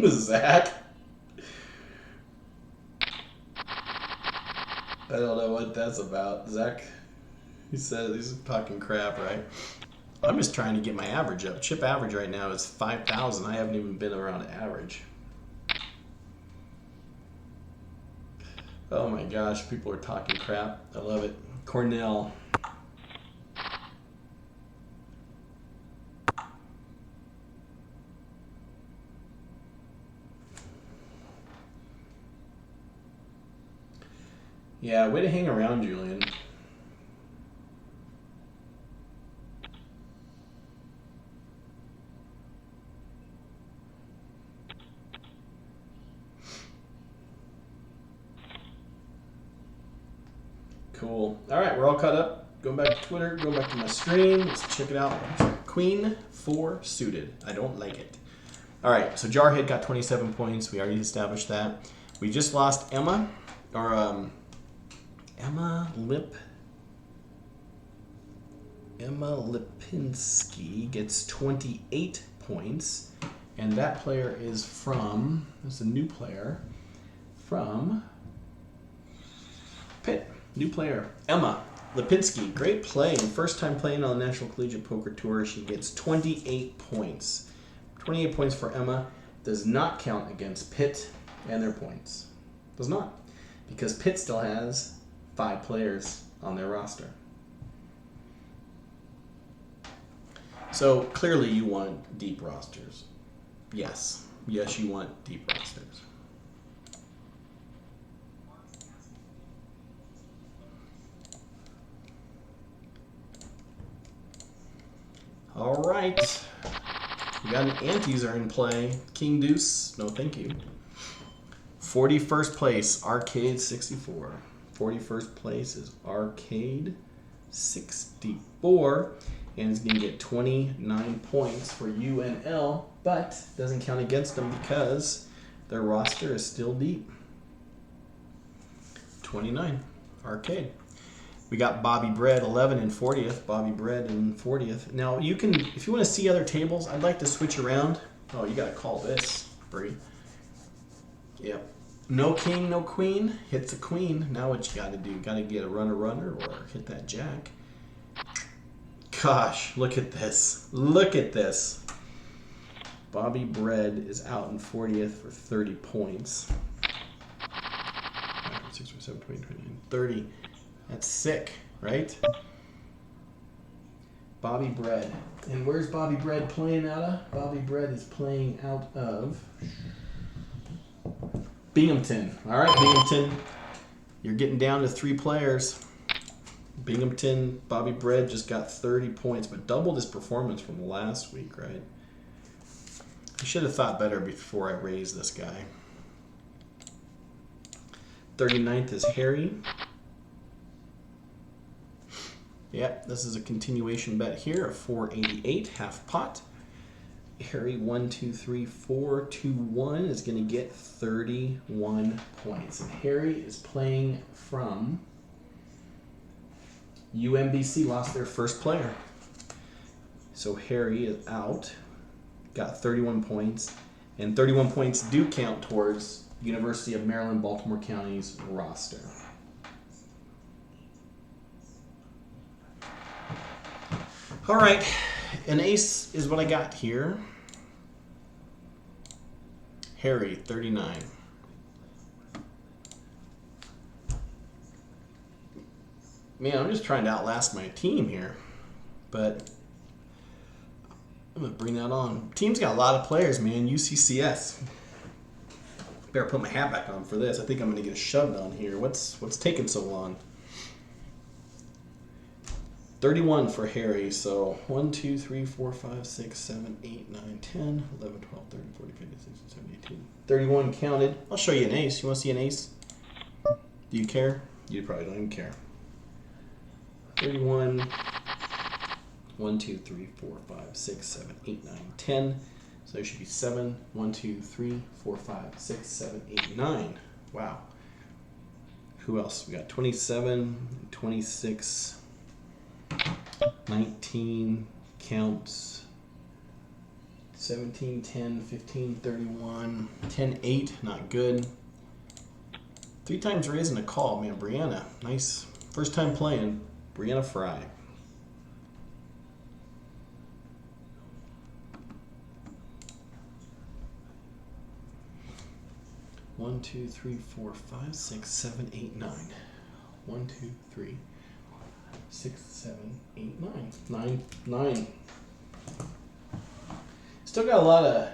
Zach? I don't know what that's about. Zach He said he's talking crap, right? I'm just trying to get my average up. Chip average right now is 5,000. I haven't even been around average. Oh my gosh, people are talking crap. I love it. Cornell. Yeah, way to hang around, Julian. Cool. All right, we're all caught up. Going back to Twitter, going back to my stream. Let's check it out. Queen 4 suited. I don't like it. All right, so Jarhead got 27 points. We already established that. We just lost Emma, or Emma Lipinski gets 28 points. And that player is from, that's a new player, from Pitt. New player, Emma Lipinski. Great play. First time playing on the National Collegiate Poker Tour. She gets 28 points. 28 points for Emma. Does not count against Pitt and their points. Does not. Because Pitt still has 5 players on their roster. So clearly you want deep rosters. Yes. Yes, you want deep rosters. All right. We got an antes are in play. King Deuce, no thank you. 41st place, Arcade 64. 41st place is Arcade 64. And it's going to get 29 points for UNL, but doesn't count against them because their roster is still deep. 29, Arcade. We got Bobby Bread 11 and 40th. Bobby Bread in 40th. Now you can, if you want to see other tables, I'd like to switch around. Oh, you got to call this, Bree. Yep. No king, no queen. Hit the queen. Now what you got to do? Got to get a runner or hit that jack. Gosh, look at this. Look at this. Bobby Bread is out in 40th for 30 points. 6, 7, 20, 29, 30. That's sick, right? Bobby Bread. And where's Bobby Bread playing out of? Bobby Bread is playing out of Binghamton. All right, Binghamton. You're getting down to 3 players. Binghamton, Bobby Bread just got 30 points, but doubled his performance from last week, right? I should have thought better before I raised this guy. 39th is Harry. Yep, this is a continuation bet here of 488, half pot. Harry 1, 2, 3, 4, 2, 1 is going to get 31 points. And Harry is playing from UMBC, lost their first player. So Harry is out, got 31 points. And 31 points do count towards University of Maryland, Baltimore County's roster. All right, an ace is what I got here. Harry, 39. Man, I'm just trying to outlast my team here, but I'm going to bring that on. Team's got a lot of players, man. UCCS. Better put my hat back on for this. I think I'm going to get shoved on here. What's taking so long? 31 for Harry, so 1, 2, 3, 4, 5, 6, 7, 8, 9, 10, 11, 12, 13, 14, 15, 16, 17, 18. 31 counted. I'll show you an ace. You want to see an ace? Do you care? You probably don't even care. 31. 1, 2, 3, 4, 5, 6, 7, 8, 9, 10. So there should be 7. 1, 2, 3, 4, 5, 6, 7, 8, 9. Wow. Who else? We got 27, 26. 19 counts, 17, 10, 15, 31, 10, 8, not good. 3 times raising a call, man. Brianna, nice. First time playing. Brianna Fry. One, two, three, four, five, six, seven, eight, nine. 1, 2, 3, 6, 7, 8, 9. 9. Still got a lot of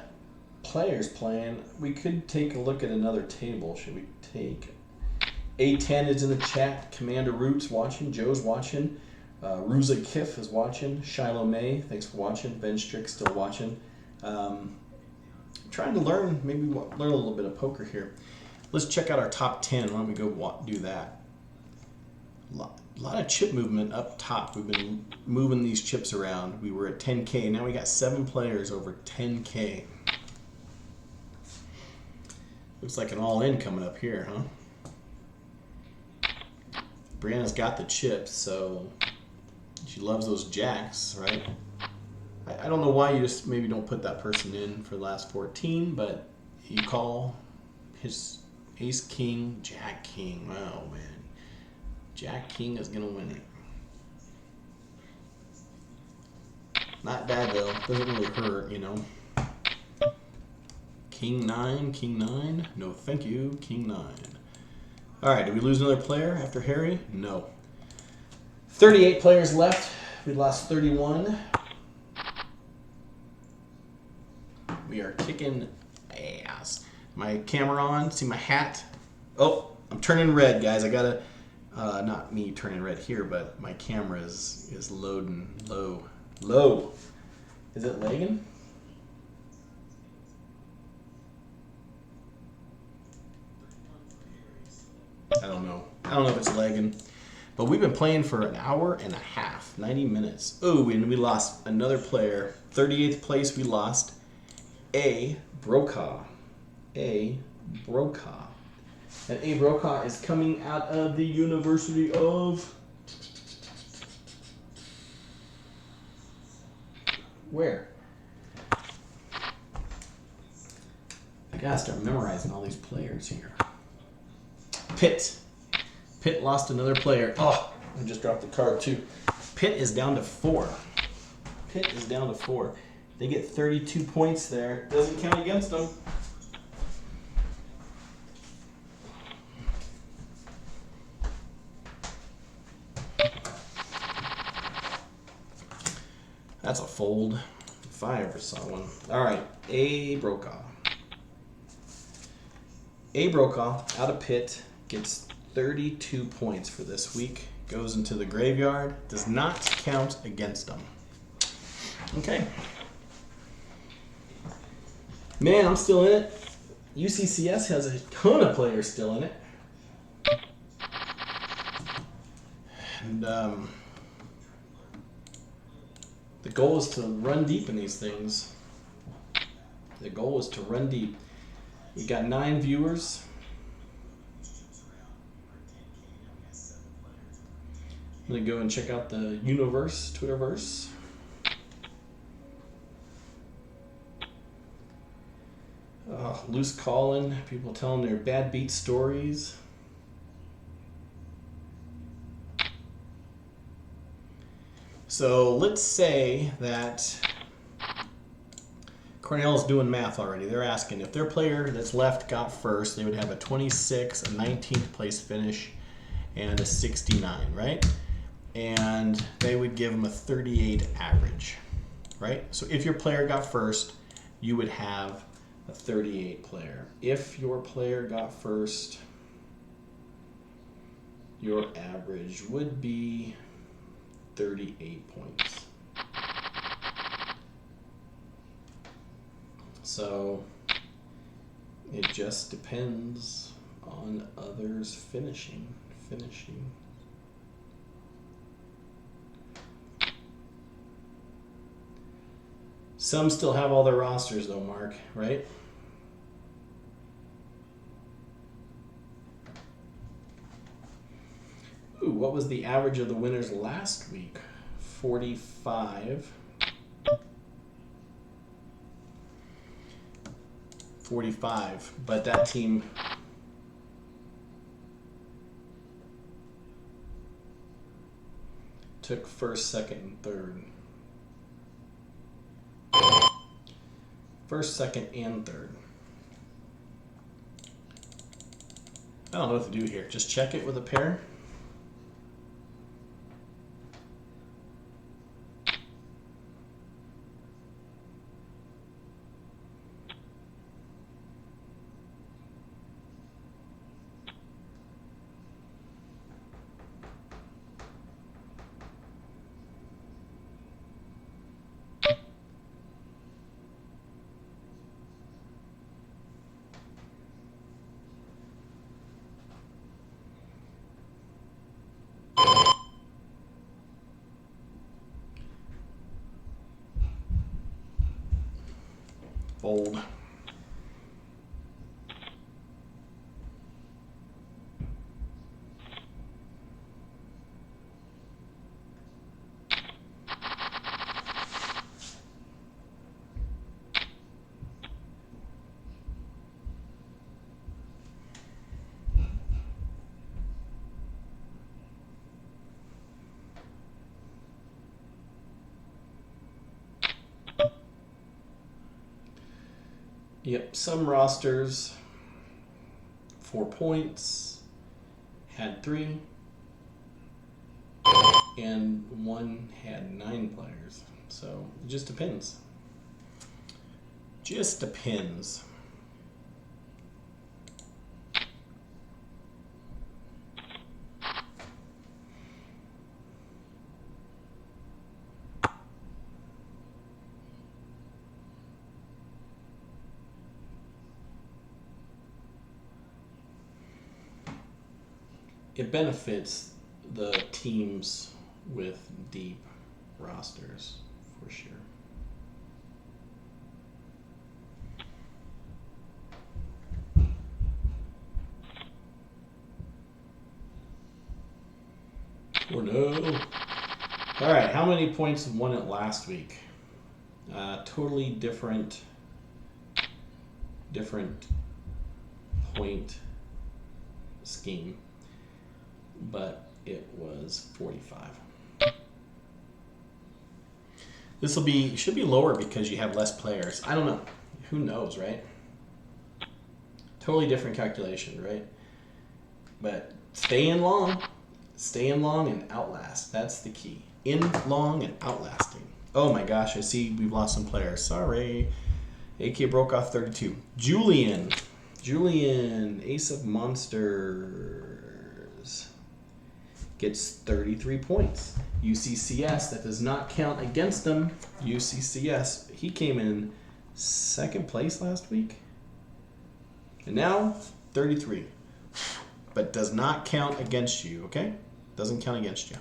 players playing. We could take a look at another table. Should we take A10 is in the chat. Commander Roots watching. Joe's watching. Ruza Kiff is watching. Shiloh May, thanks for watching. Ben Strick still watching. Trying to learn, maybe learn a little bit of poker here. Let's check out our top 10. Why don't we go do that? A lot of chip movement up top. We've been moving these chips around. We were at 10K. Now we got 7 players over 10K. Looks like an all-in coming up here, huh? Brianna's got the chips, so she loves those jacks, right? I don't know why you just maybe don't put that person in for the last 14, but you call his ace, king, jack, king. Oh, man. Jack King is going to win it. Not bad, though. Doesn't really hurt, you know. King 9, King 9. No, thank you. King 9. All right, did we lose another player after Harry? No. 38 players left. We lost 31. We are kicking ass. My camera on. See my hat? Oh, I'm turning red, guys. I got to... not me turning red here, but my camera is loading low. Low. Is it lagging? I don't know. I don't know if it's lagging. But we've been playing for an hour and a half, 90 minutes. Oh, and we lost another player. 38th place we lost. A. Brokaw. A. Brokaw. And A. Brokaw is coming out of the University of... Where? I gotta start memorizing all these players here. Pitt. Pitt lost another player. Oh, I just dropped the card too. Pitt is down to 4. Pitt is down to 4. They get 32 points there. Doesn't count against them. That's a fold, if I ever saw one. All right, A. Brokaw. A. Brokaw, out of Pitt, gets 32 points for this week. Goes into the graveyard. Does not count against them. Okay. Man, I'm still in it. UCCS has a ton of players still in it. And, the goal is to run deep in these things. The goal is to run deep. We got 9 viewers. I'm going to go and check out the Universe, Twitterverse. Loose calling, people telling their bad beat stories. So let's say that Cornell is doing math already. They're asking if their player that's left got first, they would have a 26, a 19th place finish, and a 69, right? And they would give them a 38 average, right? So if your player got first, you would have a 38 player. If your player got first, your average would be 38 points. So it just depends on others finishing. Some still have all their rosters though, Mark, right? Ooh, what was the average of the winners last week? 45. 45, but that team... took first, second, and third. First, second, and third. I don't know what to do here. Just check it with a pair. Fold. Yep, some rosters, 4 points, had 3, and one had 9 players. So it just depends. Just depends. It benefits the teams with deep rosters, for sure. Or no. All right, how many points won it last week? Totally different point scheme. But it was 45. This should be lower because you have less players. I don't know. Who knows, right? Totally different calculation, right? But stay in long and outlast. That's the key. In long and outlasting. Oh my gosh, I see we've lost some players. Sorry. AK broke off 32. Julian, Ace of Monsters. Gets 33 points. UCCS, that does not count against them. UCCS, he came in 2nd place last week. And now, 33. But does not count against you, okay? Doesn't count against you.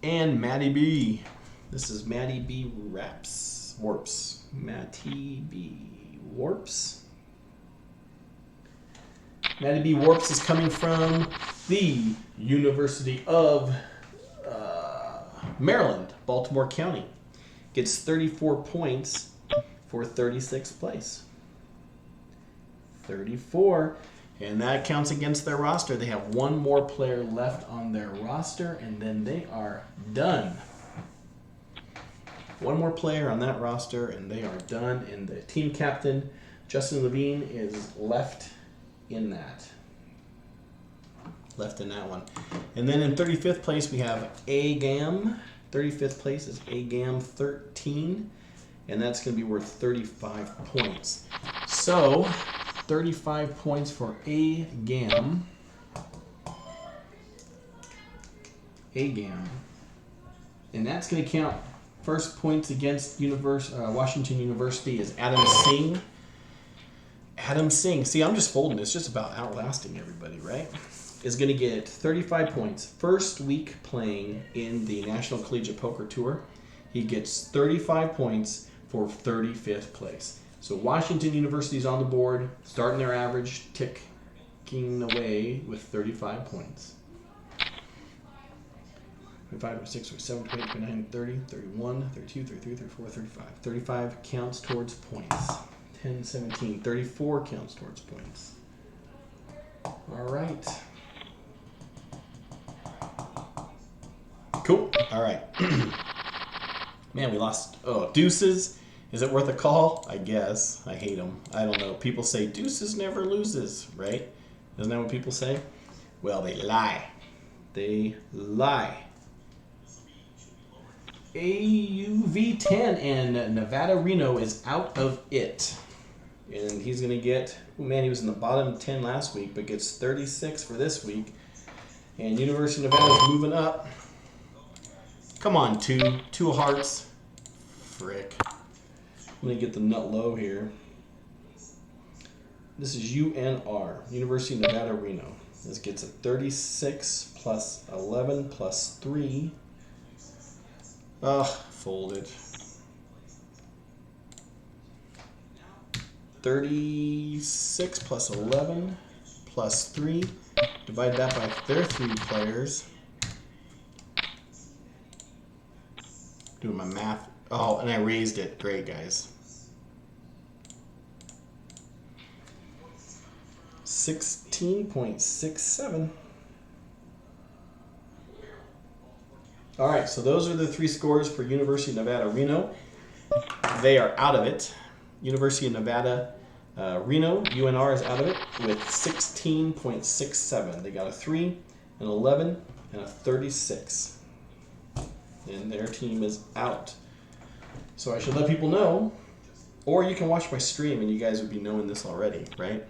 And Matty B. This is Matty B. Warps. Matty B. Warps. Matty B. Warps is coming from the University of Maryland, Baltimore County. Gets 34 points for 36th place. 34. And that counts against their roster. They have one more player left on their roster, and then they are done. One more player on that roster, and they are done. And the team captain, Justin Levine, is left in that. Left in that one. And then in 35th place, we have AGAM. 35th place is AGAM 13. And that's going to be worth 35 points. So, 35 points for AGAM. AGAM. And that's going to count. First points against Washington University is Adam Singh. Adam Singh. See, I'm just folding. It's just about outlasting everybody, right? Is going to get 35 points. First week playing in the National Collegiate Poker Tour. He gets 35 points for 35th place. So Washington University is on the board, starting their average, ticking away with 35 points. 25, 26, 27, 28, 29, 30, 31, 32, 33, 34, 35. 35 counts towards points. 10, 17, 34 counts towards points. All right. Cool. All right. Man, we lost. Oh, deuces. Is it worth a call? I guess. I hate them. I don't know. People say deuces never loses, right? Isn't that what people say? Well, they lie. They lie. AUV10 and Nevada Reno is out of it. And he's going to get, oh man, he was in the bottom 10 last week, but gets 36 for this week. And University of Nevada is moving up. Come on, two hearts. Frick. I'm going to get the nut low here. This is UNR, University of Nevada, Reno. This gets a 36 plus 11 plus 3. Ugh, folded. 36 plus 11 plus 3. Divide that by their 3 players. Doing my math. Oh, and I raised it. Great, guys. 16.67. All right, so those are the 3 scores for University of Nevada, Reno. They are out of it. University of Nevada, Reno, UNR is out of it with 16.67. They got a 3, an 11, and a 36. And their team is out. So I should let people know, or you can watch my stream and you guys would be knowing this already, right?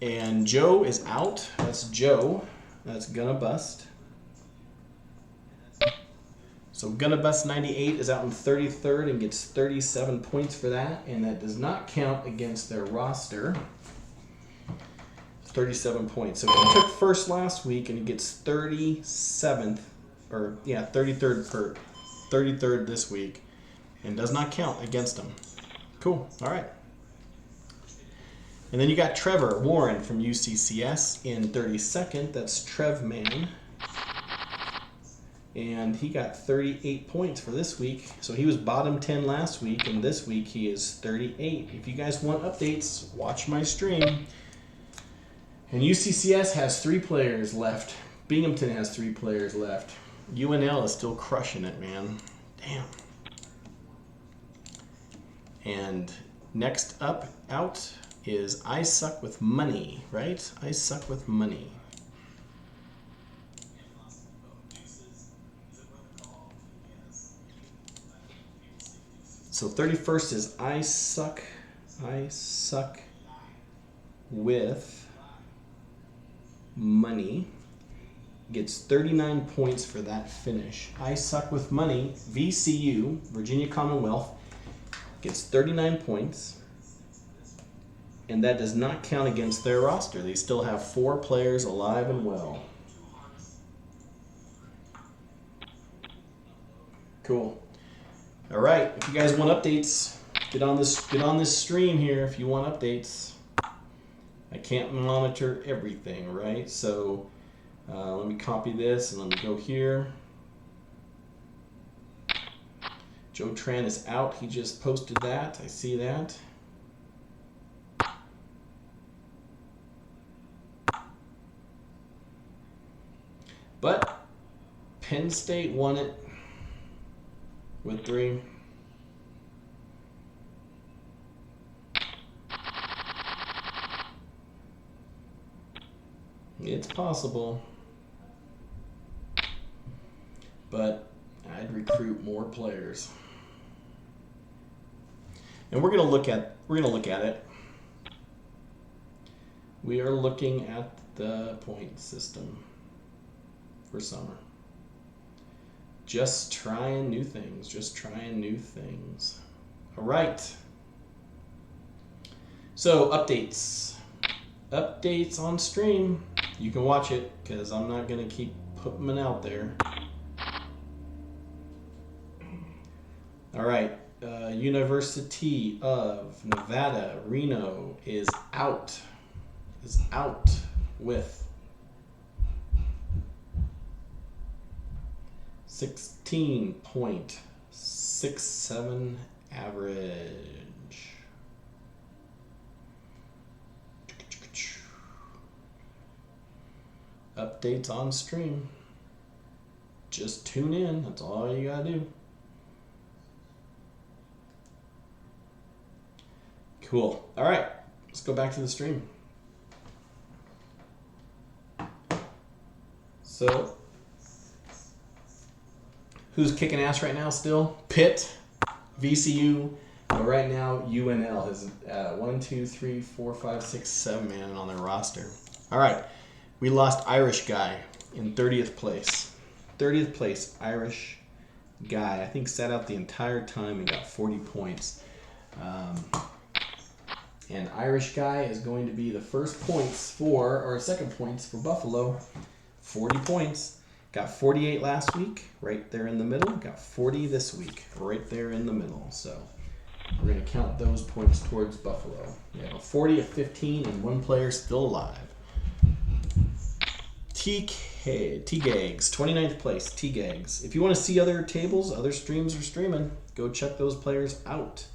And Joe is out. That's Joe. That's Gonna Bust. So Gonna Bust 98 is out in 33rd and gets 37 points for that, and that does not count against their roster. 37 points. So he took first last week and he gets 37th, or yeah, 33rd for 33rd this week, and does not count against him. Cool. All right. And then you got Trevor Warren from UCCS in 32nd. That's Trev Man. And he got 38 points for this week. So he was bottom 10 last week, and this week he is 38. If you guys want updates, watch my stream. And UCCS has 3 players left. Binghamton has 3 players left. UNL is still crushing it, man. Damn. And next up out is I Suck With Money, right? I Suck With Money. So 31st is I Suck With Money. Gets 39 points for that finish. I Suck With Money, VCU, Virginia Commonwealth, gets 39 points. And that does not count against their roster. They still have 4 players alive and well. Cool. All right. If you guys want updates, get on this stream here. If you want updates, I can't monitor everything, right? So let me copy this and let me go here. Joe Tran is out. He just posted that. I see that. But Penn State won it with 3. It's possible. But I'd recruit more players. And we're gonna look at it. We are looking at the point system for summer. Just trying new things. All right. So updates on stream. You can watch it because I'm not gonna keep putting them out there. All right. University of Nevada, Reno is out with 16.67 average. updates on stream. Just tune in. That's all you gotta do. Cool. All right. Let's go back to the stream. So, who's kicking ass right now still? Pitt, VCU, but right now UNL has 1, 2, 3, 4, 5, 6, 7 man on their roster. All right. We lost Irish guy in 30th place. 30th place, Irish guy. I think sat out the entire time and got 40 points. And Irish guy is going to be the first points for, or second points for Buffalo. 40 points. Got 48 last week, right there in the middle. Got 40 this week, right there in the middle. So we're going to count those points towards Buffalo. We have a 40, a 15, and one player still alive. T-Gags, 29th place, T-Gags. If you want to see other tables, other streams are streaming, go check those players out.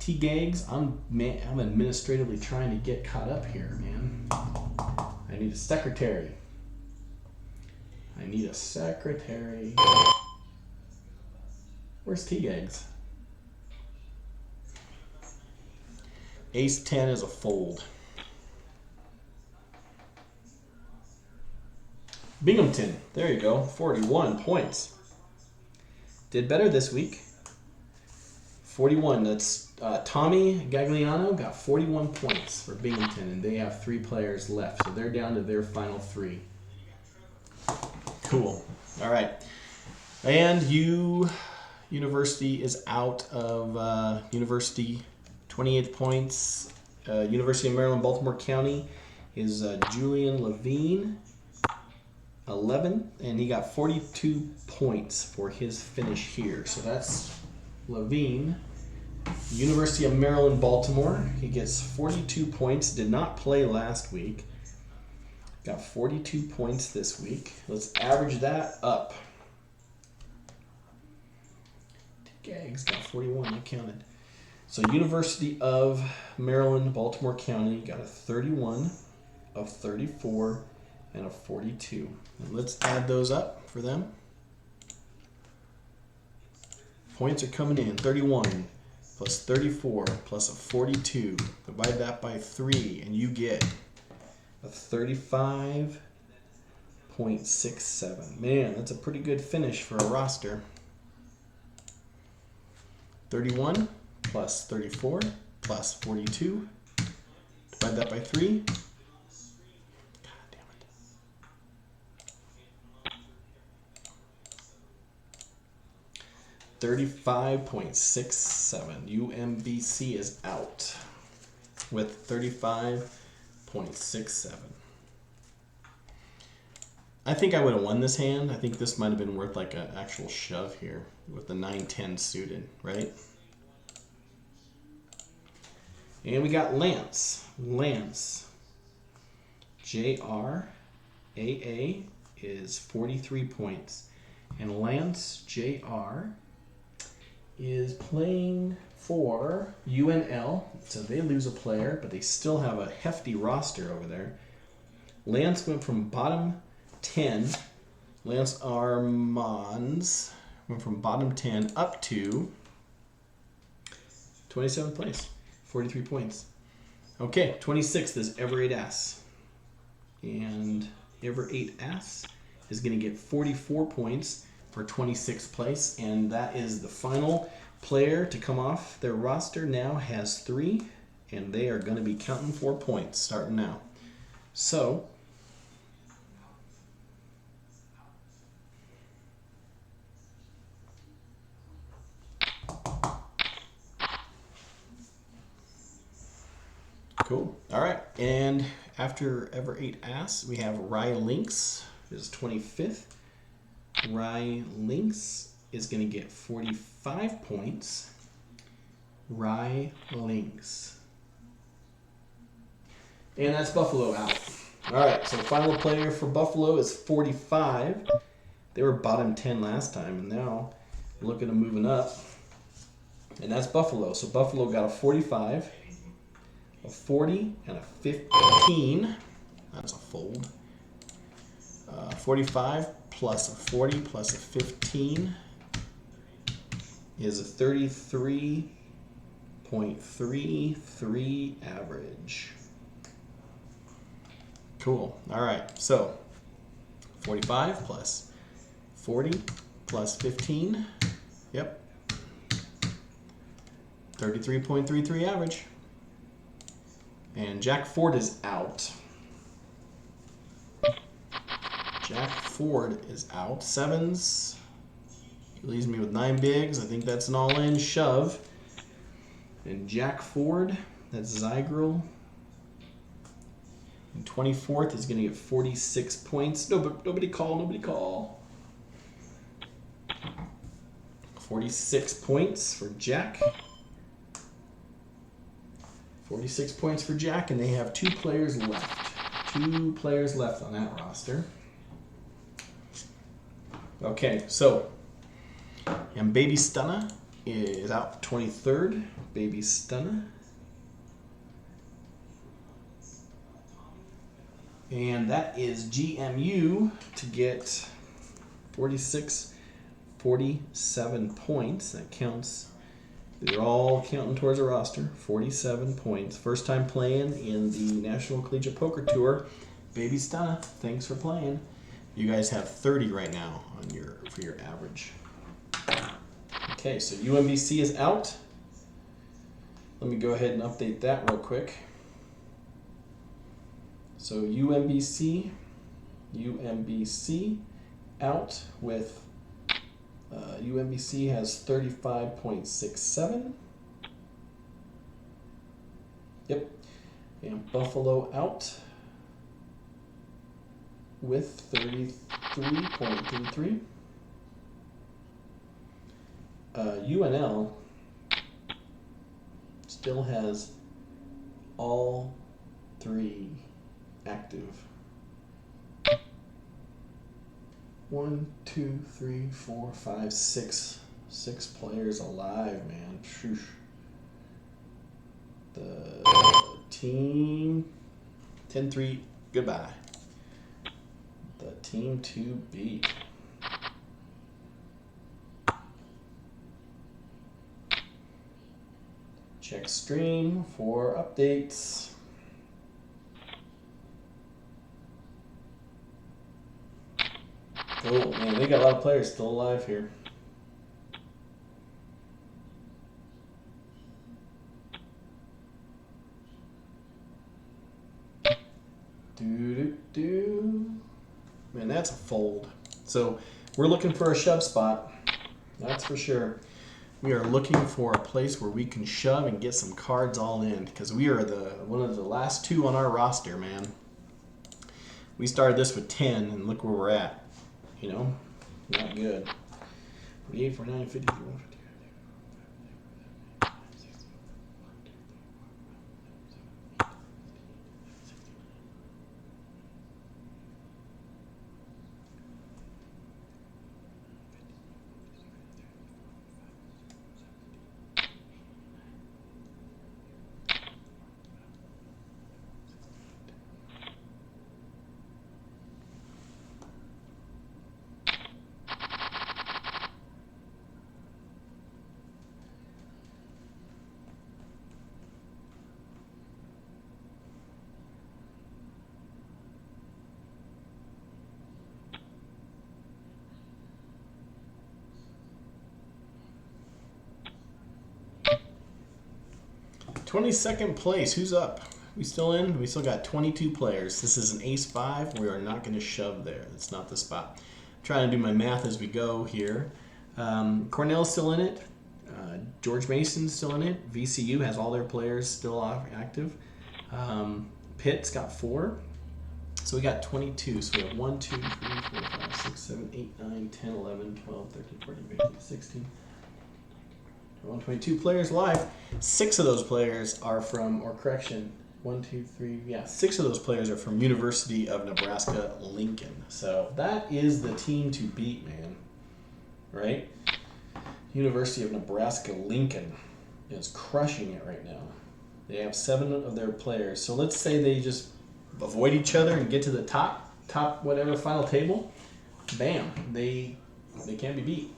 T-Gags, I'm administratively trying to get caught up here, man. I need a secretary. Where's T-Gags? Ace 10 is a fold. Binghamton, there you go, 41 points. Did better this week. 41, that's Tommy Gagliano got 41 points for Binghamton, and they have 3 players left, so they're down to their final 3. Cool. All right. And University is out of University, 28 points. University of Maryland, Baltimore County is Julian Levine, 11, and he got 42 points for his finish here. So that's Levine. University of Maryland, Baltimore, he gets 42 points. Did not play last week. Got 42 points this week. Let's average that up. Gags got 41, I counted. So University of Maryland, Baltimore County got a 31, a 34, and a 42. And let's add those up for them. Points are coming in. 31 plus 34 plus a 42. Divide that by 3 and you get a 35.67. Man, that's a pretty good finish for a roster. 31 plus 34 plus 42. Divide that by 3. God damn it. 35.67. UMBC is out with 35.67. I think I would have won this hand. I think this might have been worth like an actual shove here with the 9-10 suited, right? And we got Lance. Lance. JRAA is 43 points. And Lance JR is playing for UNL. So they lose a player, but they still have a hefty roster over there. Lance went from bottom 10. Lance Armands went from bottom 10 up to 27th place. 43 points. Okay, 26th is Ever 8 Ass. And Ever 8 Ass is going to get 44 points for 26th place. And that is the final player to come off their roster. Now has 3. And they are going to be counting 4 points starting now. So cool. All right. And after Ever 8 Ass, we have Rye Lynx is 25th. Rye Lynx is going to get 45 points. Rye Lynx. And that's Buffalo out. All right. So final player for Buffalo is 45. They were bottom 10 last time, and now looking at moving up. And that's Buffalo. So Buffalo got a 45. A 40 and a 15. That's a fold. 45 plus a 40 plus a 15 is a 33.33 average. Cool. All right. So 45 plus 40 plus 15. Yep. 33.33 average. And Jack Ford is out. Jack Ford is out. Sevens. He leaves me with 9 bigs. I think that's an all-in shove. And Jack Ford, that's Zygrel. And 24th is going to get 46 points. Nobody call. 46 points for Jack. 46 points for Jack, and they have 2 players left. 2 players left on that roster. Okay, so, and Baby Stunna is out 23rd. Baby Stunna. And that is GMU to get 47 points. That counts. They're all counting towards a roster. 47 points. First time playing in the National Collegiate Poker Tour. Baby Stunna, thanks for playing. You guys have 30 right now on for your average. Okay, so UMBC is out. Let me go ahead and update that real quick. So UMBC out with UMBC has 35.67. Yep. And Buffalo out with 33.33. UNL still has all 3 active. 1, 2, 3, 4, 5, 6. 6 players alive, man. Shoosh. The team 10-3. Goodbye. The team to beat. Check stream for updates. Oh man, they got a lot of players still alive here. Man, that's a fold. So we're looking for a shove spot. That's for sure. We are looking for a place where we can shove and get some cards all in, because we are one of the last 2 on our roster, man. We started this with 10, and look where we're at. You know, not good. 48, 49, 50, 51, 50. 22nd place. Who's up? We still in? We still got 22 players. This is an ace-5. We are not going to shove there. That's not the spot. I'm trying to do my math as we go here. Cornell's still in it. George Mason's still in it. VCU has all their players still active. Pitt's got 4. So we got 22. So we have 1, 2, 3, 4, 5, 6, 7, 8, 9, 10, 11, 12, 13, 14, 15, 16. 122 players live. 6 of those players are from, or correction, 1, 2, 3, yeah, 6 of those players are from University of Nebraska, Lincoln. So that is the team to beat, man. Right? University of Nebraska, Lincoln is crushing it right now. They have 7 of their players. So let's say they just avoid each other and get to the top. top whatever final table, bam, they can't be beat.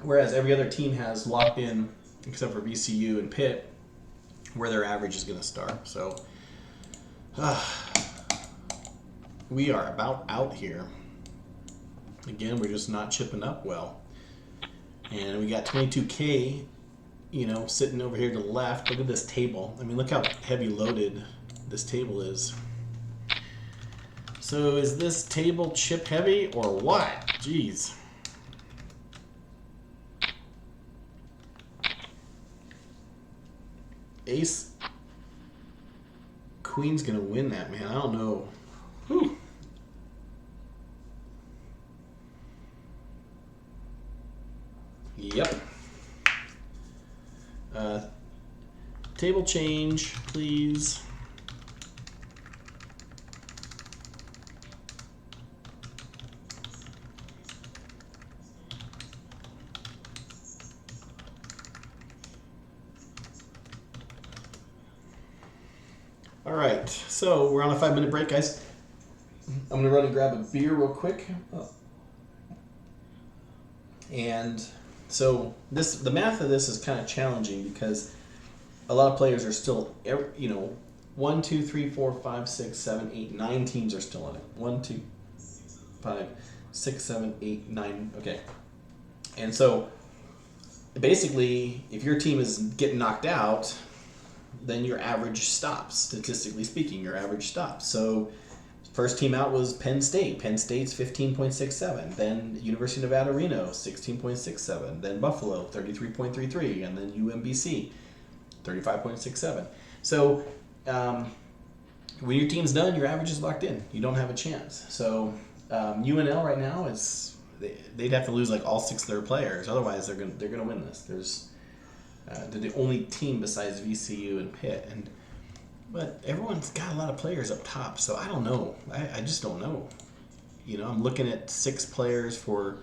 Whereas every other team has locked in, except for VCU and Pitt, where their average is going to start. So we are about out here. Again, we're just not chipping up well. And we got 22K, sitting over here to the left. Look at this table. I mean, look how heavy loaded this table is. So is this table chip heavy or what? Jeez. Ace Queen's gonna win that, man. I don't know. Whew. Yep. Table change, please. All right, so we're on a 5-minute break, guys. I'm gonna run and grab a beer real quick. And so the math of this is kind of challenging because a lot of players are still, 1, 2, 3, 4, 5, 6, 7, 8, 9 teams are still in it. 1, 2, 5, 6, 7, 8, 9. Okay. And so basically, if your team is getting knocked out, then your average stops. Statistically speaking, your average stops. So first team out was Penn State. Penn State's 15.67. Then University of Nevada, Reno, 16.67. Then Buffalo, 33.33. And then UMBC, 35.67. So when your team's done, your average is locked in. You don't have a chance. So UNL right now they'd have to lose like all 6 of their players. Otherwise, they're gonna win this. They're the only team besides VCU and Pitt, but everyone's got a lot of players up top. So I don't know. I just don't know. I'm looking at 6 players for.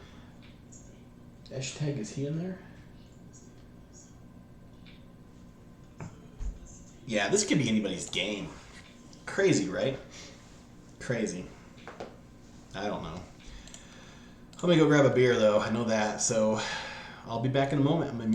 Hashtag, is he in there? Yeah, this could be anybody's game. Crazy, right? Crazy. I don't know. Let me go grab a beer, though. I know that. So I'll be back in a moment. I'm gonna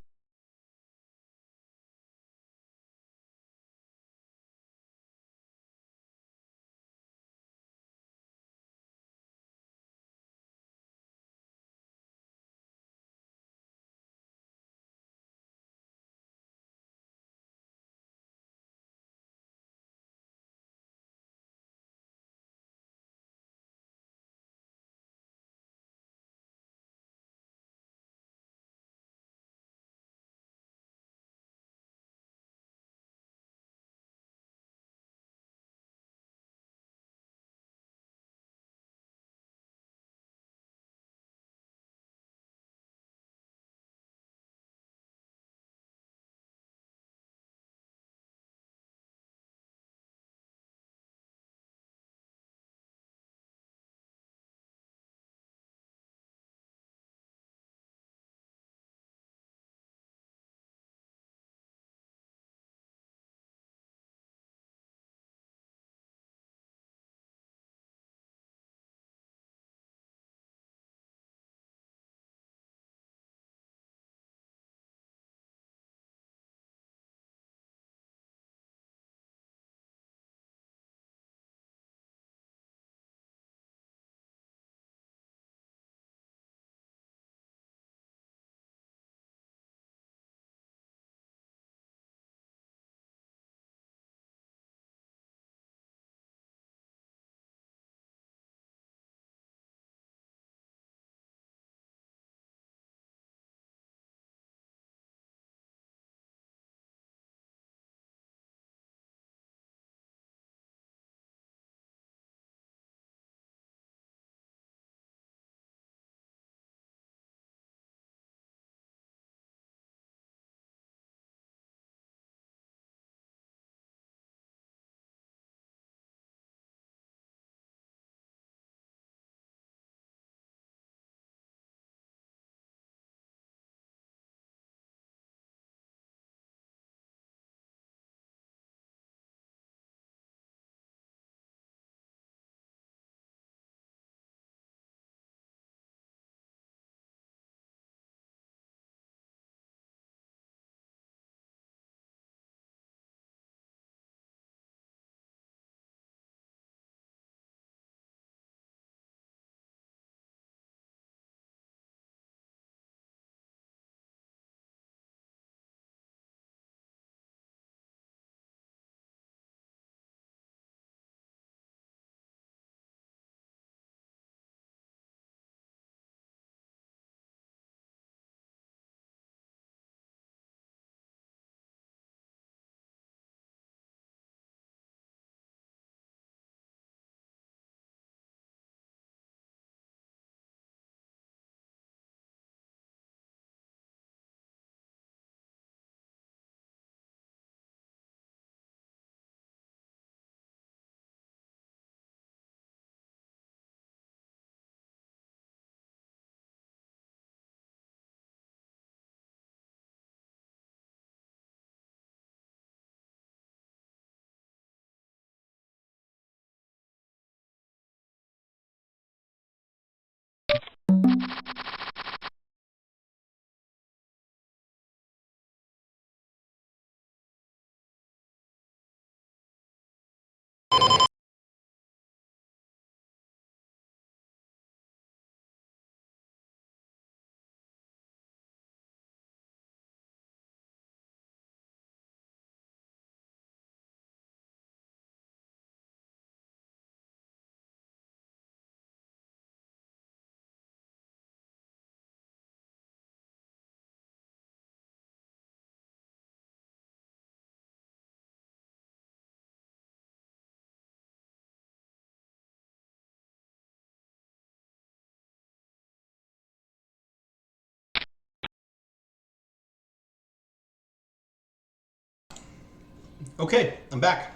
Okay, I'm back.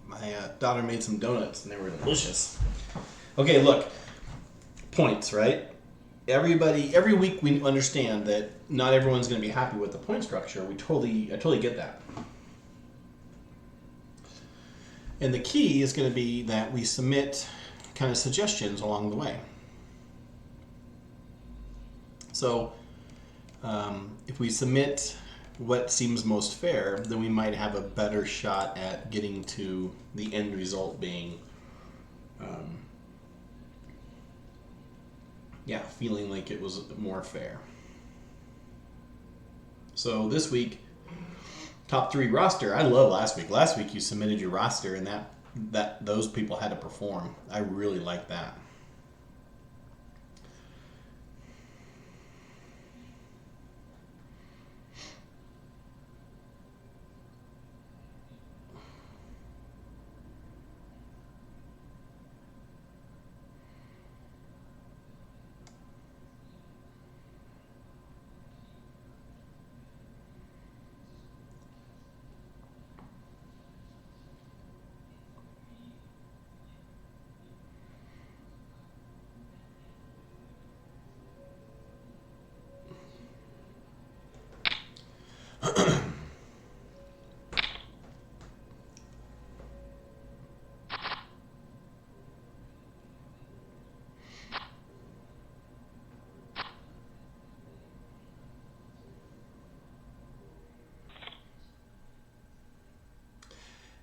My daughter made some donuts and they were delicious. Okay, look, points, right? Every week we understand that not everyone's going to be happy with the point structure. I totally get that. And the key is going to be that we submit kind of suggestions along the way. So if we submit what seems most fair, then we might have a better shot at getting to the end result being, feeling like it was more fair. So this week, top 3 roster. I love last week. Last week you submitted your roster, and that those people had to perform. I really like that.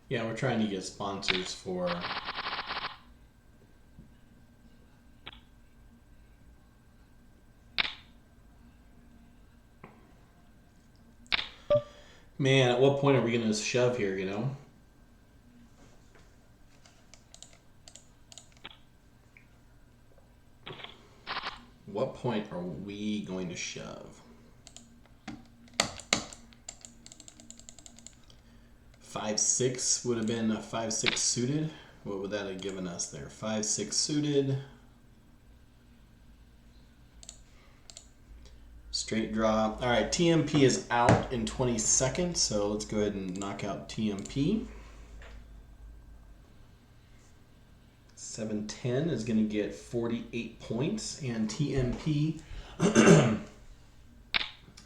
Yeah, we're trying to get sponsors for man, at what point are we going to shove here, you know? What point are we going to shove? 5-6 would have been a 5-6 suited. What would that have given us there? 5-6 suited. Straight draw. All right, TMP is out in 20 seconds, so let's go ahead and knock out TMP. 710 is going to get 48 points, and TMP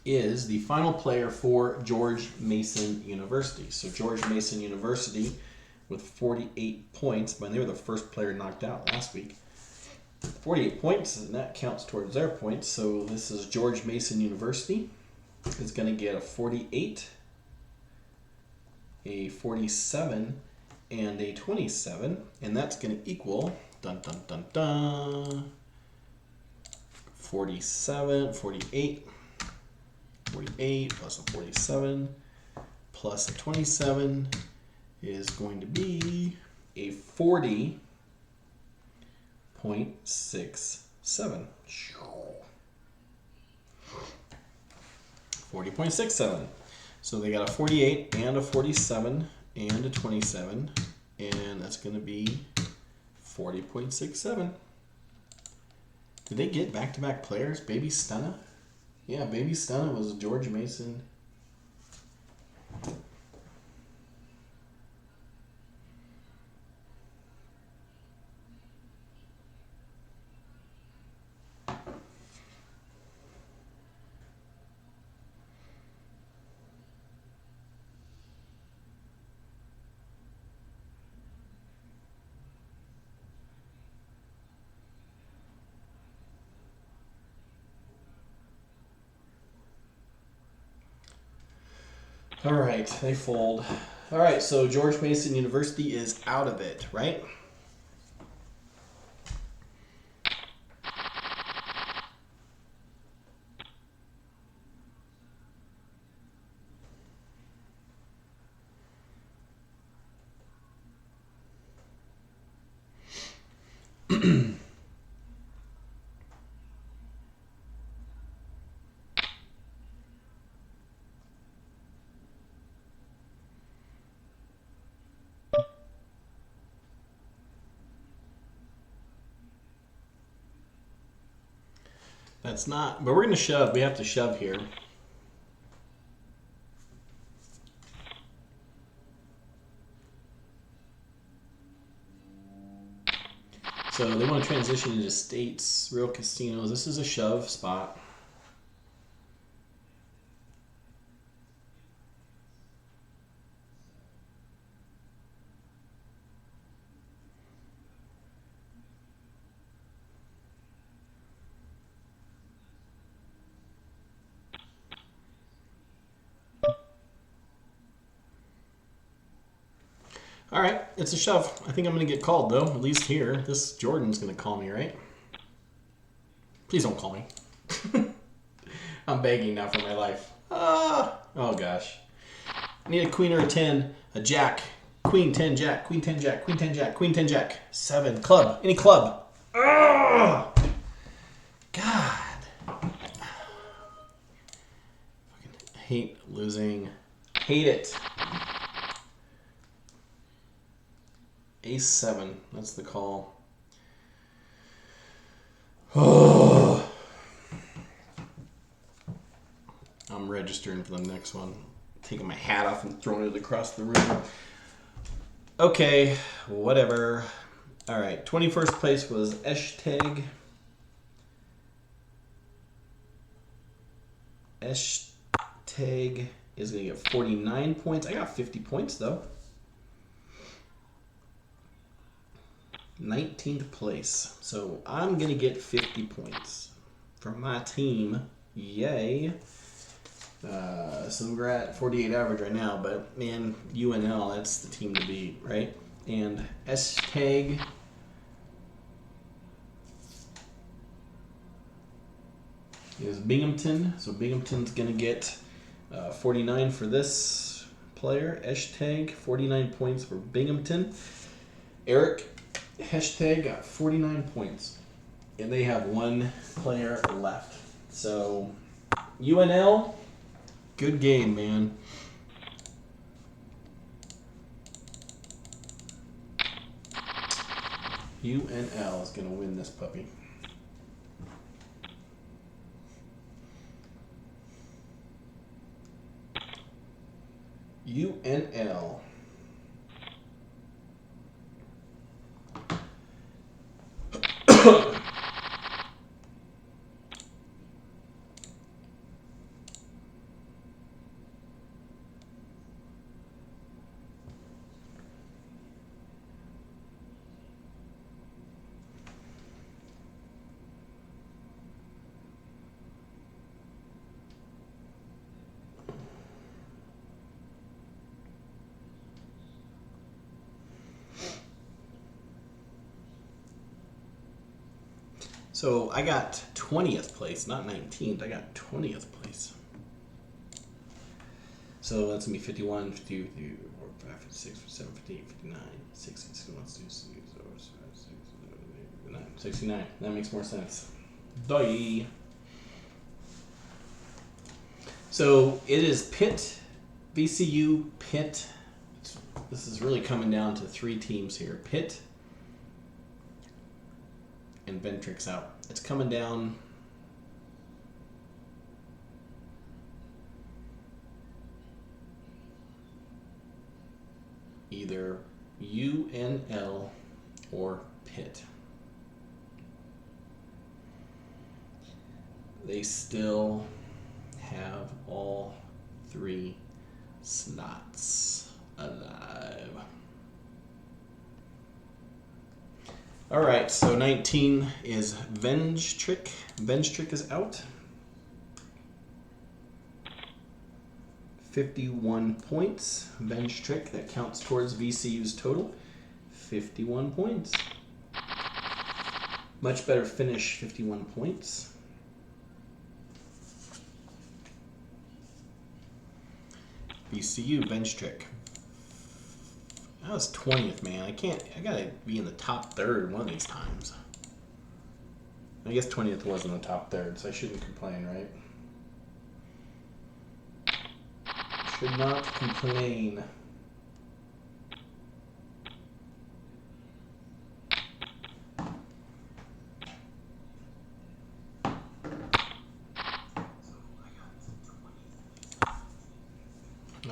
is the final player for George Mason University. So George Mason University with 48 points, but they were the first player knocked out last week. 48 points, and that counts towards their points. So this is George Mason University. It's going to get a 48, a 47, and a 27, and that's going to equal, dun dun dun dun, 47, 48, 48 plus a 47 plus a 27 is going to be a 40.67. 40.67. So they got a 48 and a 47 and a 27, and that's going to be 40.67. Did they get back-to-back players? Baby Stunna? Yeah, Baby Stunna was George Mason. All right, they fold. All right, so George Mason University is out of it, right? That's not, but we're going to shove. We have to shove here. So they want to transition into states, real casinos. This is a shove spot. All right, it's a shove. I think I'm going to get called, though, at least here. This Jordan's going to call me, right? Please don't call me. I'm begging now for my life. Oh, gosh. I need a queen or a 10, a jack. Queen, 10, jack, queen, 10, jack, queen, 10, jack, queen, 10, jack. 7, club, any club. God. Fucking hate losing. Hate it. Ace 7, that's the call. Oh. I'm registering for the next one. Taking my hat off and throwing it across the room. Okay, whatever. All right, 21st place was Eshteg. Eshteg is going to get 49 points. I got 50 points, though. 19th place. So I'm going to get 50 points from my team. Yay. So we're at 48 average right now, but man, UNL, that's the team to beat, right? And S-Tag is Binghamton. So Binghamton's going to get 49 for this player. Hashtag 49 points for Binghamton. Eric Hashtag got 49 points, and they have one player left. So, UNL, good game, man. UNL is going to win this puppy. UNL. So I got 20th place, not 19th. I got 20th place. So that's going to be 51, 52, 53, 54, 55, 56, 57, 58, 59, 60, 61, 69. That makes more sense. Die. So it is Pitt, VCU, Pitt. This is really coming down to 3 teams here. Pitt and Ventrix out. It's coming down. Either UNL or Pitt. They still have all 3 slots alive. All right, so 19 is Venge Trick. Venge Trick is out. 51 points. Venge Trick, that counts towards VCU's total. 51 points. Much better finish, 51 points. VCU, Venge Trick. That was 20th, man. I gotta be in the top third one of these times. I guess 20th was in the top third, so I shouldn't complain, right? Should not complain.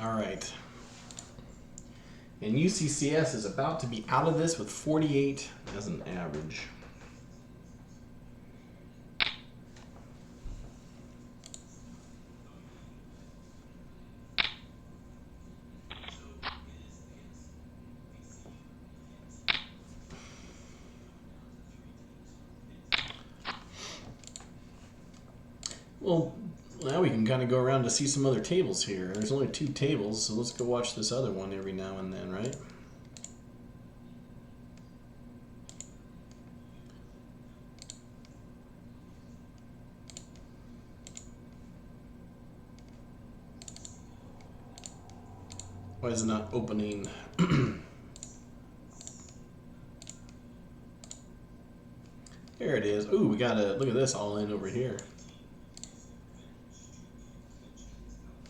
All right. And UCCS is about to be out of this with 48 as an average. Well, now we can kind of go around to see some other tables here. There's only 2 tables, so let's go watch this other one every now and then, right? Why is it not opening? There it is. Ooh, we got a look at this all in over here.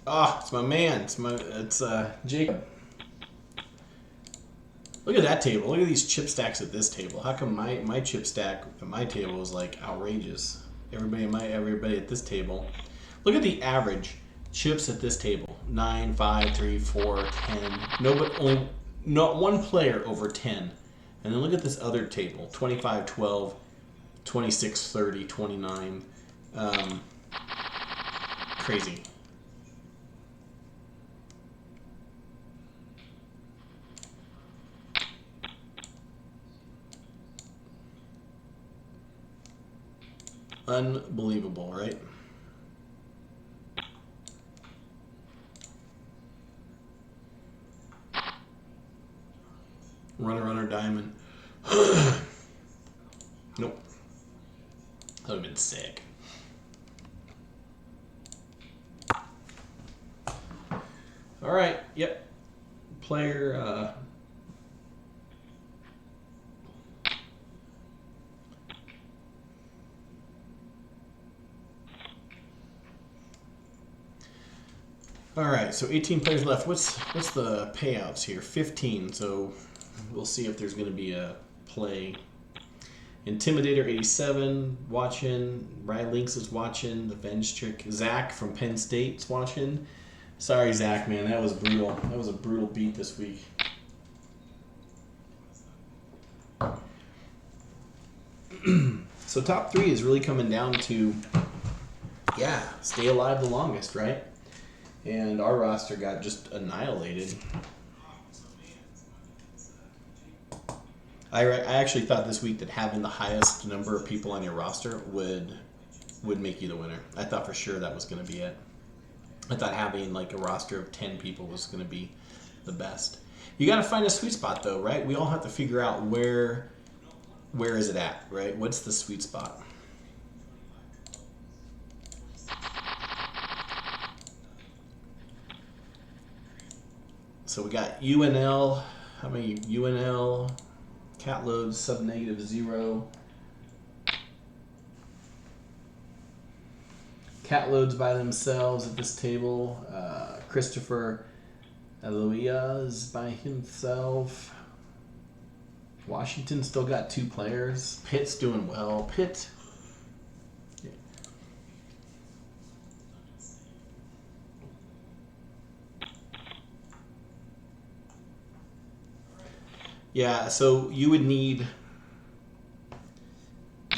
Ah, it's my man. It's Jacob. Look at that table. Look at these chip stacks at this table. How come my chip stack at my table is like outrageous? Everybody at this table. Look at the average chips at this table. 9, 5, 3, 4, 10. Only not one player over 10. And then look at this other table. 25, 12, 26, 30, 29. Crazy. Unbelievable, right? Runner, diamond. Nope. That would have been sick. All right. Yep. Player. All right. So 18 players left. What's the payouts here? 15. So we'll see if there's going to be a play. Intimidator 87 watching. Ryan Links is watching. The Venge Trick. Zach from Penn State's watching. Sorry, Zach, man. That was brutal. That was a brutal beat this week. So top 3 is really coming down to, stay alive the longest, right? And our roster got just annihilated. I actually thought this week that having the highest number of people on your roster would make you the winner. I thought for sure that was going to be it. I thought having like a roster of 10 people was going to be the best. You got to find a sweet spot though, right? We all have to figure out where is it at, right? What's the sweet spot? So we got UNL. How many UNL? Cat loads sub -0. Cat loads by themselves at this table. Christopher Eloias by himself. Washington still got 2 players. Pitt's doing well. Pitt. Yeah, so you would need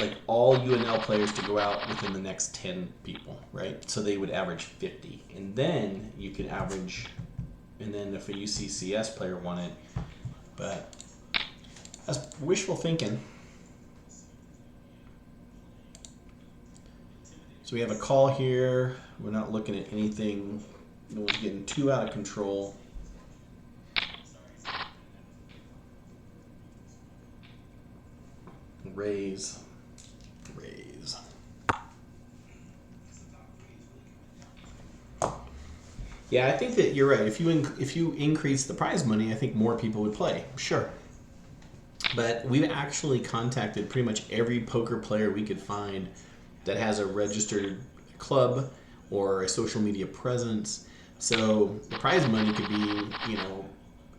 like all UNL players to go out within the next 10 people, right? So they would average 50. And then you could average, and then if a UCCS player won it, but that's wishful thinking. So we have a call here. We're not looking at anything. No one's getting too out of control. Raise. Yeah, I think that you're right. If you increase the prize money, I think more people would play. Sure. But we've actually contacted pretty much every poker player we could find that has a registered club or a social media presence. So the prize money could be,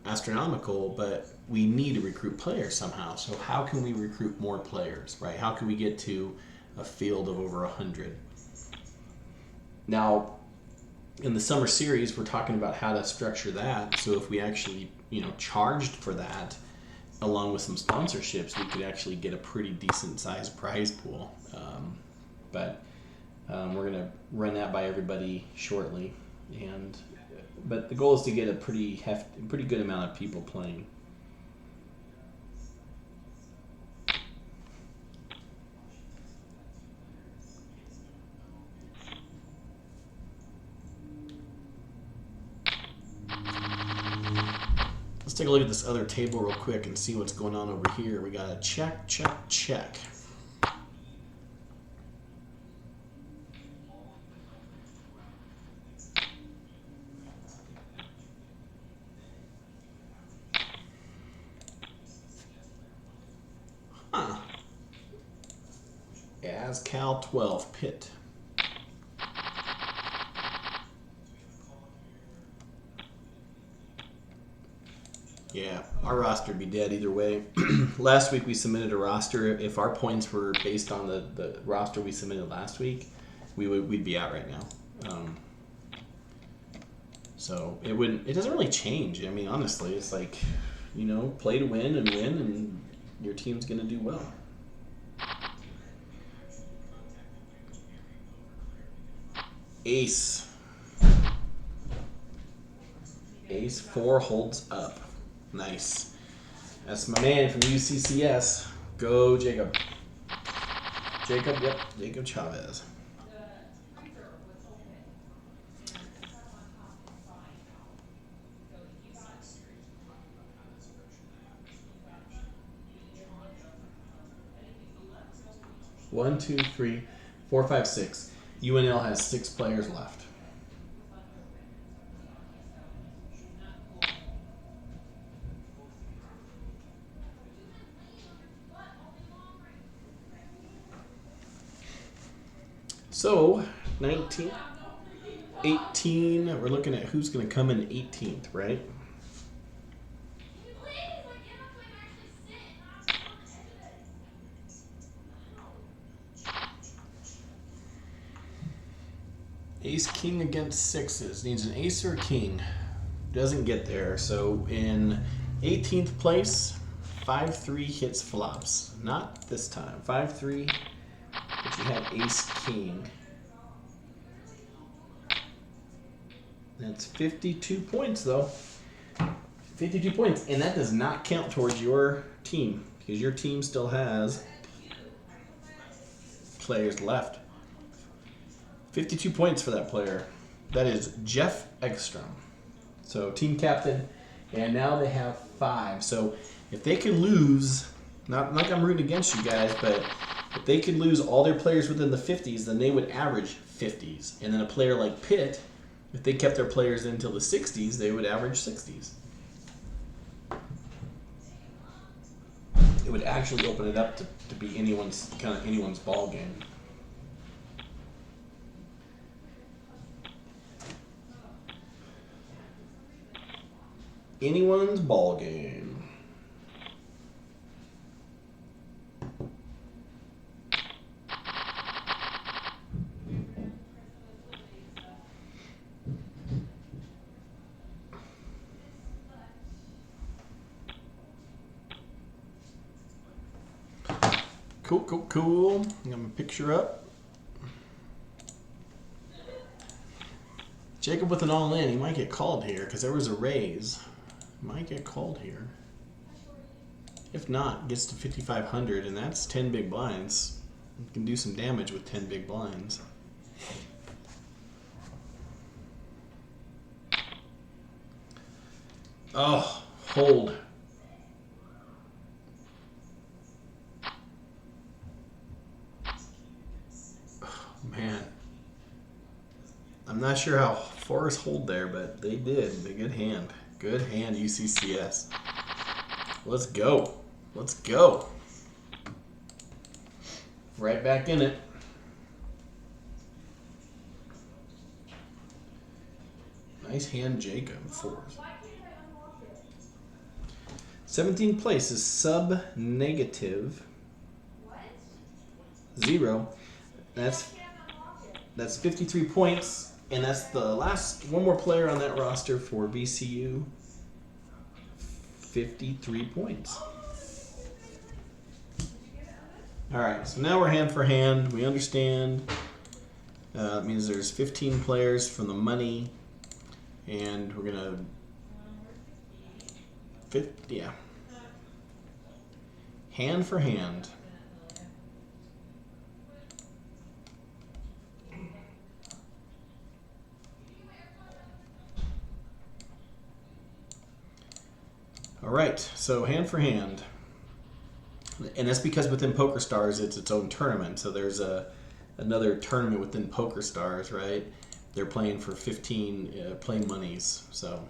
astronomical, but we need to recruit players somehow. So how can we recruit more players, right? How can we get to a field of over 100? Now, in the summer series, we're talking about how to structure that. So if we actually, charged for that, along with some sponsorships, we could actually get a pretty decent sized prize pool. But we're going to run that by everybody shortly. But the goal is to get a pretty good amount of people playing. Let's take a look at this other table real quick and see what's going on over here. We got a check, check, check. Huh. As Cal 12, Pitt. Yeah, our roster would be dead either way. Last week we submitted a roster. If our points were based on the roster we submitted last week, we'd be out right now. So it doesn't really change. I mean, honestly, it's like, you know, play to win, and your team's gonna do well. Ace 4 holds up. Nice. That's my man from UCCS. Go, Jacob. Jacob Chavez. One, two, three, four, five, six. UNL has 6 players left. So, 19, 18, we're looking at who's going to come in 18th, right? Ace king against sixes. Needs an ace or a king. Doesn't get there. So in 18th place, 5-3 hits flops. Not this time. 5-3, but you have ace king. That's 52 points though. 52 points. And that does not count towards your team, because your team still has players left. 52 points for that player. That is Jeff Ekstrom. So team captain, and now they have 5. So if they could lose, not like I'm rooting against you guys, but if they could lose all their players within the 50s, then they would average 50s. And then a player like Pitt, if they kept their players until the 60s, they would average 60s. It would actually open it up to be anyone's ball game. Anyone's ball game. Cool. I'm gonna picture up. Jacob with an all-in. He might get called here because there was a raise. Might get called here. If not, gets to 5,500, and that's 10 big blinds. You can do some damage with 10 big blinds. Oh, hold. Oh, man. I'm not sure how Forrest hold there, but they did. A good hand. Good hand, UCCS. Let's go. Let's go. Right back in it. Nice hand, Jacob. 4th. 17th place is sub-negative 0. That's 53 points. And that's the last one more player on that roster for VCU. 53 points. All right, so now we're hand for hand. We understand. It means there's 15 players from the money, and we're gonna hand for hand. All right, so hand for hand. And that's because within Poker Stars, it's its own tournament. So there's another tournament within Poker Stars, right? They're playing for 15 play monies. So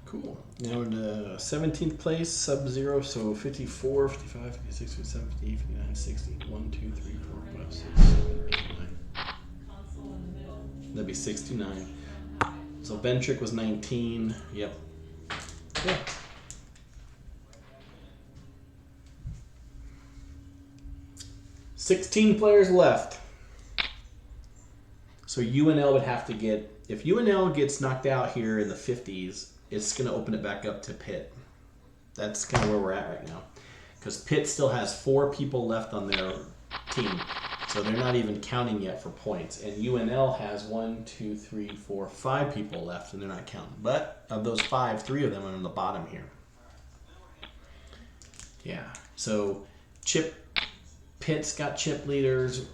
cool. Now we're in 17th place, sub-zero, so 54, 55, 56, 57, 58, 59, 60. 1, 2, 3, 4, 5, 6, 7, 8, 9. That'd be 69. So Bentrick was 19. Yep. Yeah. $16 players left. So UNL would have to get, if UNL gets knocked out here in the 50s, it's going to open it back up to Pitt. That's kind of where we're at right now. Because Pitt still has 4 people left on their team. So they're not even counting yet for points. And UNL has 1, 2, 3, 4, 5 people left, and they're not counting. But of those 5, 3 of them are on the bottom here. Yeah. So Pitt's got chip leaders.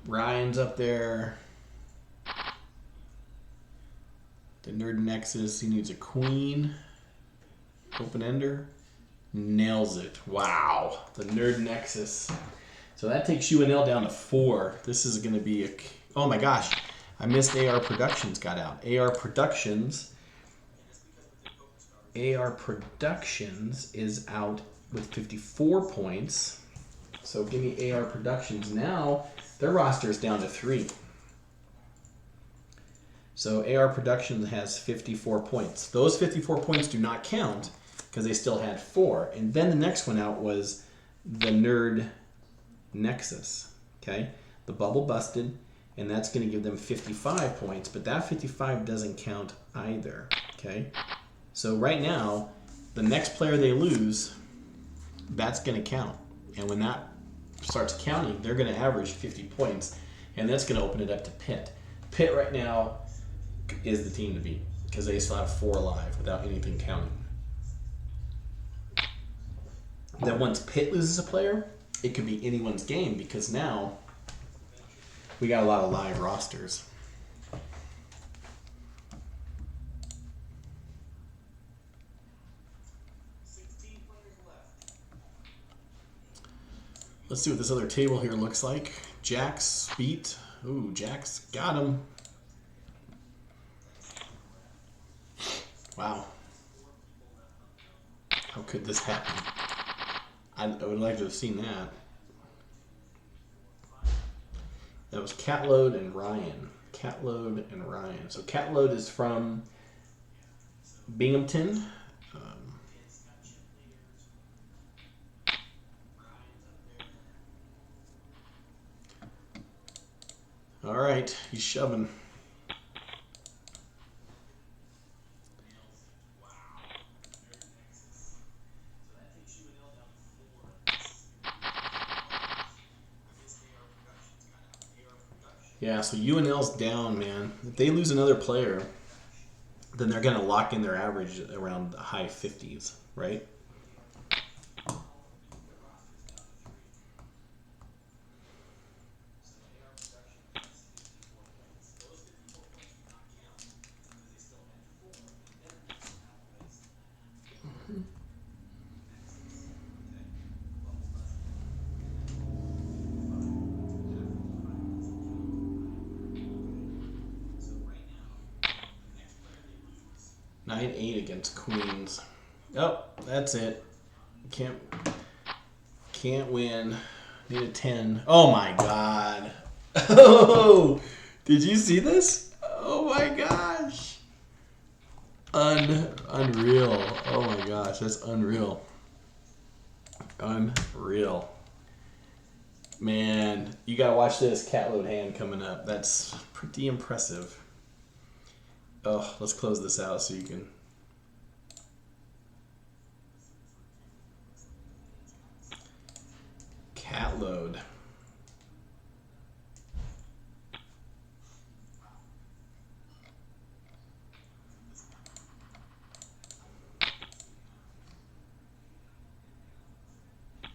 Ryan's up there. The Nerd Nexus, he needs a queen. Open ender. Nails it. Wow. The Nerd Nexus. So that takes UNL down to 4. This is going to be a... Oh my gosh. I missed AR Productions got out. AR Productions is out with 54 points. So give me AR Productions. Now their roster is down to 3. So AR Productions has 54 points. Those 54 points do not count because they still had 4. And then the next one out was the Nerd Nexus. Okay? The bubble busted, and that's going to give them 55 points, but that 55 doesn't count either. Okay? So right now, the next player they lose, that's going to count. And when that starts counting, they're going to average 50 points, and that's going to open it up to Pitt. Pitt right now is the team to beat because they still have 4 alive without anything counting. Then once Pitt loses a player, it could be anyone's game because now we got a lot of live rosters. Let's see what this other table here looks like. Jacks beat. Ooh, Jacks got him. Wow. How could this happen? I would like to have seen that. That was Catload and Ryan. Catload and Ryan. So Catload is from Binghamton. All right, he's shoving. Yeah, so UNL's down, man. If they lose another player, then they're going to lock in their average around the high 50s, right? Nine 8 against Queens. Oh, that's it. Can't win. Need a 10. Oh my god. Oh, did you see this? Oh my gosh. Unreal. Oh my gosh, that's unreal. Unreal. Man, you gotta watch this Catload hand coming up. That's pretty impressive. Oh, let's close this out so you can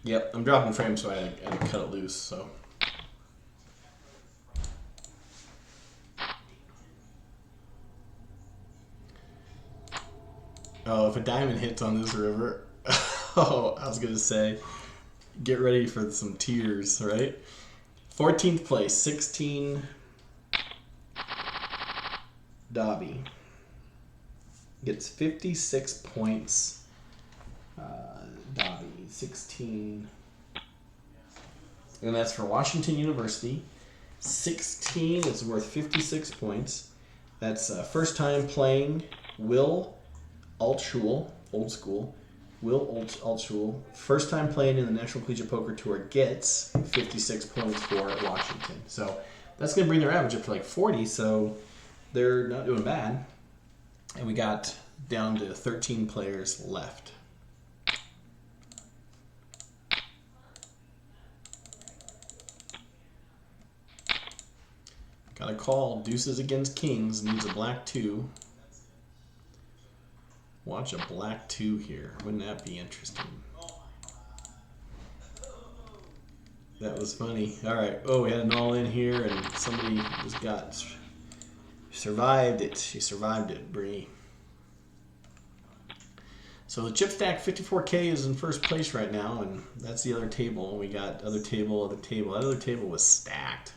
Yep, I'm dropping frames, so I had to cut it loose. So. Oh, if a diamond hits on this river, oh, I was gonna say, get ready for some tears, right? 14th place, 16. Dobby gets 56 points. Dobby 16, and that's for Washington University. 16 is worth 56 points. That's first time playing Will Altschul, old school. Will Altschul, first time playing in the National Collegiate Poker Tour, gets 56 points for Washington. So that's going to bring their average up to like 40, so they're not doing bad. And we got down to 13 players left. Got a call. Deuces against kings. Needs a black 2. Watch a black 2 here. Wouldn't that be interesting? That was funny. All right. Oh, we had an all in here, and somebody just got survived it. She survived it, Bree. So the chip stack 54K is in first place right now, and that's the other table. We got other table, other table. That other table was stacked.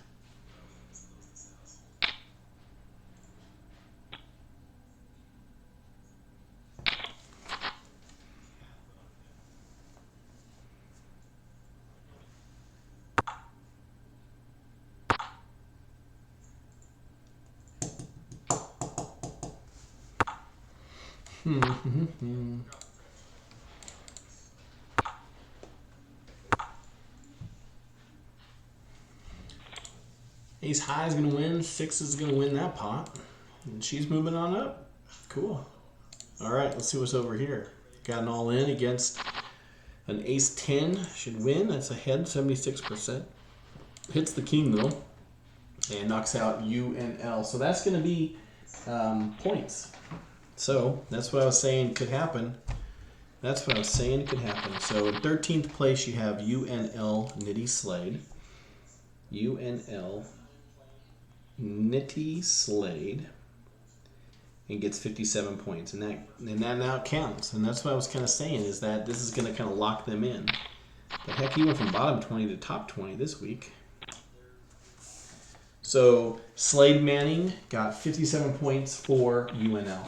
Ace high is going to win. 6 is going to win that pot. And she's moving on up. Cool. All right, let's see what's over here. Got an all in against an ace 10. Should win. That's a head, 76%. Hits the king, though. And knocks out U and L. So that's going to be points. So that's what I was saying could happen. That's what I was saying could happen. So in 13th place, you have UNL Nitty Slade. UNL Nitty Slade. And gets 57 points. And that now counts. And that's what I was kind of saying, is that this is going to kind of lock them in. The heck, he went from bottom 20 to top 20 this week. So Slade Manning got 57 points for UNL.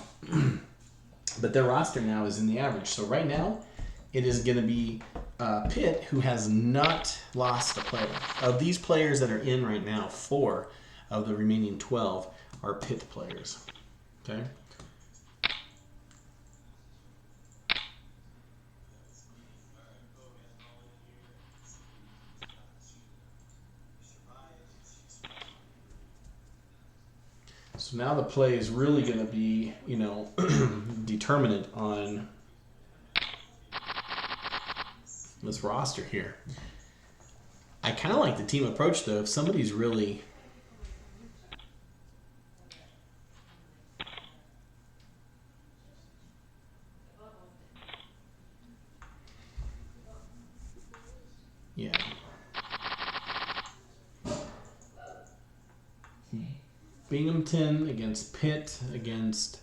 But their roster now is in the average. So right now, it is going to be Pitt, who has not lost a player. Of these players that are in right now, 4 of the remaining 12 are Pitt players. Okay? So now the play is really going to be, you know, determinant on this roster here. I kind of like the team approach, though. If somebody's really... Yeah. Binghamton against Pitt, against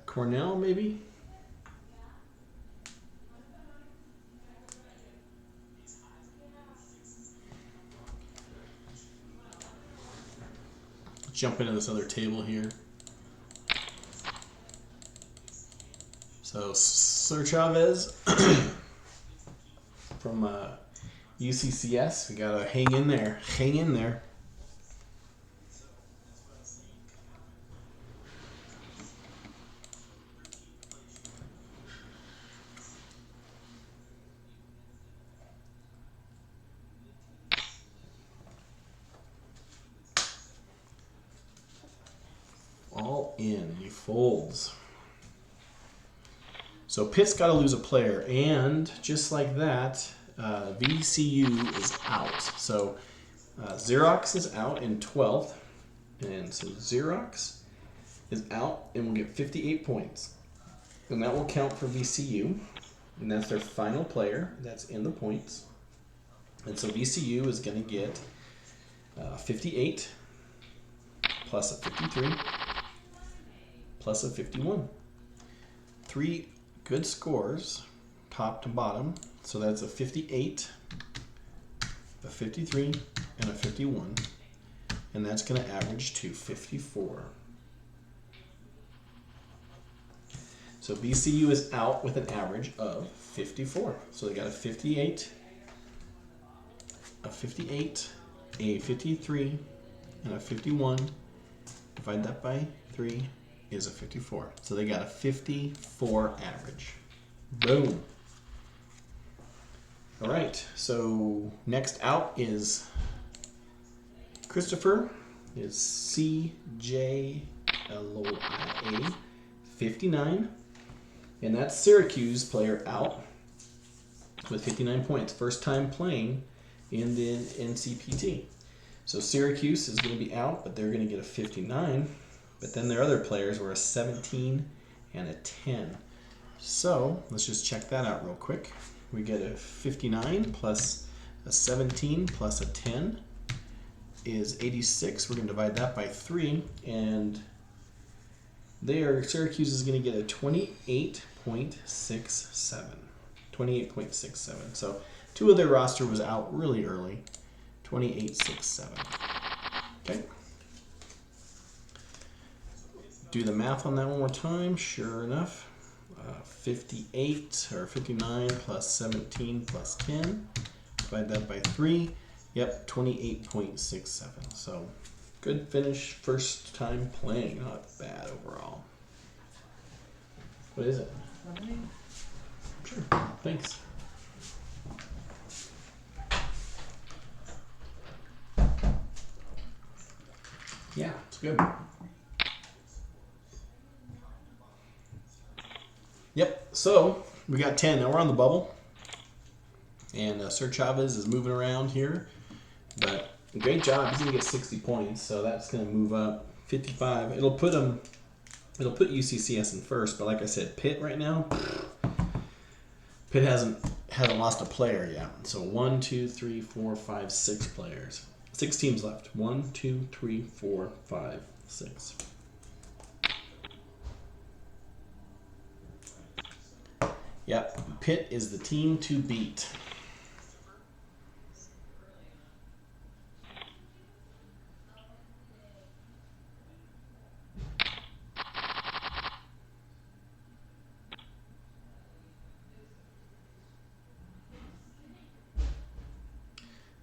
Cornell, maybe? Let's jump into this other table here. So, Sir Chavez from UCCS. We got to hang in there. Hang in there. All in. He folds. So Pitt's got to lose a player, and just like that, VCU is out. So Xerox is out in 12th, and so Xerox is out and will get 58 points, and that will count for VCU. And that's their final player that's in the points. And so VCU is going to get 58 plus a 53 plus a 51. 3 good scores, top to bottom. So that's a 58, a 53, and a 51. And that's going to average to 54. So VCU is out with an average of 54. So they got a 58, a 58, a 53, and a 51. Divide that by 3 is a 54. So they got a 54 average. Boom. All right, so next out is Christopher, is CJLOIA 59. And that's Syracuse player out with 59 points. First time playing in the NCPT. So Syracuse is going to be out, but they're going to get a 59. But then their other players were a 17 and a 10. So let's just check that out real quick. We get a 59 plus a 17 plus a 10 is 86. We're going to divide that by 3. And Syracuse is going to get a 28.67. 28.67. So 2 of their roster was out really early. 28.67. Okay. Do the math on that one more time. Sure enough. 58 or 59 plus 17 plus 10. Divide that by 3. Yep, 28.67. So good finish, first time playing. Not bad overall. What is it? Lemonade? Sure. Thanks. Yeah, it's good. Yep, so we got 10. Now we're on the bubble. And Sir Chavez is moving around here. But great job. He's going to get 60 points. So that's going to move up 55. It'll put UCCS in first. But like I said, Pitt right now, Pitt hasn't lost a player yet. So 1, 2, 3, 4, 5, 6 players. 6 teams left. 1, 2, 3, 4, 5, 6. Yep, Pitt is the team to beat.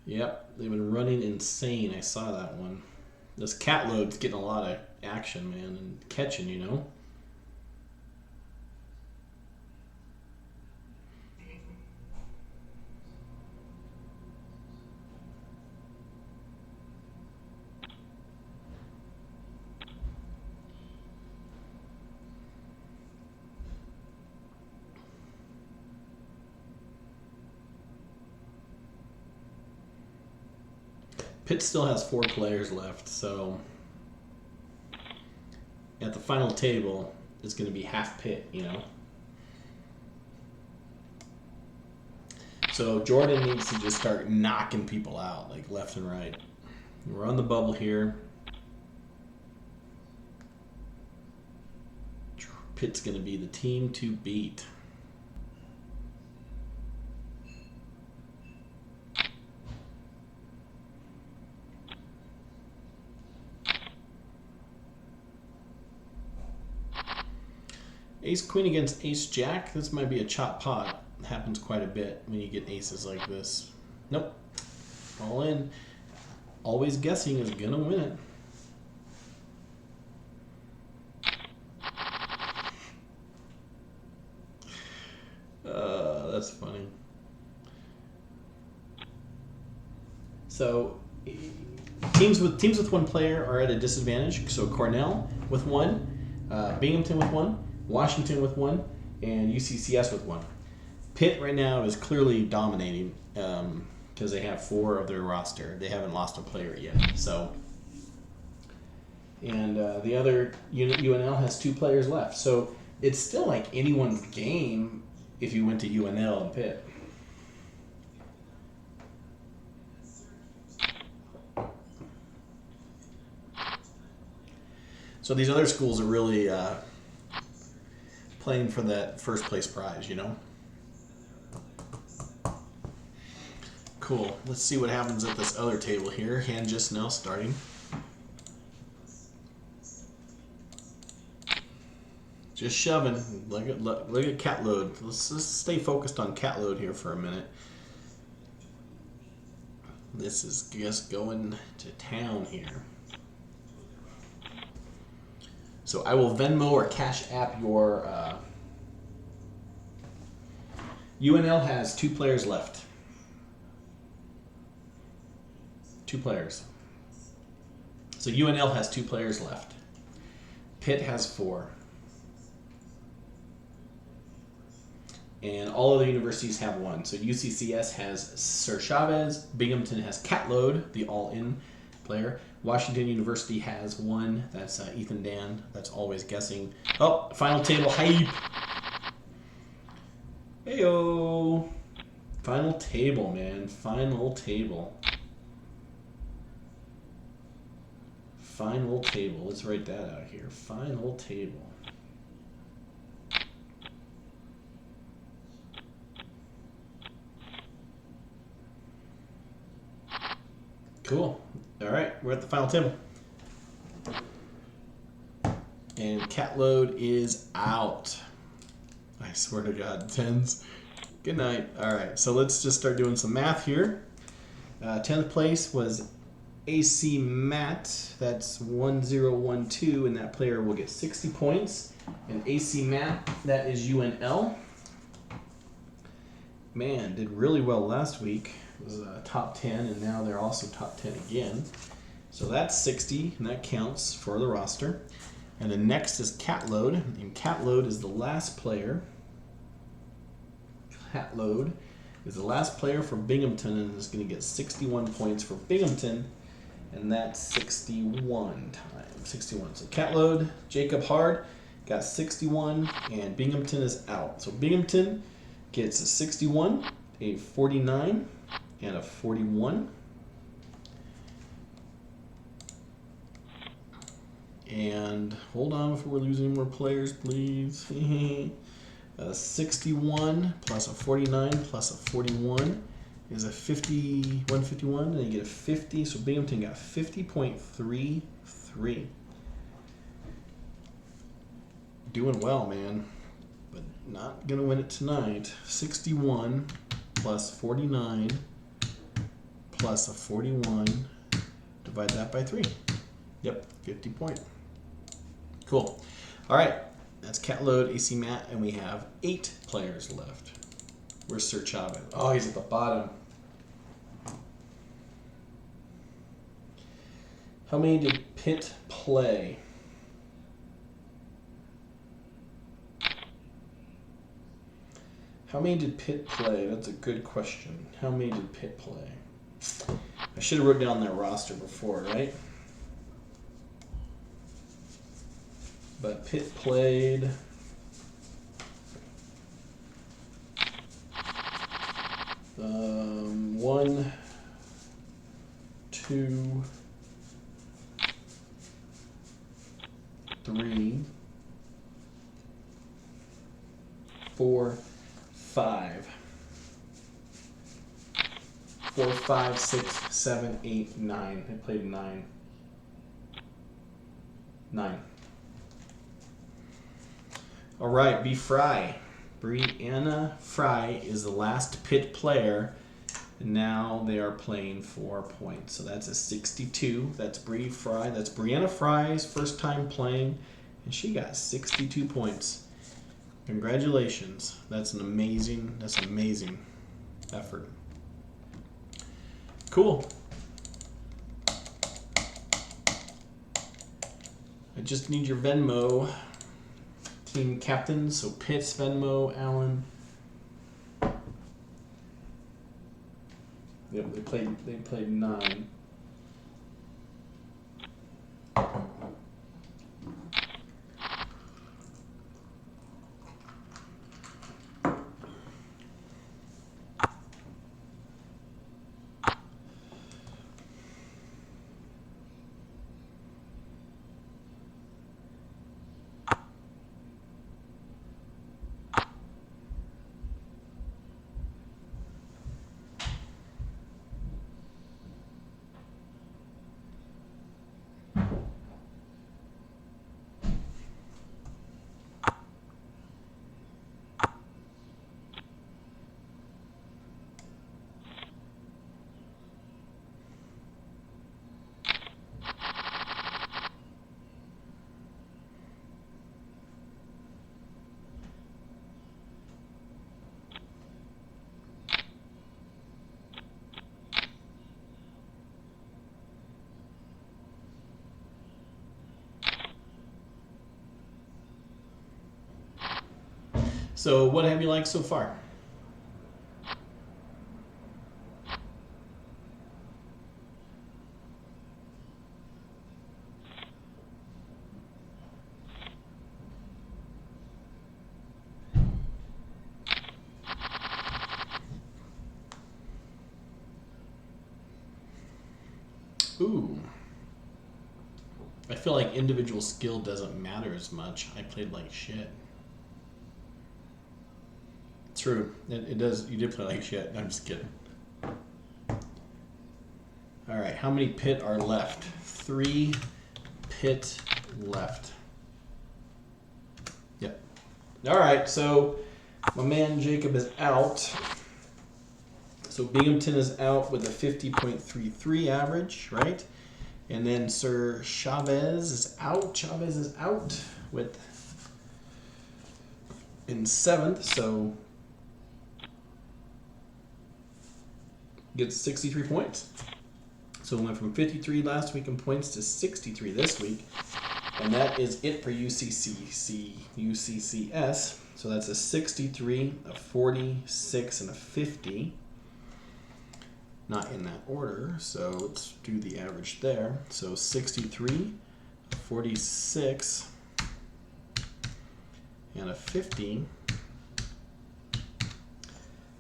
Yep, they've been running insane. I saw that one. This cat load's getting a lot of action, man, and catching, you know. Pitt still has 4 players left, so at the final table, it's going to be half Pitt, you know. So Jordan needs to just start knocking people out, like left and right. We're on the bubble here. Pitt's going to be the team to beat. Ace Queen against Ace Jack. This might be a chop pot. It happens quite a bit when you get aces like this. Nope. All in. Always guessing is gonna win it. That's funny. So teams with 1 player are at a disadvantage. So Cornell with 1, Binghamton with 1. Washington with 1, and UCCS with 1. Pitt right now is clearly dominating because they have 4 of their roster. They haven't lost a player yet. So, and the other UNL has 2 players left. So it's still like anyone's game if you went to UNL and Pitt. So these other schools are really playing for that first place prize, you know? Cool. Let's see what happens at this other table here. Hand just now starting. Just shoving. Look at cat load. Let's just stay focused on cat load here for a minute. This is just going to town here. So I will Venmo or Cash App your... UNL has 2 players left. 2 players. So UNL has 2 players left. Pitt has 4. And all of the universities have 1. So UCCS has Sir Chavez. Binghamton has Catload, the all-in player. Washington University has 1. That's Ethan Dan. That's always guessing. Oh, final table hype. Heyo. Final table, man. Final table. Final table. Let's write that out here. Final table. Cool. All right, we're at the final table. And cat load is out. I swear to God, 10s. Good night. All right, so let's just start doing some math here. 10th place was AC Matt. That's 1012, and that player will get 60 points. And AC Matt, that is UNL. Man, did really well last week. It was top 10, and now they're also top 10 again. So that's 60, and that counts for the roster. And then next is Catload, and Catload is the last player. Catload is the last player for Binghamton, and is going to get 61 points for Binghamton, and that's 61 times 61. So Catload, Jacob Hard got 61, and Binghamton is out. So Binghamton gets a 61, a 49, and a 41. And hold on before we're losing more players, please. A 61 plus a 49 plus a 41 is a 151, and you get a 50. So Binghamton got 50.33. Doing well, man, but not gonna win it tonight. 61 plus 49 plus a 41. Divide that by 3. Yep, 50 point. Cool. All right, that's Catload, AC Matt, and we have 8 players left. Where's Sir Chavez? Oh, he's at the bottom. How many did Pitt play? How many did Pitt play? That's a good question. How many did Pitt play? I should have wrote down their roster before, right? But Pitt played 1, 2, 3, 4, 5. 4, 5, 6, 7, 8, 9. They played 9. 9. All right, Brianna Fry is the last Pitt player. And now they are playing 4 points. So that's a 62. That's That's Brianna Fry's first time playing, and she got 62 points. Congratulations. That's amazing effort. Cool. I just need your Venmo. Team captains, so Pitt's Venmo, Allen. Yep, they played 9. So what have you liked so far? Ooh. I feel like individual skill doesn't matter as much. I played like shit. True. It does. You did play like shit. I'm just kidding. All right. How many pit are left? 3 pit left. Yep. All right. So my man Jacob is out. So Binghamton is out with a 50.33 average, right? And then Sir Chavez is out. Chavez is out with in 7th, so gets 63 points. So it went from 53 last week in points to 63 this week. And that is it for UCCS. So that's a 63, a 46, and a 50. Not in that order, so let's do the average there. So 63, 46, and a 50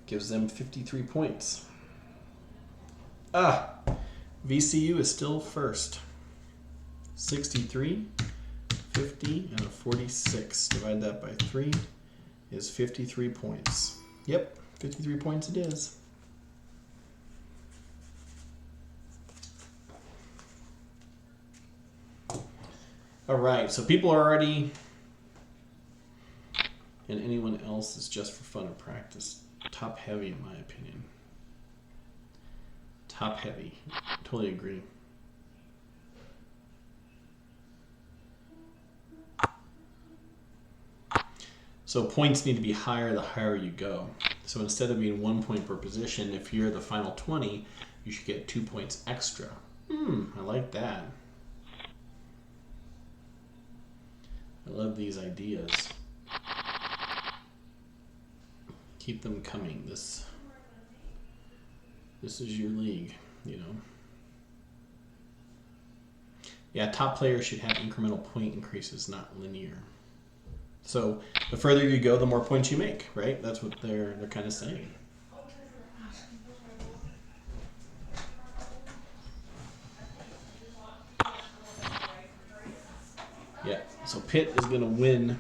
gives them 53 points. VCU is still first. 63, 50, and a 46. Divide that by 3 is 53 points. Yep, 53 points it is. All right, so people are already, and anyone else is just for fun and practice. Top heavy, in my opinion. Top heavy. Totally agree. So points need to be higher the higher you go. So instead of being 1 point per position, if you're the final 20, you should get 2 points extra. I like that. I love these ideas. Keep them coming. This is your league, you know. Yeah, top players should have incremental point increases, not linear. So the further you go, the more points you make, right? That's what they're kind of saying. Yeah, so Pitt is going to win.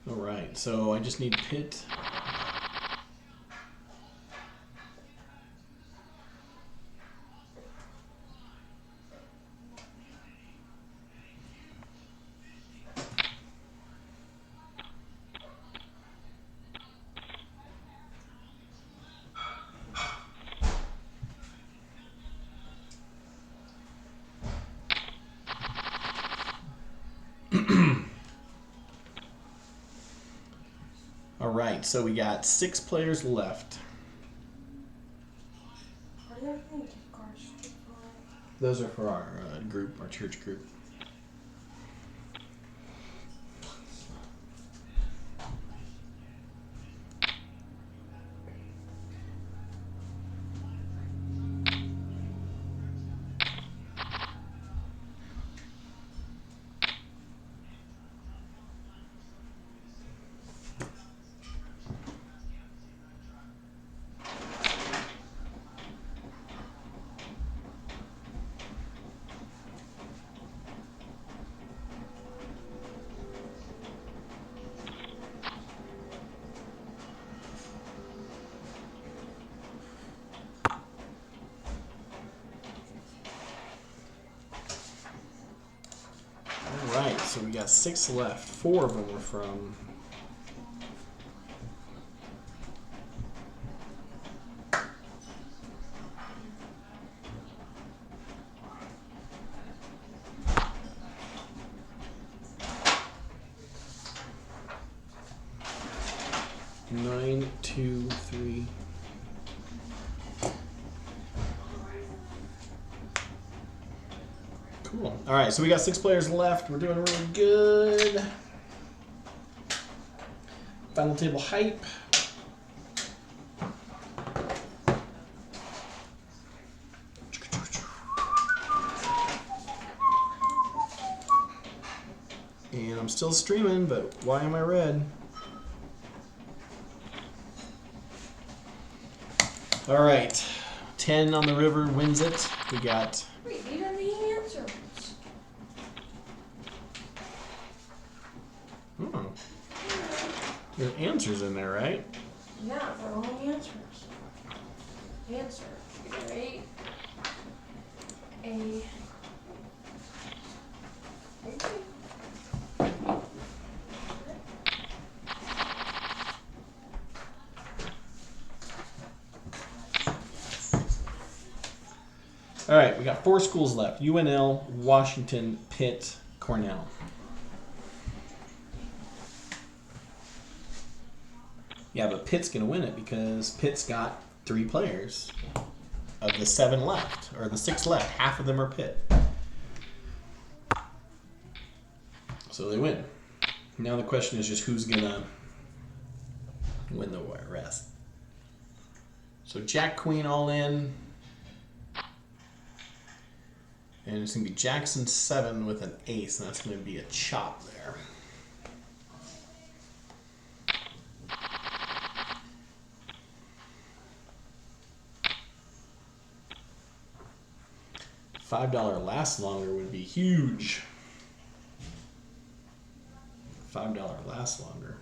All right, so I just need Pitt. All right, so we got 6 players left. What do you have any gift cards for? Those are for our group, our church group. Alright, so we got 6 left. 4 of them were from 9, 2, 3. Cool. All right, so we got 6 players left. We're doing really good. Final table hype. And I'm still streaming, but why am I red? All right, 10 on the river wins it. We got. Wait, these are the answers. Oh, there's answers in there, right? Yeah, they're all answers. Answer. A. Okay. All right, we got 4 schools left: UNL, Washington, Pitt, Cornell. Yeah, but Pitt's gonna win it because Pitt's got 3 players of the 7 left, or the 6 left. Half of them are Pitt, so they win. Now the question is just who's gonna win the rest. So Jack Queen all in. And it's going to be Jackson 7 with an ace, and that's going to be a chop there. $5 lasts longer would be huge. $5 lasts longer.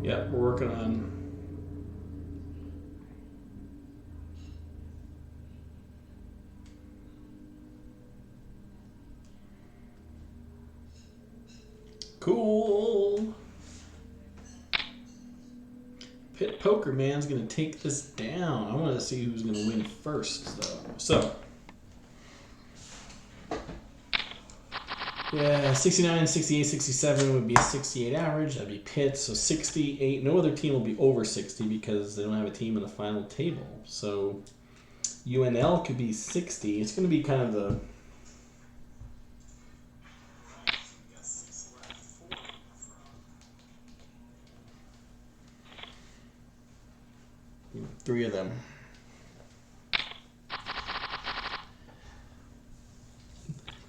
Yep, we're working on. Cool. Pit Poker Man's gonna take this down. I want to see who's gonna win first, though. So. Yeah, 69, 68, 67 would be a 68 average. That'd be Pitt. So 68. No other team will be over 60 because they don't have a team in the final table. So UNL could be 60. It's going to be kind of the... Three of them.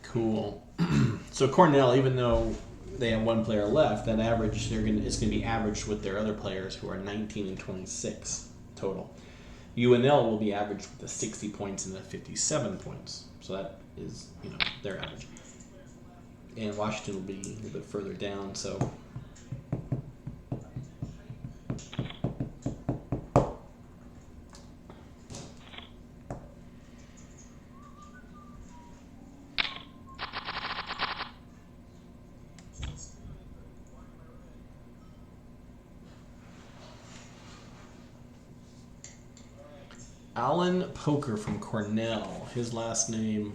Cool. So Cornell, even though they have 1 player left, that average it's gonna be averaged with their other players who are 19 and 26 total. UNL will be averaged with the 60 points and the 57 points. So that is, their average. And Washington will be a little bit further down, so Alan Poker from Cornell. His last name,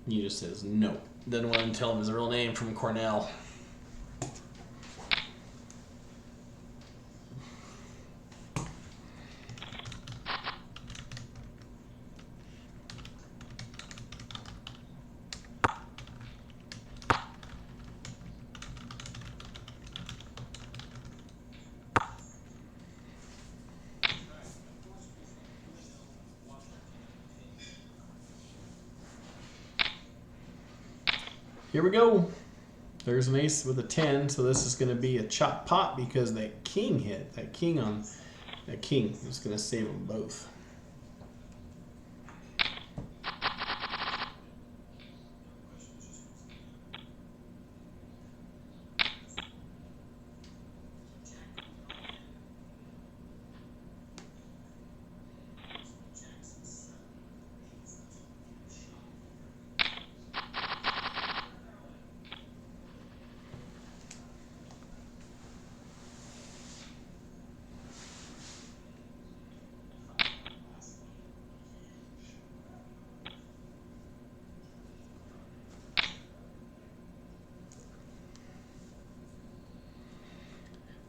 he just says no. Doesn't want to tell him his real name from Cornell. Here we go. There's an ace with a 10, so this is going to be a chop pot because that king hit. That king is going to save them both.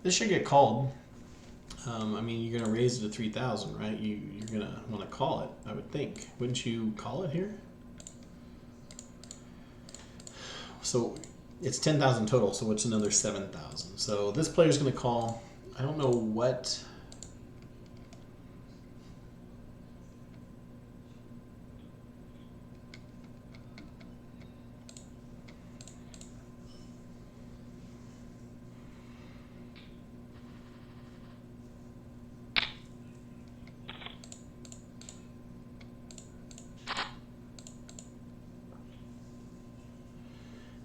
This should get called. I mean, you're going to raise it to 3,000, right? You're going to want to call it, I would think. Wouldn't you call it here? So it's 10,000 total, so it's another 7,000. So this player's going to call. I don't know what.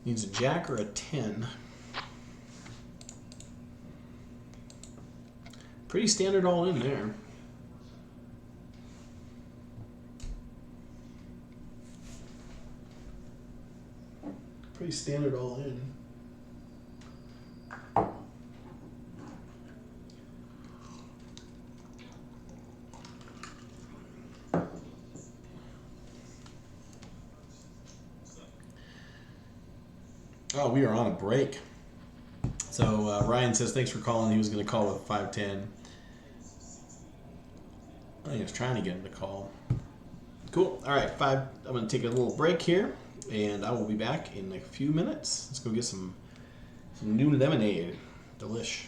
Needs a jack or a 10. Pretty standard all in there. Pretty standard all in. Oh, we are on a break. So Ryan says, thanks for calling. He was going to call with 510. He was trying to get him to call. Cool. All right, I'm going to take a little break here, and I will be back in a few minutes. Let's go get some new lemonade. Delish.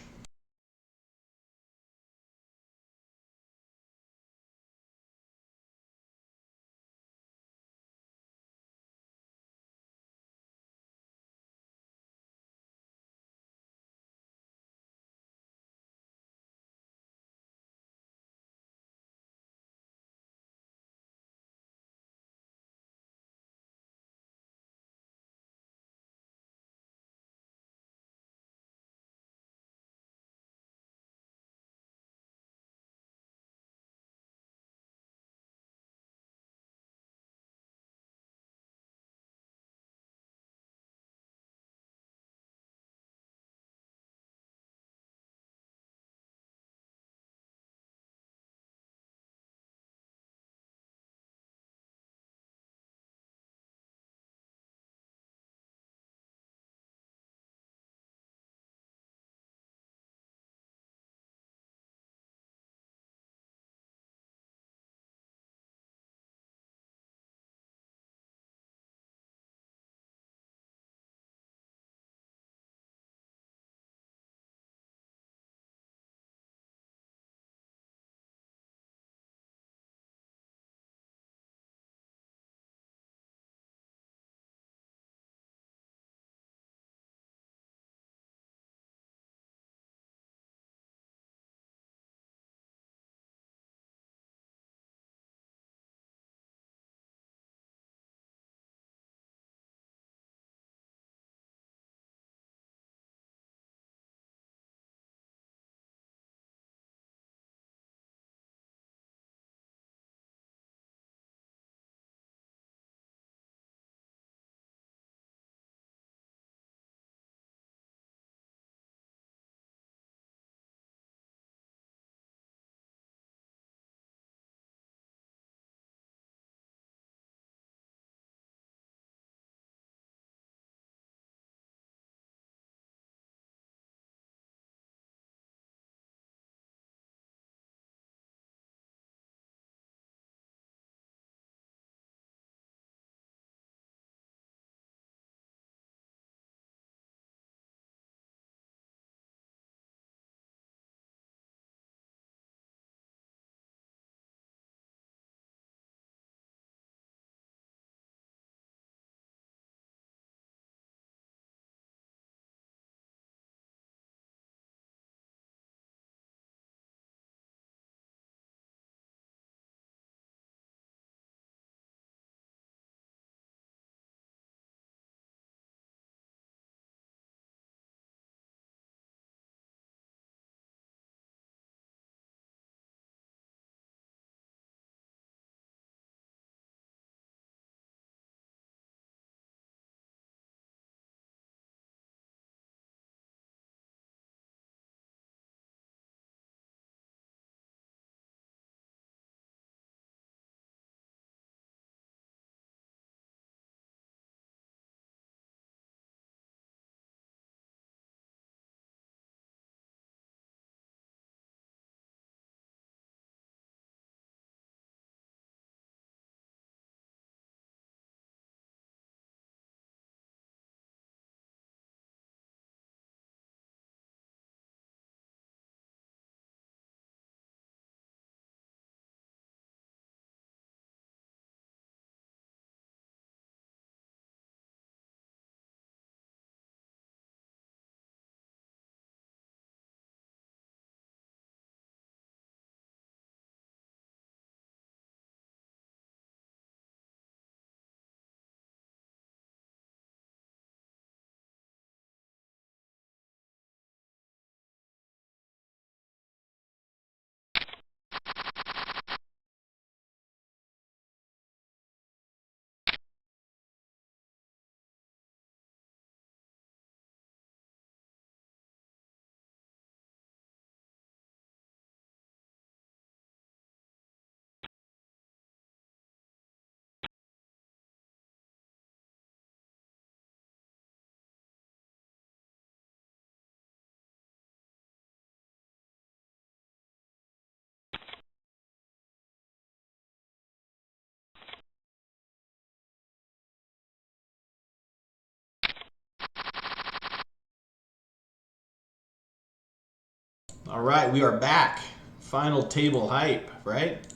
All right, we are back. Final table hype, right?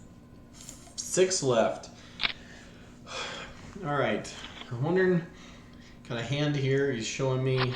6 left. All right. I'm wondering, got a hand here. He's showing me.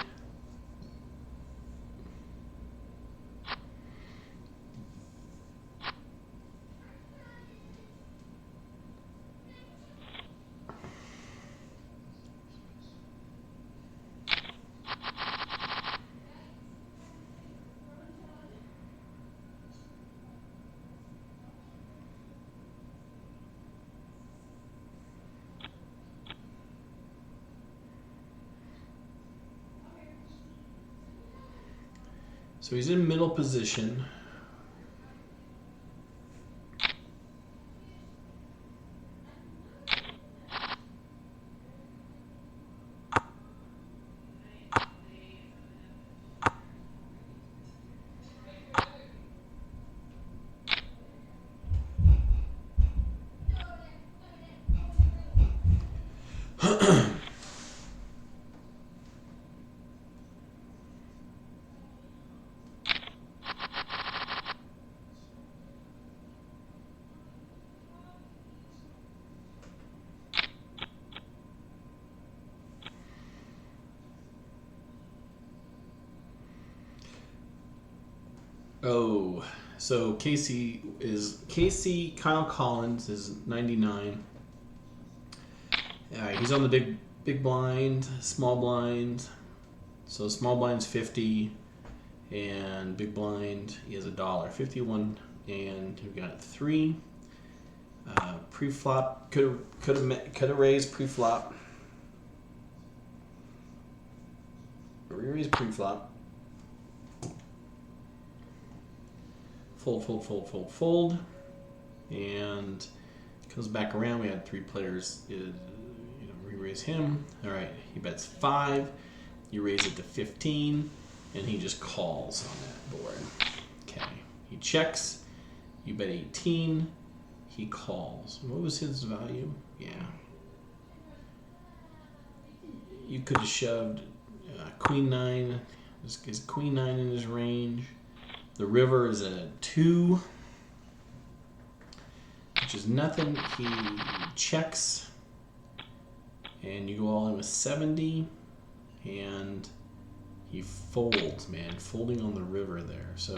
So he's in middle position. Oh, so Kyle Collins is 99. He's on the big blind, small blind. So small blind's 50, and big blind he has $1, 51, and we've got 3. Pre-flop could have raised pre-flop. Re-raise pre-flop. Fold, and comes back around. We had 3 players. Re-raise him. All right, he bets 5. You raise it to 15, and he just calls on that board. Okay, he checks. You bet 18. He calls. What was his value? Yeah. You could have shoved Queen 9. Is Queen 9 in his range? The river is a 2, which is nothing. He checks, and you go all in with 70, and he folds, man. Folding on the river there. So,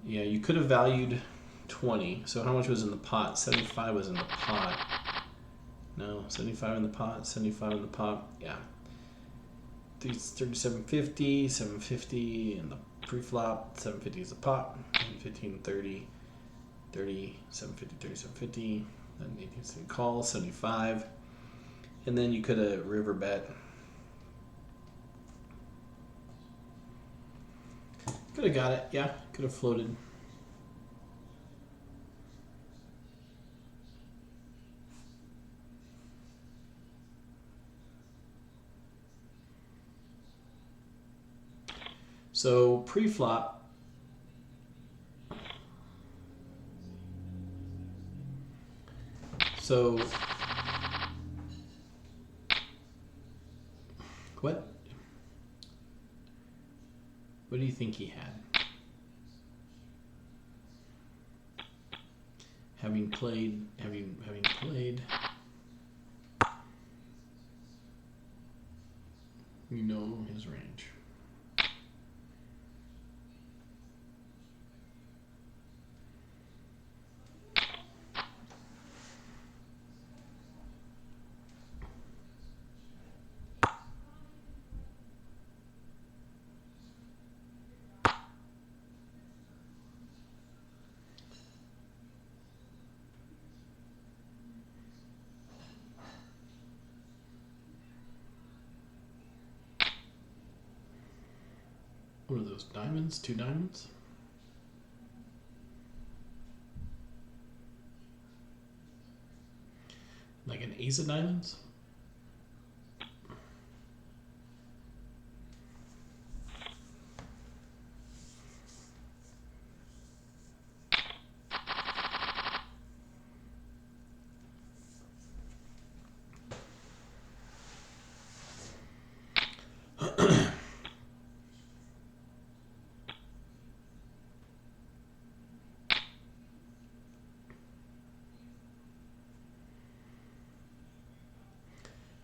yeah, you could have valued 20. So how much was in the pot? 75 was in the pot. No, 75 in the pot, 75 in the pot. Yeah. 3750, 750 in the pre-flop, 750 is the pot, 15, 30, 30, 750, 30, 750, then 18 call, 75, and then you could have river bet. Could have got it, yeah, could have floated. So pre-flop, so what do you think he had? Having played, you know his range. What are those, diamonds? 2 diamonds? Like an ace of diamonds?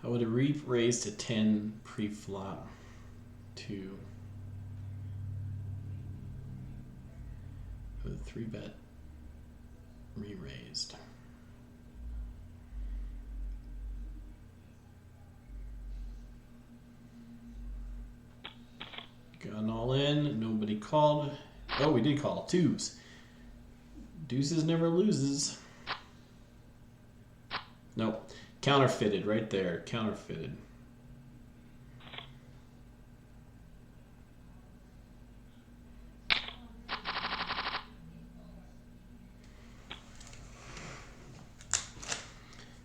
How would a re-raise to 10 pre-flop? 2. With a 3-bet re-raised. Gun all in. Nobody called. Oh, we did call. 2s. Deuces never loses. Nope. Counterfeited right there. Counterfeited.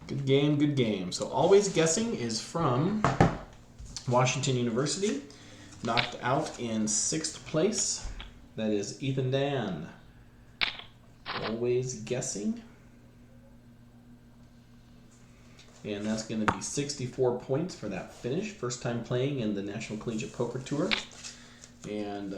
Good game, good game. So Always Guessing is from Washington University. Knocked out in 6th place. That is Ethan Dan. Always Guessing. And that's going to be 64 points for that finish. First time playing in the National Collegiate Poker Tour. And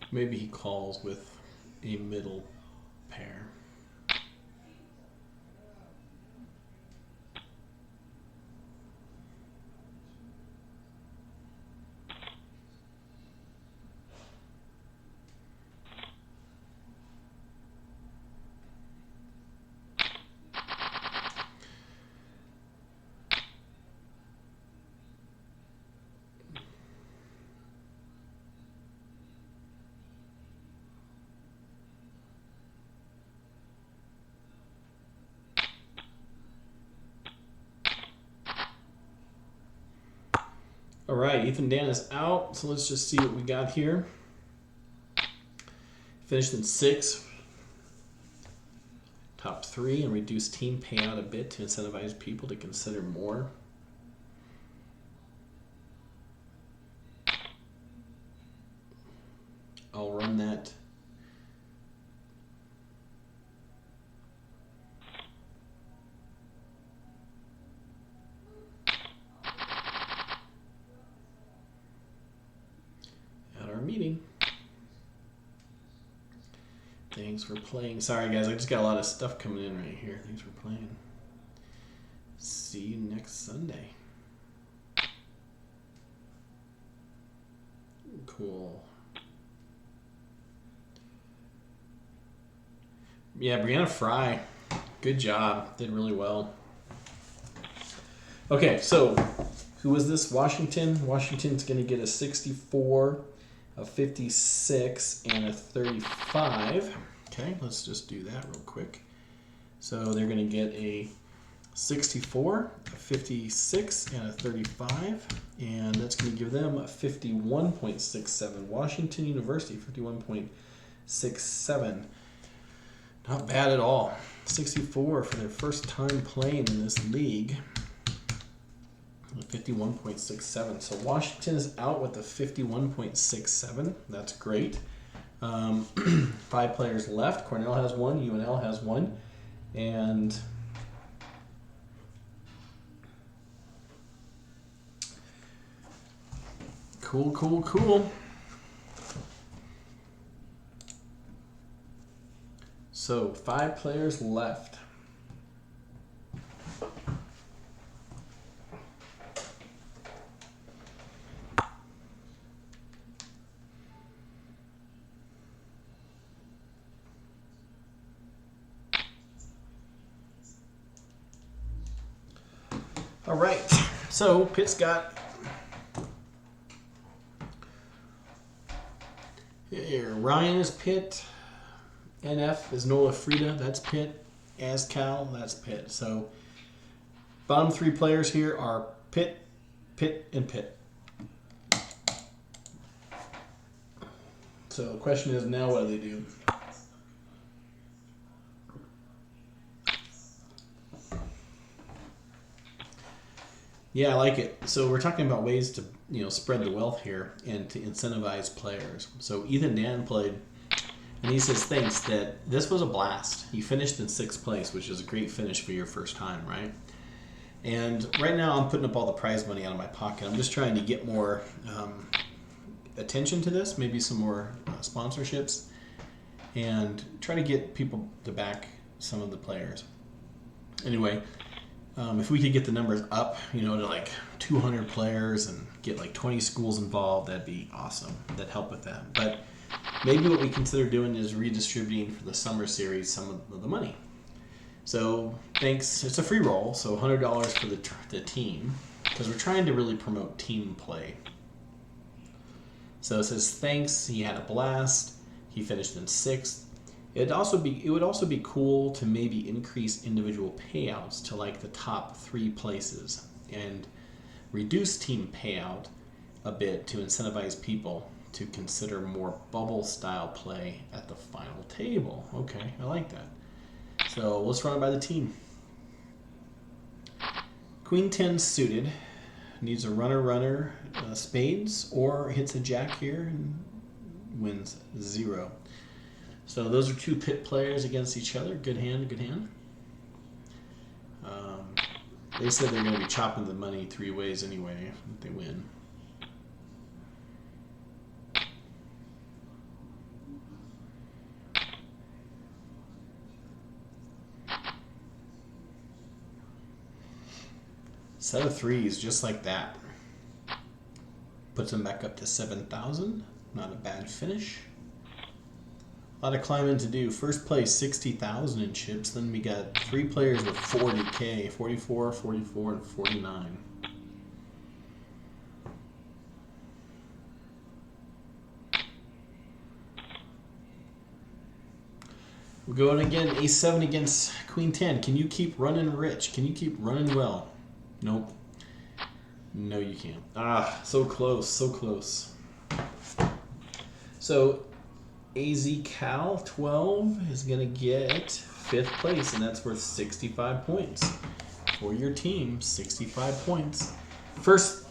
maybe he calls with a middle pair. All right, Ethan Dan is out, so let's just see what we got here. Finished in 6th. Top 3 and reduced team payout a bit to incentivize people to consider more. I'll run that. Meeting. Thanks for playing. Sorry guys, I just got a lot of stuff coming in right here. Thanks for playing. See you next Sunday. Cool. Yeah, Brianna Fry. Good job. Did really well. Okay, so who was this? Washington. Washington's going to get a 64, a 56, and a 35. Okay, let's just do that real quick. So they're going to get a 64, a 56, and a 35. And that's going to give them a 51.67. Washington University, 51.67. Not bad at all. 64 for their first time playing in this league. 51.67. So Washington is out with a 51.67. That's great. 5 players left. Cornell has 1. UNL has 1. And cool. So 5 players left. All right. So Pitt's got here. Ryan is Pitt. NF is Nola Frida. That's Pitt. AsCal. That's Pitt. So bottom three players here are Pitt, Pitt, and Pitt. So the question is now what do they do? Yeah, I like it. So we're talking about ways to, spread the wealth here and to incentivize players. So Ethan Dan played, and he says thanks that this was a blast. He finished in 6th place, which is a great finish for your first time, right? And right now I'm putting up all the prize money out of my pocket. I'm just trying to get more attention to this, maybe some more sponsorships, and try to get people to back some of the players. Anyway, if we could get the numbers up, to like 200 players and get like 20 schools involved, that'd be awesome. That'd help with that. But maybe what we consider doing is redistributing for the summer series some of the money. So thanks. It's a free roll, so $100 for the team, because we're trying to really promote team play. So it says thanks. He had a blast. He finished in 6th. It would also be cool to maybe increase individual payouts to like the top 3 places and reduce team payout a bit to incentivize people to consider more bubble style play at the final table. Okay, I like that. So let's run it by the team. Queen 10 suited needs a runner spades, or hits a jack here and wins 0. So those are 2 Pitt players against each other. Good hand, good hand. They said they're going to be chopping the money 3 ways anyway if they win. Set of 3s just like that. Puts them back up to 7,000. Not a bad finish. A lot of climbing to do. First place, 60,000 in chips. Then we got 3 players with 40K, 44, 44, and 49. We're going again, Ace-7 against Queen 10. Can you keep running rich? Can you keep running well? Nope. No, you can't. Ah, so close, so close. So AzCal 12 is going to get 5th place, and that's worth 65 points. For your team, 65 points. First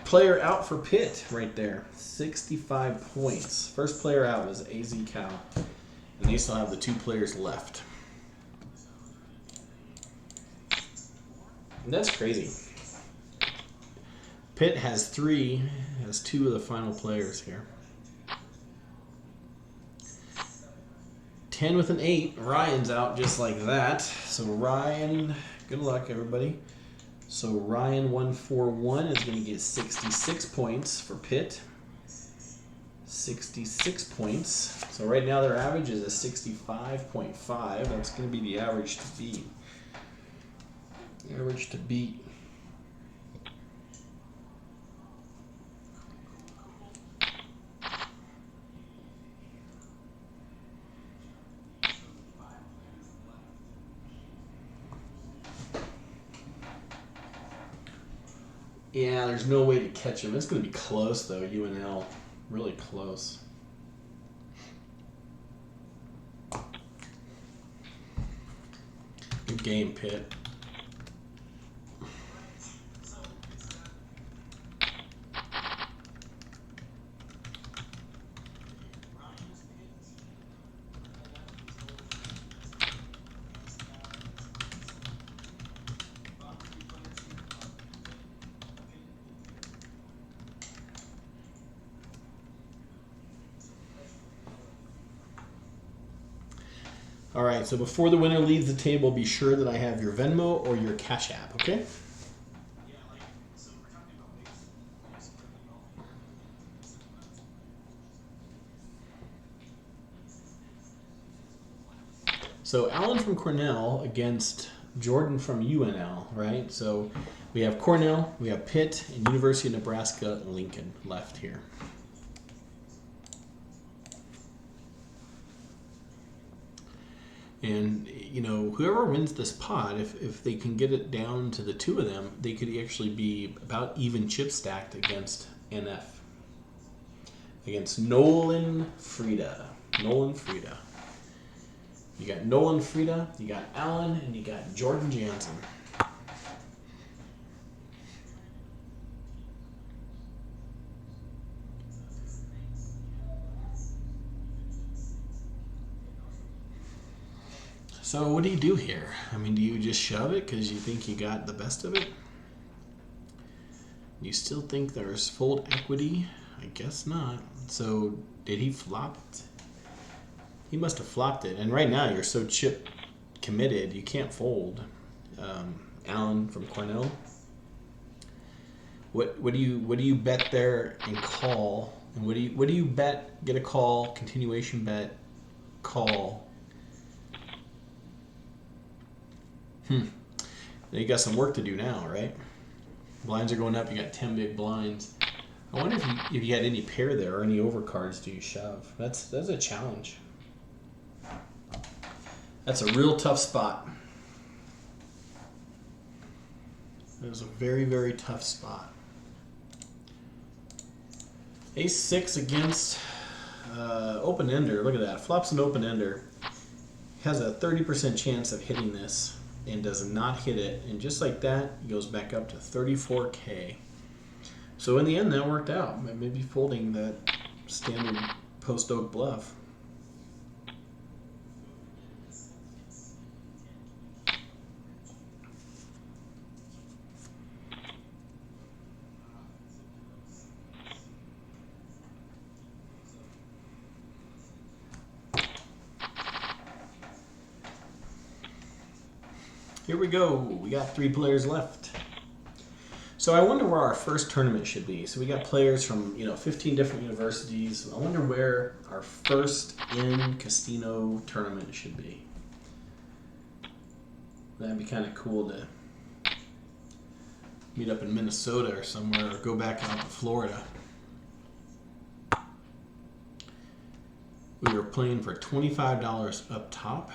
player out for Pitt right there. 65 points. First player out is AzCal. And they still have the 2 players left. And that's crazy. Pitt has 3, has 2 of the final players here. 10 with an 8. Ryan's out just like that. So Ryan, good luck everybody. So Ryan 141 is going to get 66 points for Pitt. 66 points. So right now their average is a 65.5. That's going to be the average to beat. Average to beat. Yeah, there's no way to catch him. It's going to be close, though, UNL. Really close. Good game, Pitt. All right, so before the winner leaves the table, be sure that I have your Venmo or your Cash App, okay? So Alan from Cornell against Jordan from UNL, right? So we have Cornell, we have Pitt, and University of Nebraska Lincoln left here. And, you know, whoever wins this pot, if they can get it down to the two of them, they could actually be about even chip stacked against NF. Against Nolan Frieda. Nolan Frieda. You got Nolan Frieda, you got Allen, and you got Jordan Jansen. So what do you do here? I mean, do you just shove it because you think you got the best of it? You still think there's fold equity? I guess not. So did he flop it? He must have flopped it. And right now you're so chip committed, you can't fold. Allen from Cornell. What do you bet there and call? And what do you bet? Get a call, continuation bet, call. Now you got some work to do now, right? Blinds are going up. You got 10 big blinds. I wonder if you had any pair there or any overcards do you shove? That's a challenge. That's a real tough spot. That was a very, very tough spot. Ace-6 against open-ender. Look at that. Flops an open-ender. Has a 30% chance of hitting this and does not hit it. And just like that, he goes back up to 34K. So in the end, that worked out. Maybe folding that standard post-oak bluff. Here we go. We got 3 players left. So I wonder where our first tournament should be. So we got players from 15 different universities. I wonder where our first in Castino tournament should be. That'd be kind of cool to meet up in Minnesota or somewhere, or go back out to Florida. We were playing for $25 up top.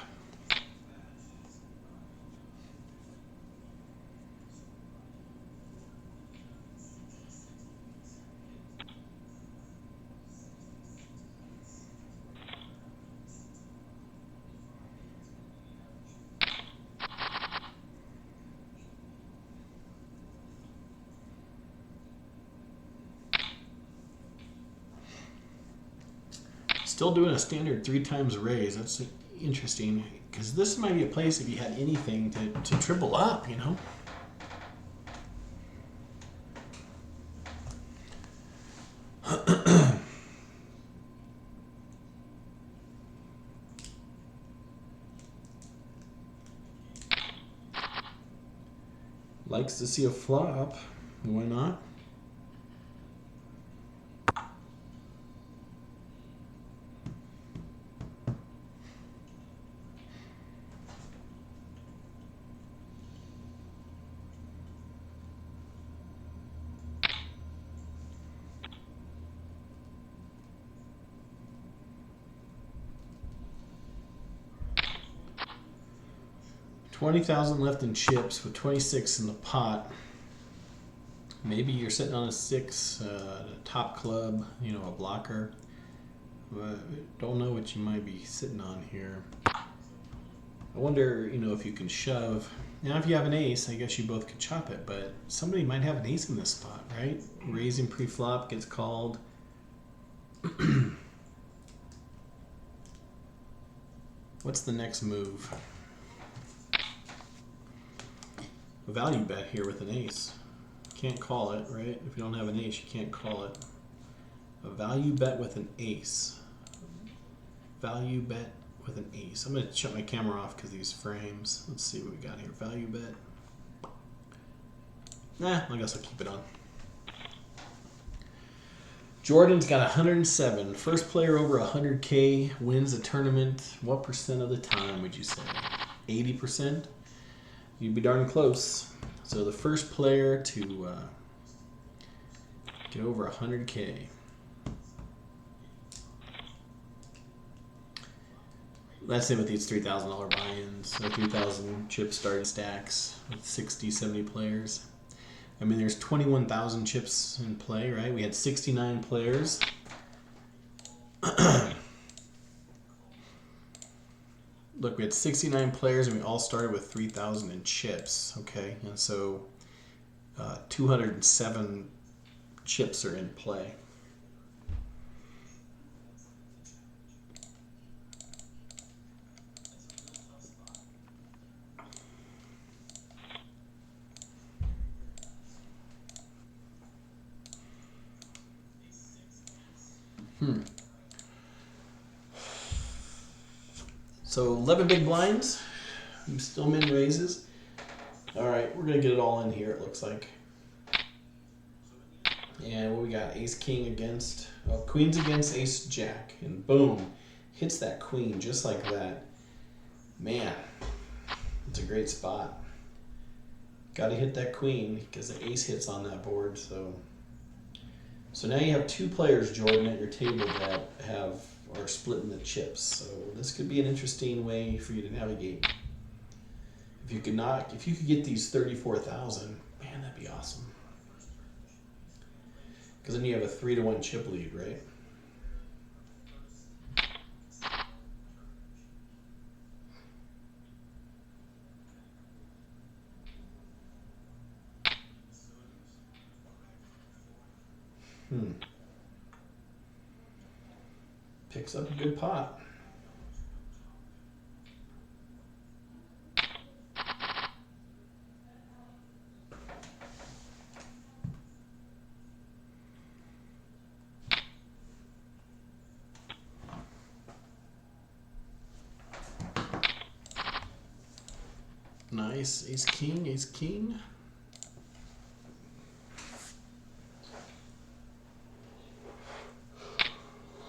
Still doing a standard 3 times raise. That's interesting, because this might be a place if you had anything to triple up, Likes to see a flop. Why not? $20,000 left in chips with 26 in the pot. Maybe you're sitting on a 6, top club, a blocker. Don't know what you might be sitting on here. I wonder, if you can shove. Now, if you have an ace, I guess you both could chop it, but somebody might have an ace in this spot, right? Raising pre-flop gets called. What's the next move? A value bet here with an ace. Can't call it, right? If you don't have an ace, you can't call it. A value bet with an ace. Value bet with an ace. I'm going to shut my camera off because these frames. Let's see what we got here. Value bet. Nah, I guess I'll keep it on. Jordan's got 107. First player over 100K wins the tournament. What percent of the time would you say? 80%? You'd be darn close. So the first player to get over 100K. That's it with these $3,000 buy-ins. So 3,000 chip starting stacks with 60, 70 players. I mean, there's 21,000 chips in play, right? We had 69 players. Look, we had 69 players and we all started with 3,000 in chips, okay? And so 207 chips are in play. So 11 big blinds, still min raises. All right, we're gonna get it all in here. It looks like. And what we got? Ace King against Queens against Ace Jack, and boom, hits that Queen just like that. Man, it's a great spot. Got to hit that Queen because the Ace hits on that board. So now you have two players, Jordan, at your table that are splitting the chips. So this could be an interesting way for you to navigate. If you could get these 34,000, man, that'd be awesome. Because then you have a 3-to-1 chip lead, right? Picks up a good pot. Nice. Ace King, Ace King.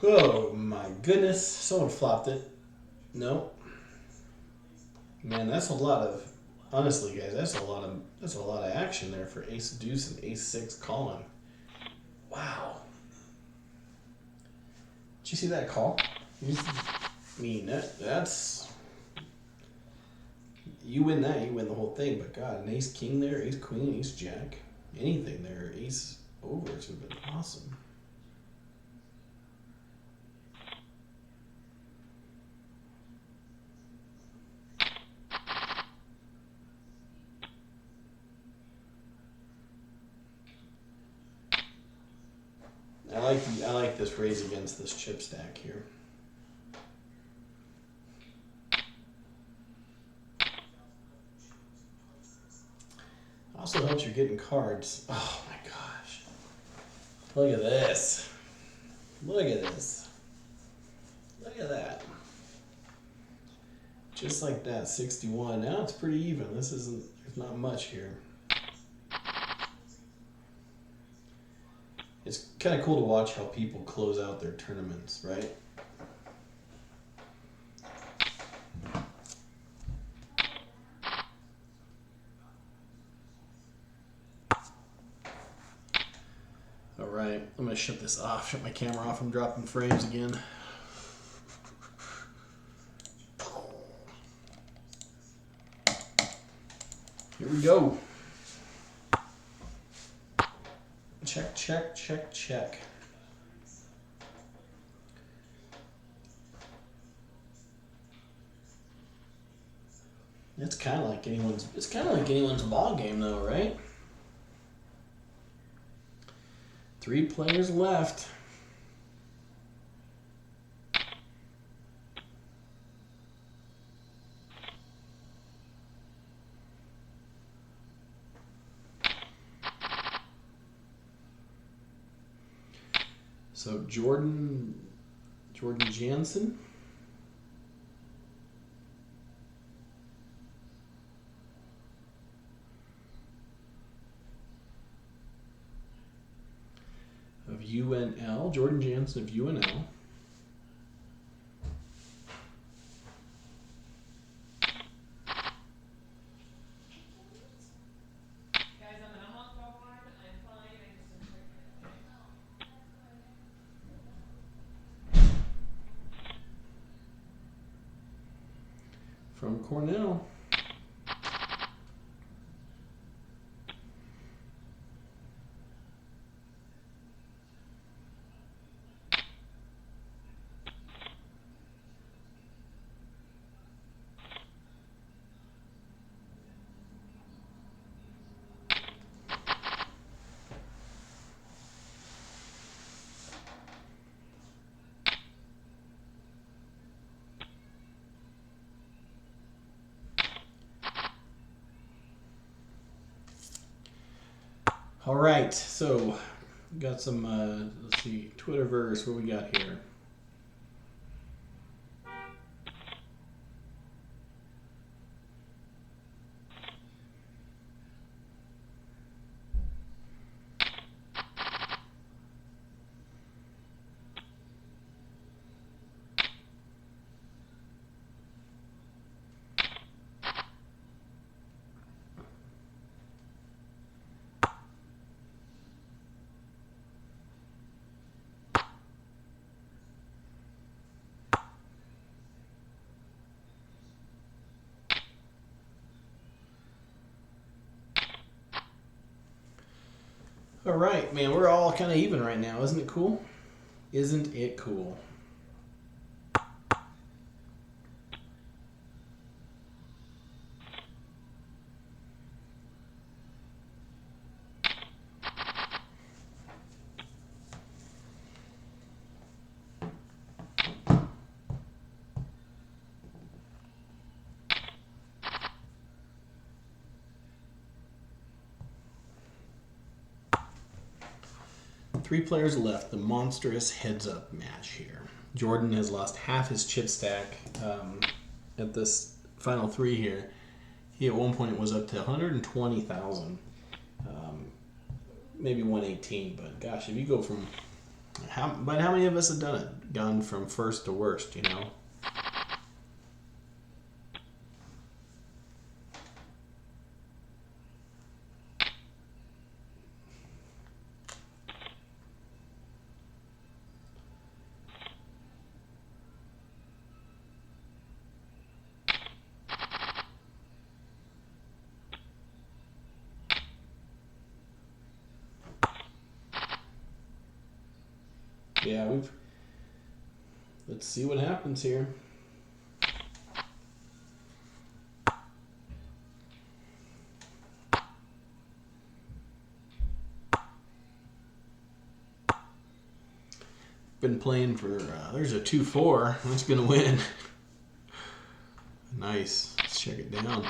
Oh my goodness. Someone flopped it. No. Man, that's a lot of, honestly guys, that's a lot of action there for Ace Deuce and Ace 6 calling. Wow. Did you see that call? I mean, that's you win that, you win the whole thing. But God, an Ace King there, Ace Queen, Ace Jack, anything there, Ace overs would have been awesome. I like this raise against this chip stack here. Also helps you getting cards. Oh my gosh. Look at this. Look at this. Look at that. Just like that, 61. Now it's pretty even. There's not much here. It's kind of cool to watch how people close out their tournaments, right? All right, I'm gonna shut this off, shut my camera off. I'm dropping frames again. Here we go. Check, check, check, check. It's kind of like anyone's ball game, though, right? 3 players left. So Jordan Jansen. Of UNL, Jordan Jansen of UNL. from Cornell. All right, so got some, let's see, Twitterverse, what we got here? All right, man, we're all kind of even right now. Isn't it cool? Isn't it cool? Three players left. The monstrous heads-up match here. Jordan has lost half his chip stack at this final three here. He at one point was up to 120,000, maybe 118. But gosh, if you go from how many of us have done it? Gone from first to worst, you know. Yeah, let's see what happens here. Been playing for, there's a 2-4. That's going to win. Nice. Let's check it down.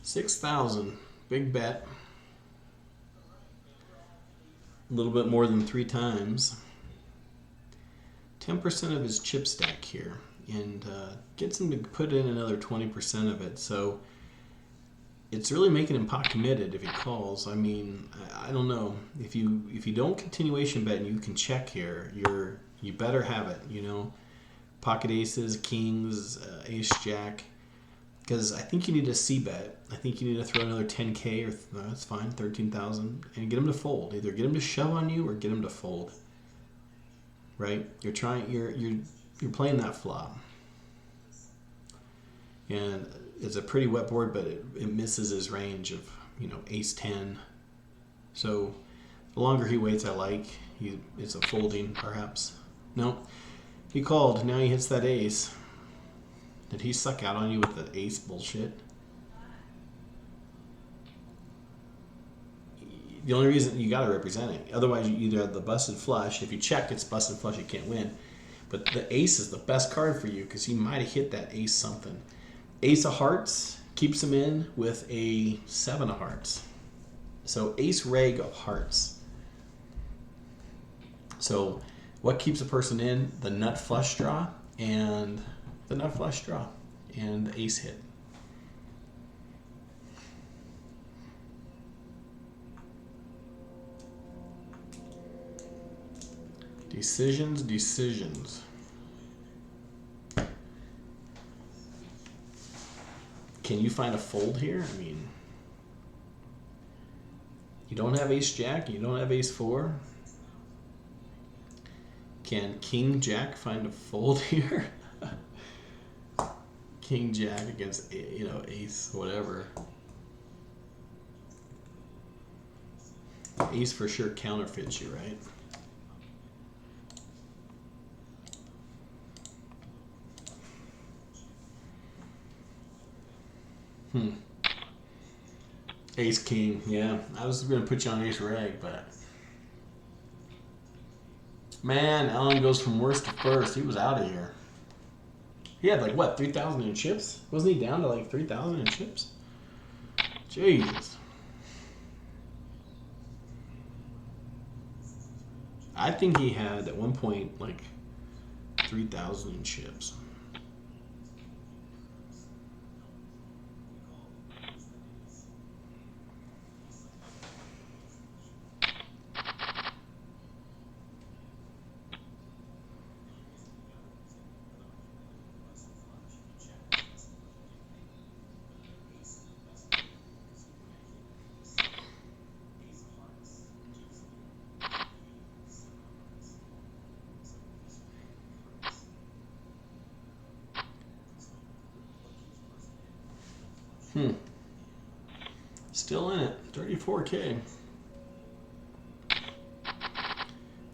6,000. Big bet. A little bit more than 3 times. 10% of his chip stack here. And gets him to put in another 20% of it. So it's really making him pot committed if he calls. I mean, I don't know. If you don't continuation bet and you can check here, you better have it, you know. Pocket aces, kings, ace jack. Because I think you need a C-bet. I think you need to throw another 10K, or that's fine, 13,000, and get him to fold. Either get him to shove on you or get him to fold. Right? You're playing that flop, and it's a pretty wet board, but it misses his range of, you know, ace 10. So the longer he waits, I like. It's a folding, perhaps. No, he called. Now he hits that ace. Did he suck out on you with the ace bullshit? The only reason you got to represent it. Otherwise, you either have the busted flush. If you check, it's busted flush. You can't win. But the ace is the best card for you because he might have hit that ace something. Ace of hearts keeps him in with a 7 of hearts. So ace reg of hearts. So what keeps a person in? The nut flush draw and the nut flush draw and the ace hit. Decisions. Can you find a fold here? I mean, you don't have ace jack, you don't have ace 4. Can King Jack find a fold here? King Jack against, ace, whatever. Ace for sure counterfeits you, right? Ace King, yeah. I was going to put you on Ace Reg, but... Man, Alan goes from worst to first. He was out of here. He had 3,000 in chips? Wasn't he down to 3,000 in chips? Jesus. I think he had at one point 3,000 in chips. Still in it. 34K.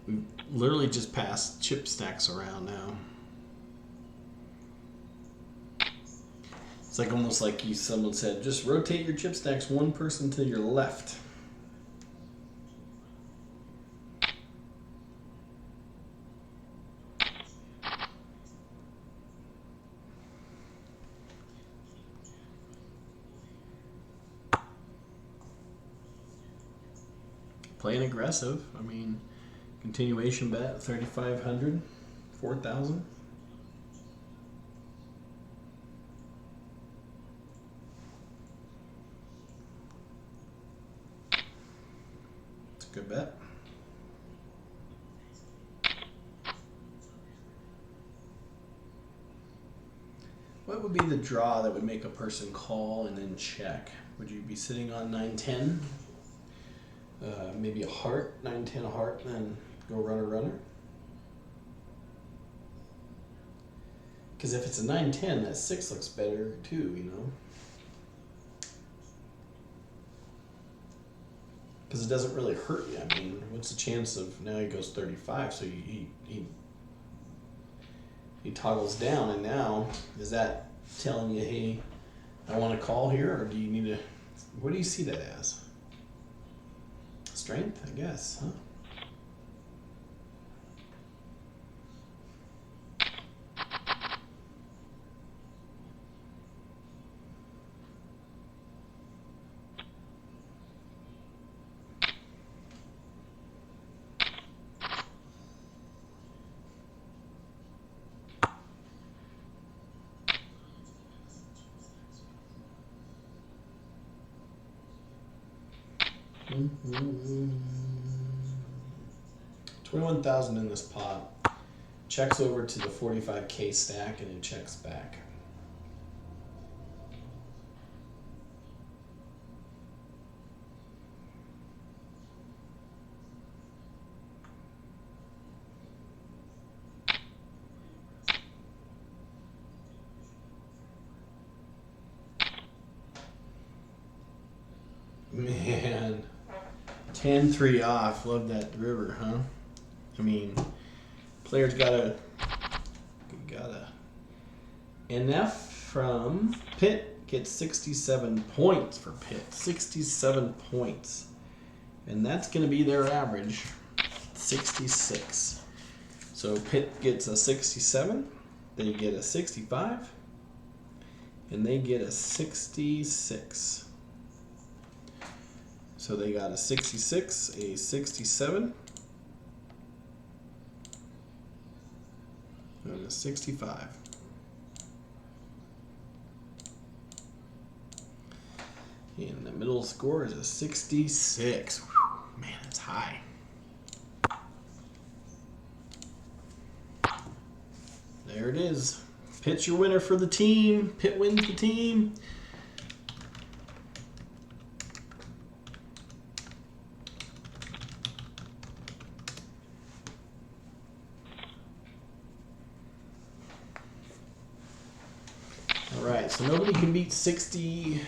We've literally just passed chip stacks around now. It's almost like someone said, just rotate your chip stacks one person to your left. Playing aggressive. I mean, continuation bet, 3,500, 4,000. It's a good bet. What would be the draw that would make a person call and then check? Would you be sitting on 9-10? Maybe a heart, 9-10 a heart, and then go runner. Because if it's a 9-10, that 6 looks better too, Because it doesn't really hurt you. I mean, what's the chance of now he goes 35? So he toggles down, and now is that telling you, hey, I want to call here, or do you need to? What do you see that as? Strength, I guess, huh? Mm-hmm. 21,000 in this pot. Checks over to the 45K stack and it checks back. Man, 10-3 off. Love that river, huh? I mean, players gotta NF from Pitt gets 67 points for Pitt. 67 points. And that's gonna be their average. 66. So Pitt gets a 67, they get a 65, and they get a 66. So they got a 66, a 67, and a 65. And the middle score is a 66. Whew, man, that's high. There it is. Pitt's your winner for the team. Pitt wins the team. right, so nobody can beat 60.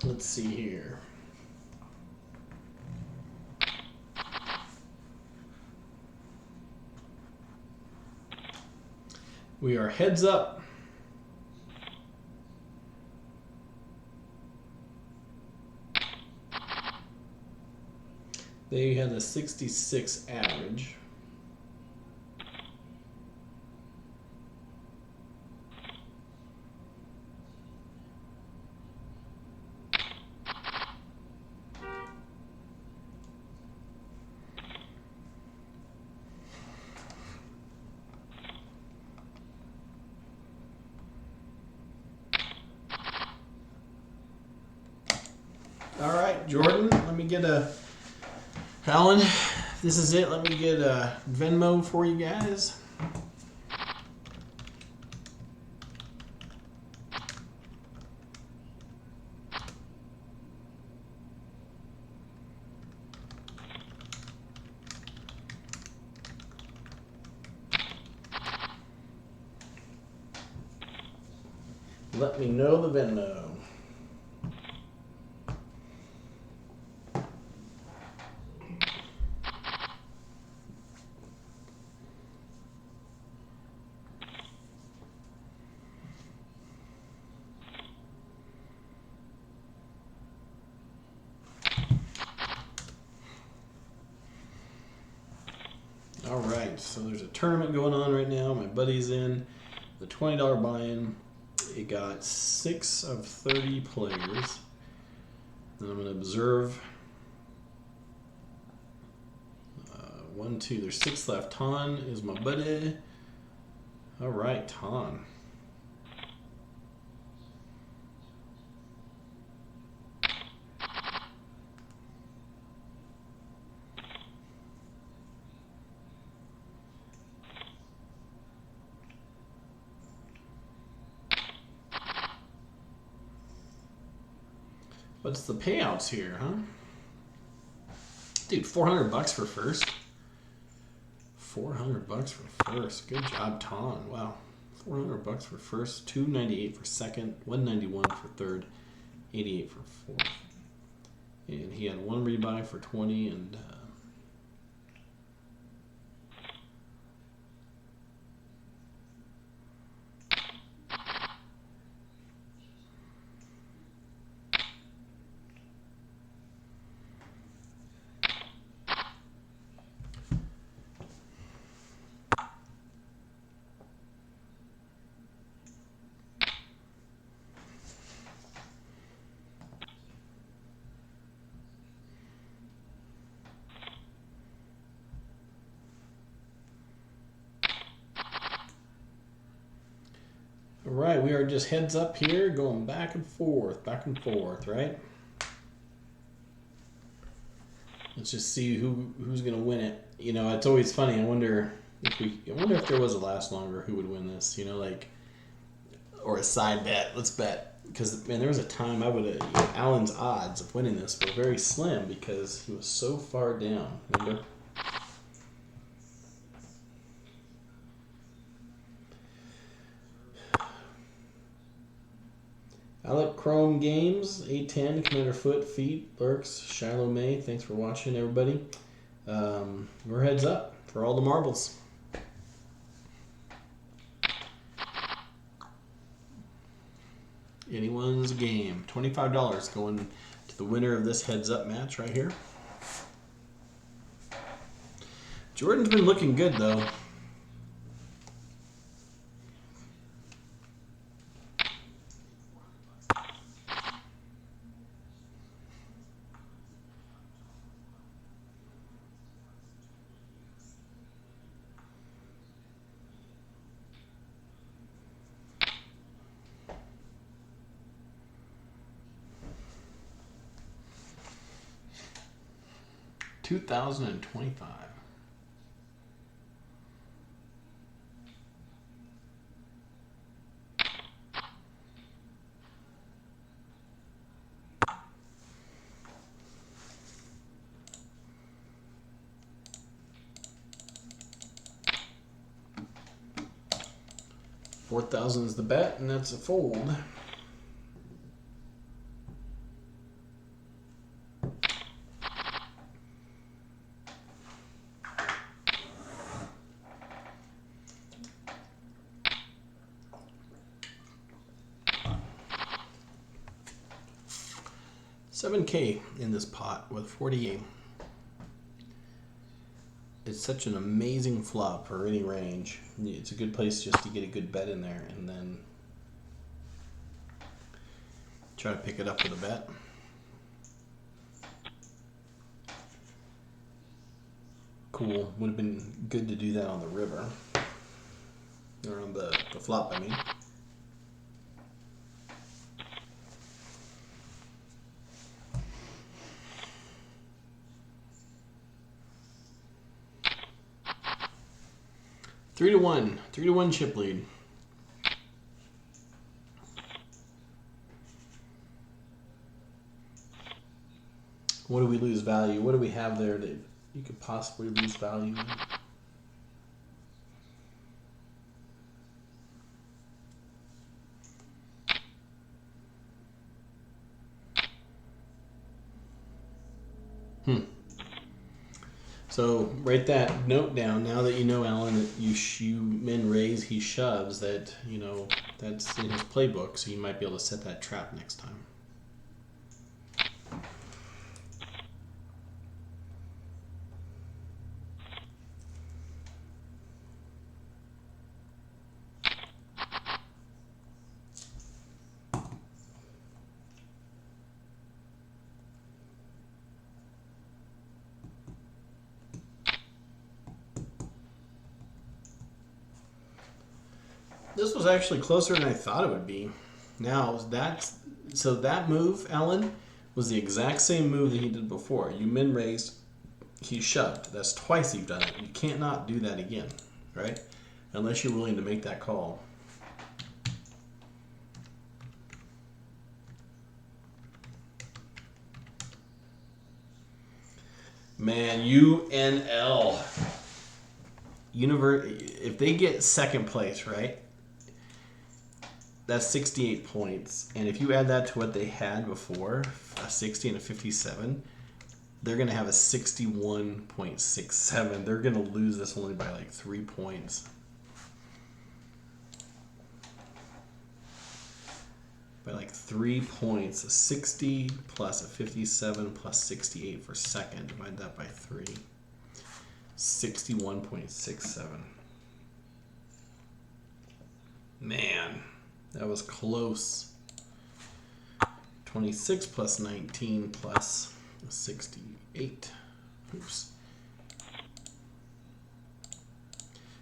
Let's see here. We are heads up. They had a 66 average. All right, Jordan, let me get a... Alan, this is it. Let me get a Venmo for you guys. Let me know the Venmo. All right, so there's a tournament going on right now. My buddy's in the $20 buy-in. It got 6 of 30 players. Then I'm going to observe 1, 2. There's 6 left. Ton is my buddy. All right, Ton. What's the payouts here, huh? Dude, $400 for first. $400 for first. Good job, Ton. Wow. $400 for first, $298 for second, $191 for third, $88 for fourth. And he had 1 rebuy for 20 and all right, we are just heads up here, going back and forth, right? Let's just see who's gonna win it. You know, it's always funny. I wonder if there was a last longer, who would win this? You know, like, or a side bet. Let's bet, because man, there was a time I would have. Alan's odds of winning this were very slim because he was so far down. Remember? Alec Chrome Games, 810, Commander Foot, Feet, Lurks, Shiloh May. Thanks for watching, everybody. We're heads up for all the marbles. Anyone's game. $25 going to the winner of this heads-up match right here. Jordan's been looking good, though. $2,025. $4,000 is the bet, and that's a fold. $7K in this pot with 48. It's such an amazing flop for any range. It's a good place just to get a good bet in there and then try to pick it up with a bet. Cool. Would have been good to do that on the river. Or on the flop, I mean. Three to one chip lead. What do we lose value? What do we have there that you could possibly lose value in? So write that note down. Now that you know, Alan, that you min raise, he shoves. That that's in his playbook, so you might be able to set that trap next time. This was actually closer than I thought it would be. Now, that move, Alan, was the exact same move that he did before. You min raised, he shoved. That's twice you've done it. You can't not do that again, right? Unless you're willing to make that call. Man, UNL. If they get second place, right? That's 68 points. And if you add that to what they had before, a 60 and a 57, they're going to have a 61.67. They're going to lose this only by like 3 points. By like 3 points. A 60 plus a 57 plus 68 for second. Divide that by 3. 61.67. Man. That was close. 26 plus 19 plus 68. Oops.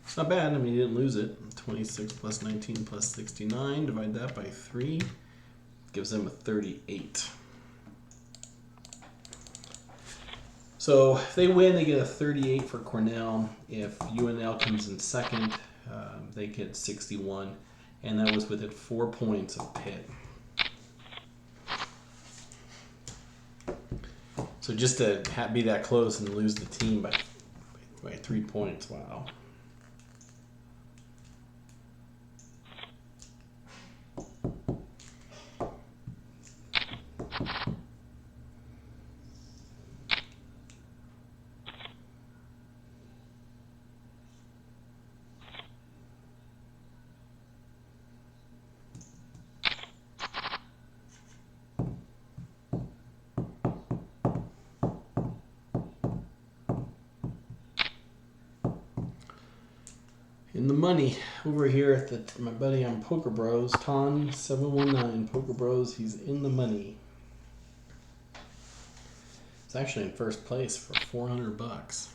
It's not bad. I mean, you didn't lose it. 26 plus 19 plus 69. Divide that by 3. Gives them a 38. So if they win, they get a 38 for Cornell. If UNL comes in second, they get 61. And that was within 4 points of Pitt. So just to be that close and lose the team by 3 points, wow. In the money over here at my buddy on Poker Bros, Ton719 Poker Bros. He's in the money. It's actually in first place for $400.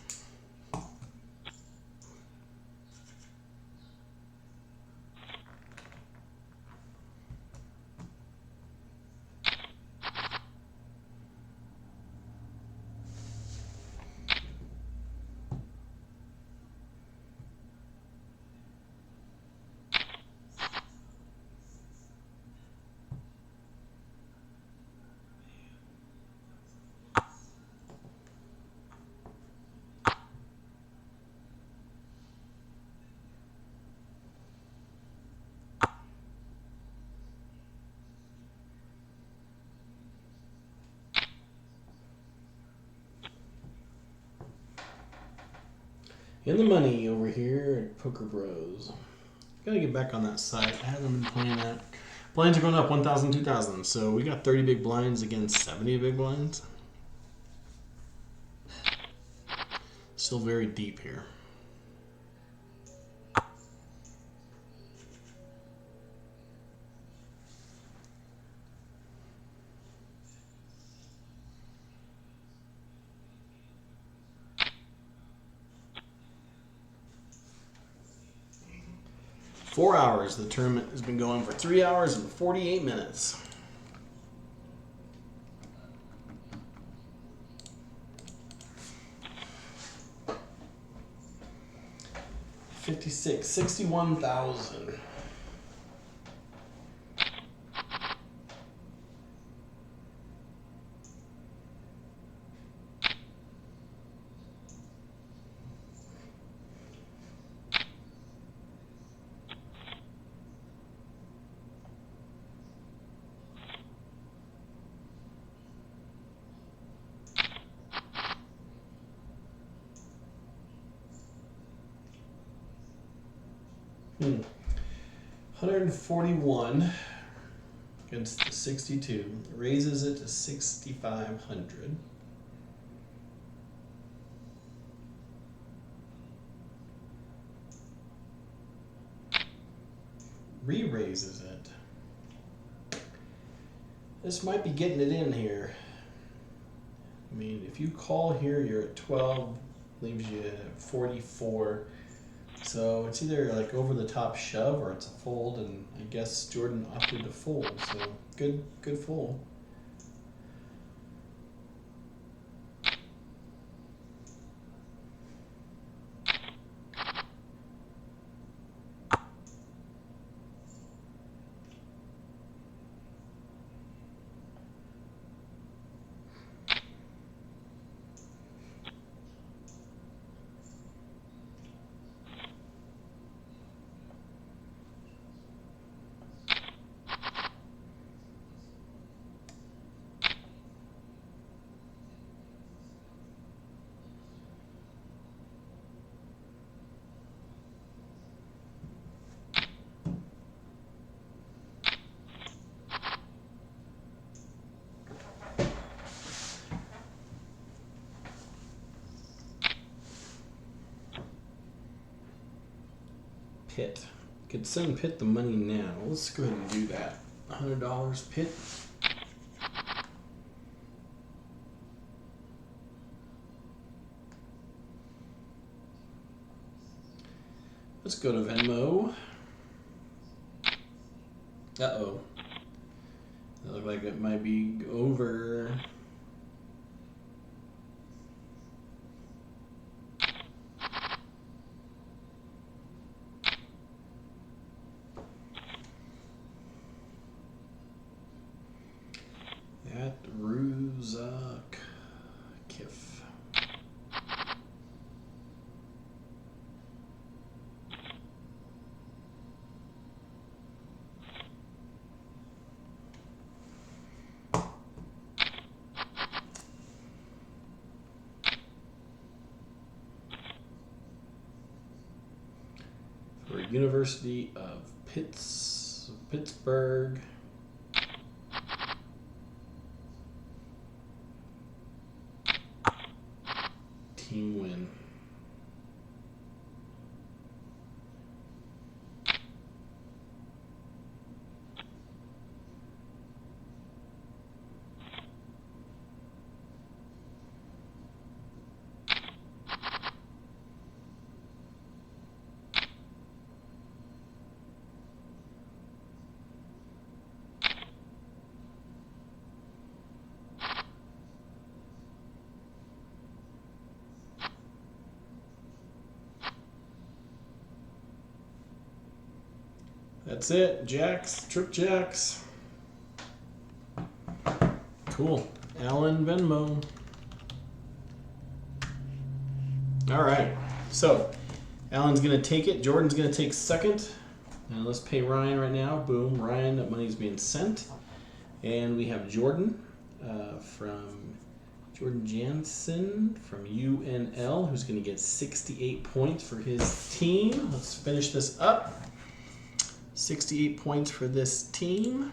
In the money over here at Poker Bros. Gotta get back on that site. I haven't been playing that. Blinds are going up 1,000, 2,000. So we got 30 big blinds against 70 big blinds. Still very deep here. Four hours. The tournament has been going for 3 hours and 48 minutes. $56,000, $61,000. Hmm. 141 against the 62. Raises it to 6,500. Re-raises it. This might be getting it in here. I mean, if you call here, you're at 12, leaves you at 44. So it's either like over the top shove or it's a fold, and I guess Jordan opted to fold. So good fold. Pitt. Could send Pitt the money now. Let's go ahead and do that. $100 Pitt. Let's go to Venmo. Uh-oh. That looks like it might be over. At Ruzak Kif. For University of Pittsburgh. Team win. That's it. Jacks, trip jacks. Cool. Alan Venmo. All right. So Alan's going to take it. Jordan's going to take second. And let's pay Ryan right now. Boom. Ryan, that money's being sent. And we have Jordan from Jordan Jansen from UNL, who's going to get 68 points for his team. Let's finish this up. 68 points for this team.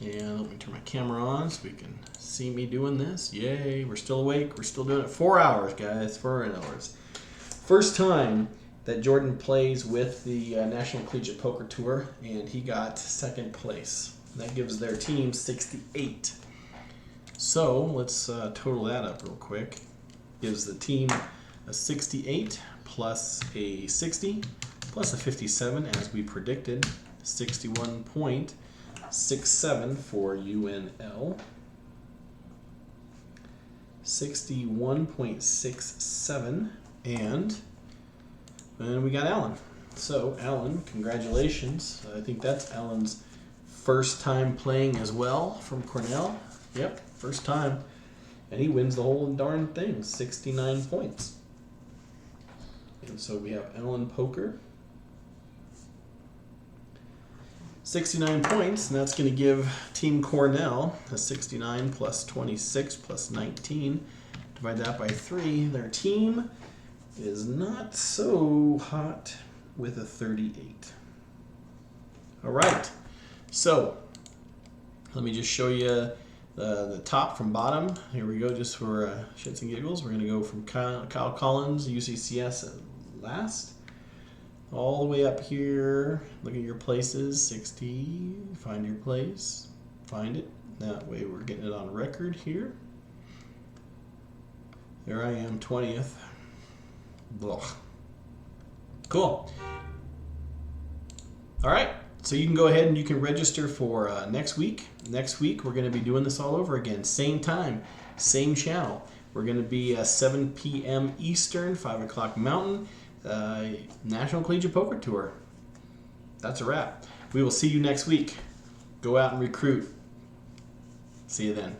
And let me turn my camera on so we can see me doing this. Yay, we're still awake. We're still doing it. 4 hours, guys. 4 hours. First time that Jordan plays with the National Collegiate Poker Tour, and he got second place. That gives their team 68. So let's total that up real quick. Gives the team a 68 plus a 60 plus a 57, as we predicted. 61.67 for UNL. 61.67, and we got Alan. So Alan, congratulations. I think that's Alan's first time playing as well from Cornell. Yep, first time. And he wins the whole darn thing, 69 points. And so we have Alan Poker. 69 points, and that's going to give Team Cornell a 69 plus 26 plus 19. Divide that by 3. Their team is not so hot with a 38. All right, so let me just show you the top from bottom. Here we go, just for shits and giggles. We're going to go from Kyle Collins, UCCS last, all the way up here. Look at your places. 60. Find your place. Find it. That way we're getting it on record here. There I am, 20th. Blah. Cool. All right. So you can go ahead and you can register for next week. Next week we're going to be doing this all over again. Same time, same channel. We're going to be 7 p.m. Eastern, 5 o'clock Mountain. National Collegiate Poker Tour. That's a wrap. We will see you next week. Go out and recruit. See you then.